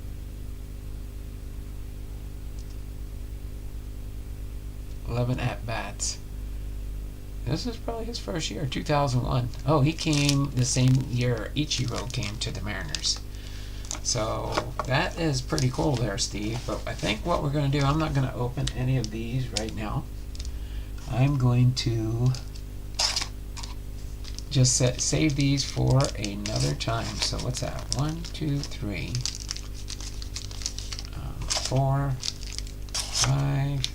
[SPEAKER 1] "11 at-bats." This is probably his first year, 2001. Oh, he came the same year Ichiro came to the Mariners. So that is pretty cool there, Steve. But I think what we're going to do, I'm not going to open any of these right now. I'm going to just save these for another time. So what's that? 1, 2, 3, 4, 5,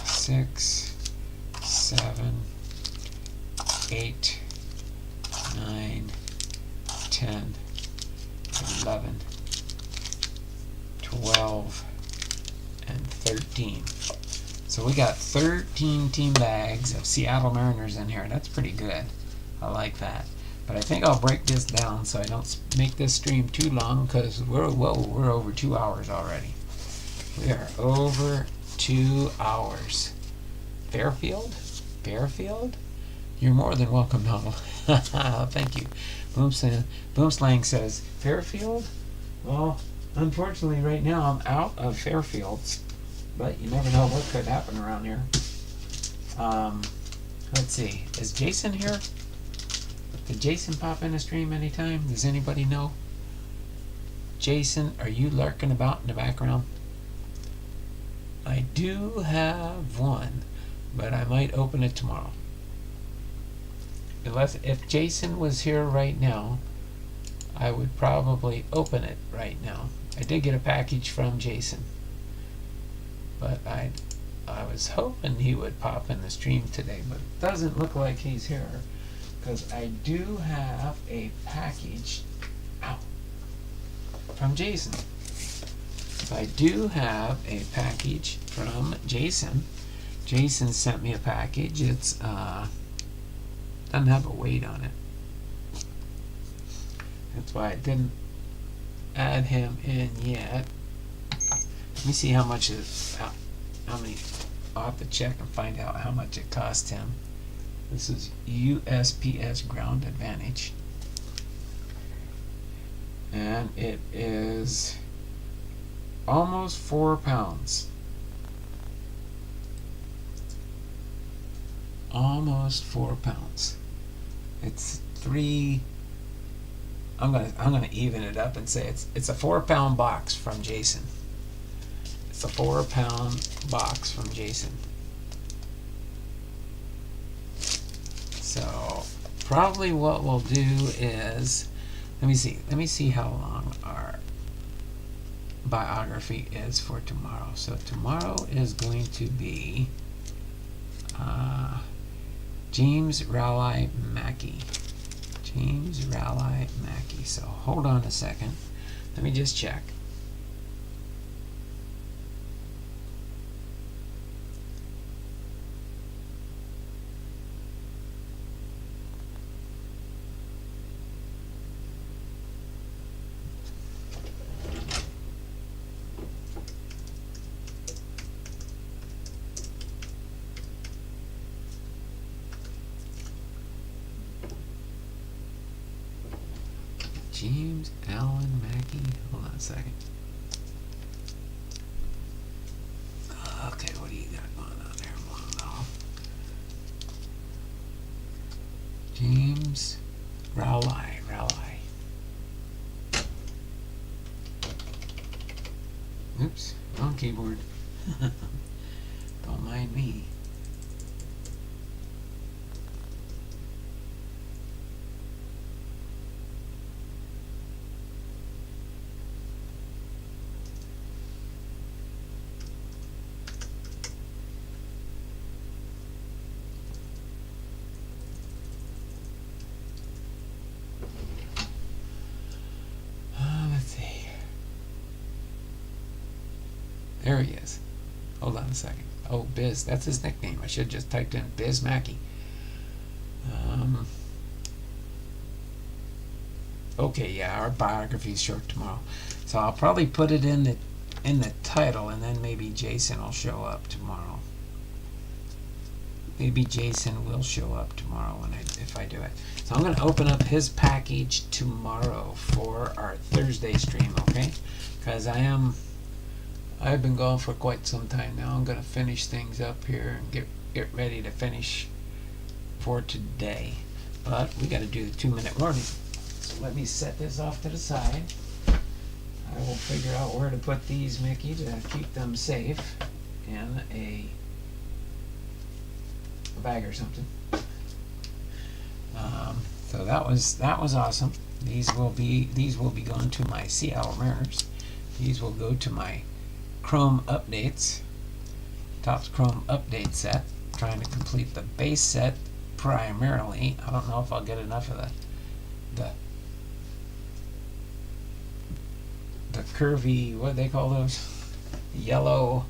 [SPEAKER 1] 6, 7, 8, 9, 10, 11, 12, and 13. So we got 13 team bags of Seattle Mariners in here. That's pretty good. I like that. But I think I'll break this down so I don't make this stream too long, because we're over 2 hours already. We are over 2 hours. Fairfield? You're more than welcome, Donald. Thank you. Boomslang says, Fairfield? Well, unfortunately right now I'm out of Fairfields, but you never know what could happen around here. Let's see. Is Jason here? Did Jason pop in the stream anytime? Does anybody know? Jason, are you lurking about in the background? I do have one, but I might open it tomorrow. If Jason was here right now, I would probably open it right now. I did get a package from Jason, but I was hoping he would pop in the stream today, but it doesn't look like he's here, because I do have a package from Jason. I do have a package from Jason. Jason sent me a package. It's doesn't have a weight on it. That's why I didn't add him in yet. Let me see how much how many. I'll have to check and find out how much it cost him. This is USPS Ground Advantage, and it is almost 4 pounds. Almost 4 pounds. It's 3. I'm gonna even it up and say it's a 4-pound box from Jason. It's a 4-pound box from Jason. So probably what we'll do is, let me see how long our biography is for tomorrow. So tomorrow is going to be James Rowley Mackey. James Rowley Mackey. So hold on a second. Let me just check. James Allen Mackey. Hold on a second. Okay, what do you got going on there? Well, James Rowley. Oops, wrong keyboard. Don't mind me. There he is. Hold on a second. Oh, Biz. That's his nickname. I should have just typed in Biz Mackey. Okay, yeah, our biography is short tomorrow. So I'll probably put it in the title, and then maybe Jason will show up tomorrow. Maybe Jason will show up tomorrow if I do it. So I'm going to open up his package tomorrow for our Thursday stream, okay? Because I've been gone for quite some time now. I'm going to finish things up here and get ready to finish for today. But we got to do the 2-minute warning. So let me set this off to the side. I will figure out where to put these, Mickey, to keep them safe in a bag or something. So that was awesome. These will be going to my Seattle Mariners. These will go to my Chrome updates, Topps Chrome update set. Trying to complete the base set primarily. I don't know if I'll get enough of the curvy, what do they call those? Yellow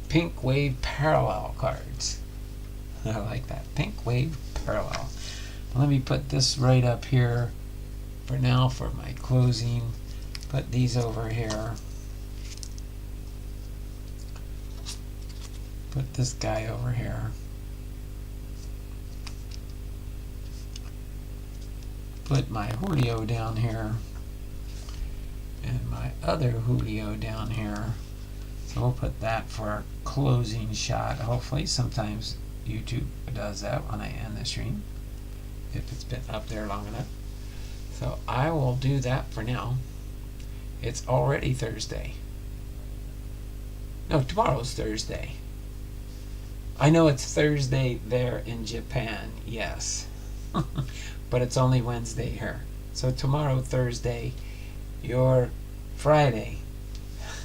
[SPEAKER 1] Pink Wave Parallel cards. I like that. Pink Wave Parallel. Let me put this right up here for now for my closing. Put these over here. Put this guy over here. Put my Julio down here. And my other Julio down here. So we'll put that for our closing shot. Hopefully, sometimes YouTube does that when I end the stream, if it's been up there long enough. So I will do that for now. It's already Thursday. No, tomorrow's Thursday. I know it's Thursday there in Japan, yes. But it's only Wednesday here. So tomorrow, Thursday, your Friday.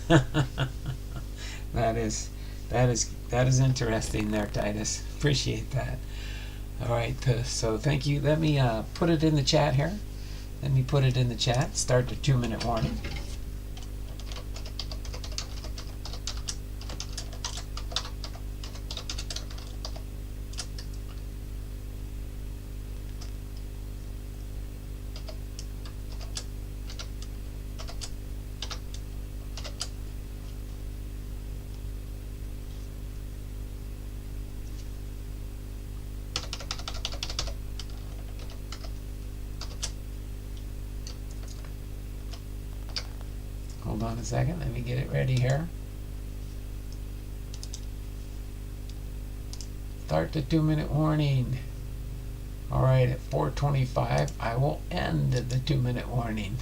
[SPEAKER 1] That is interesting there, Titus. Appreciate that. All right, so thank you. Let me put it in the chat here. Let me put it in the chat. Start the 2-minute warning. Hold on a second, let me get it ready here. Start the 2-minute warning. Alright, at 4:25, I will end the 2-minute warning.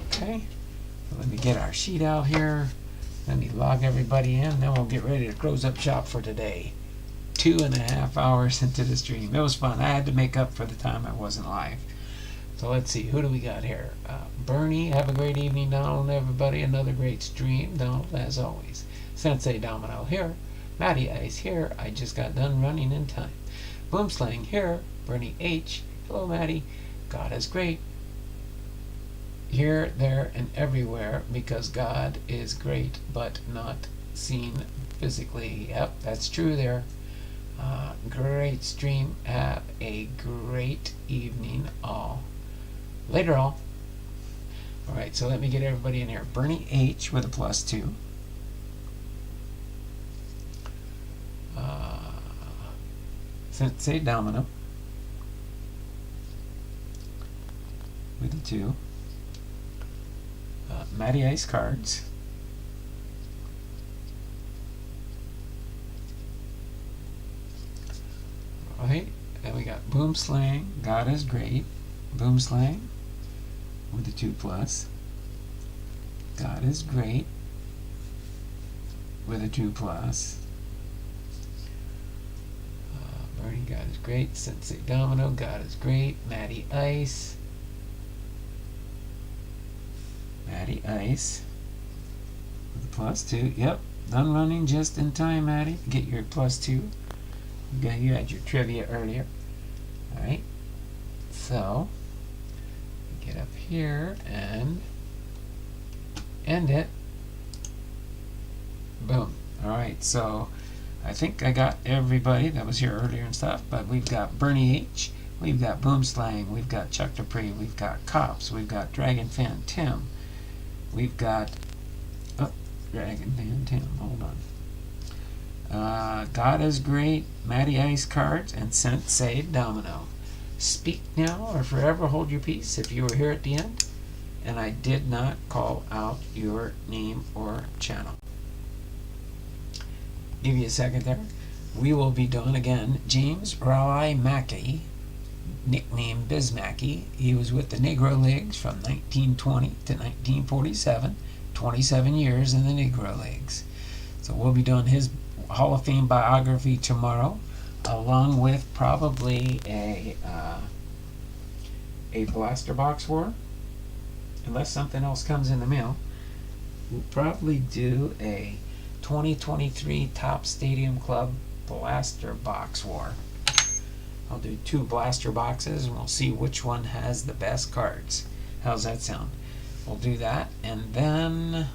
[SPEAKER 1] Okay, so let me get our sheet out here. Let me log everybody in, then we'll get ready to close up shop for today. 2.5 hours into the stream. It was fun. I had to make up for the time I wasn't live. So let's see, who do we got here? Bernie, have a great evening, Donald, and everybody. Another great stream, Donald, as always. Sensei Domino here. Matty Ice here. I just got done running in time. Boomslang here. Bernie H. Hello, Matty. God is great. Here, there, and everywhere, because God is great, but not seen physically. Yep, that's true there. Great stream. Have a great evening all. Later all. Alright, so let me get everybody in here. Bernie H with a +2. Sensei Domino with a 2. Matty Ice Cards. Alright, then we got Boomslang, God is great. Boomslang with a 2+. God is great with a 2+. Bernie, God is great. Sensei Domino, God is great. Matty Ice. Matty Ice with a +2. Yep, done running just in time, Matty. Get your +2. You had your trivia earlier. Alright, so get up here and end it. Boom. Alright, so I think I got everybody that was here earlier and stuff, but we've got Bernie H, we've got Boomslang, we've got Chuck Dupree, we've got Cops, we've got Dragon Fan Tim, we've got Dragon Fan Tim, hold on. God is great, Matty Ice Cards, and Sensei Domino. Speak now or forever hold your peace if you were here at the end and I did not call out your name or channel. Give you a second there. We will be doing again James Raleigh Mackey, nicknamed Biz Mackey. He was with the Negro Leagues from 1920 to 1947, 27 years in the Negro Leagues. So we'll be doing his Hall of Fame biography tomorrow, along with probably a blaster box war, unless something else comes in the mail. We'll probably do a 2023 Top Stadium Club blaster box war. I'll do 2 blaster boxes and we'll see which one has the best cards. How's that sound? We'll do that, and then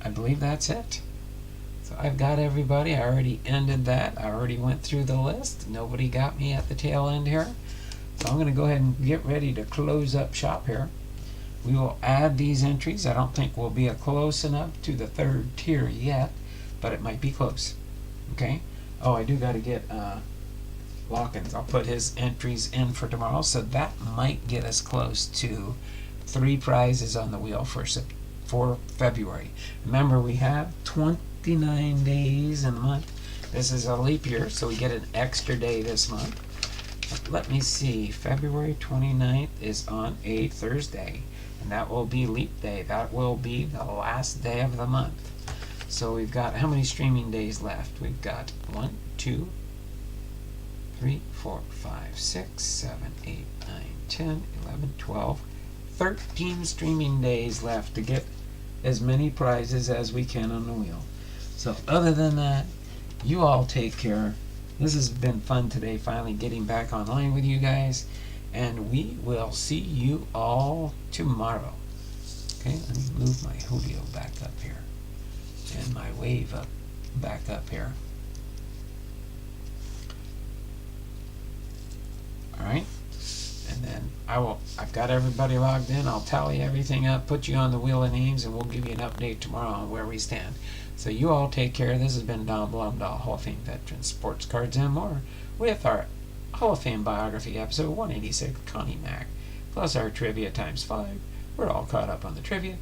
[SPEAKER 1] I believe that's it. So I've got everybody. I already ended that. I already went through the list. Nobody got me at the tail end here. So I'm going to go ahead and get ready to close up shop here. We will add these entries. I don't think we'll be close enough to the 3rd tier yet, but it might be close. Okay? Oh, I do got to get Lawkins. I'll put his entries in for tomorrow, so that might get us close to 3 prizes on the wheel for February. Remember, we have 29 days in the month. This is a leap year, so we get an extra day this month. But let me see. February 29th is on a Thursday, and that will be leap day. That will be the last day of the month. So we've got how many streaming days left? We've got 1, 2, 3, 4, 5, 6, 7, 8, 9, 10, 11, 12, 13 streaming days left to get as many prizes as we can on the wheel. So other than that, you all take care. This has been fun today, finally getting back online with you guys, and we will see you all tomorrow. Okay, let me move my Julio back up here and my wave back up here. Alright, and then I've got everybody logged in. I'll tally everything up, put you on the wheel of names, and we'll give you an update tomorrow on where we stand. So you all take care. This has been Don Blumdahl, Hall of Fame veteran, sports cards and more, with our Hall of Fame biography episode 186, Connie Mack, plus our trivia ×5. We're all caught up on the trivia,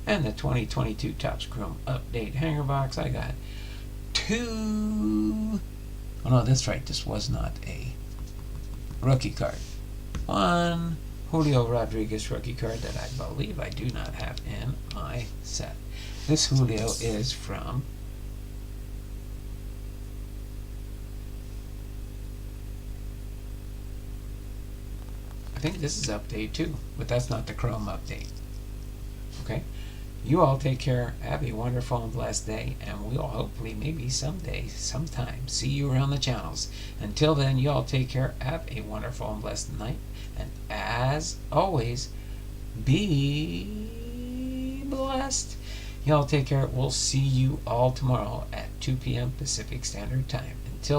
[SPEAKER 1] and the 2022 Topps Chrome Update Hanger Box. I got 2. Oh no, that's right. This was not a rookie card. 1 Julio Rodriguez rookie card that I believe I do not have in my set. This Julio is from think this is update 2, but that's not the Chrome update. Okay? You all take care. Have a wonderful and blessed day, and we'll hopefully, maybe someday, sometime, see you around the channels. Until then, you all take care. Have a wonderful and blessed night, and as always, be blessed. You all take care. We'll see you all tomorrow at 2 p.m. Pacific Standard Time. Until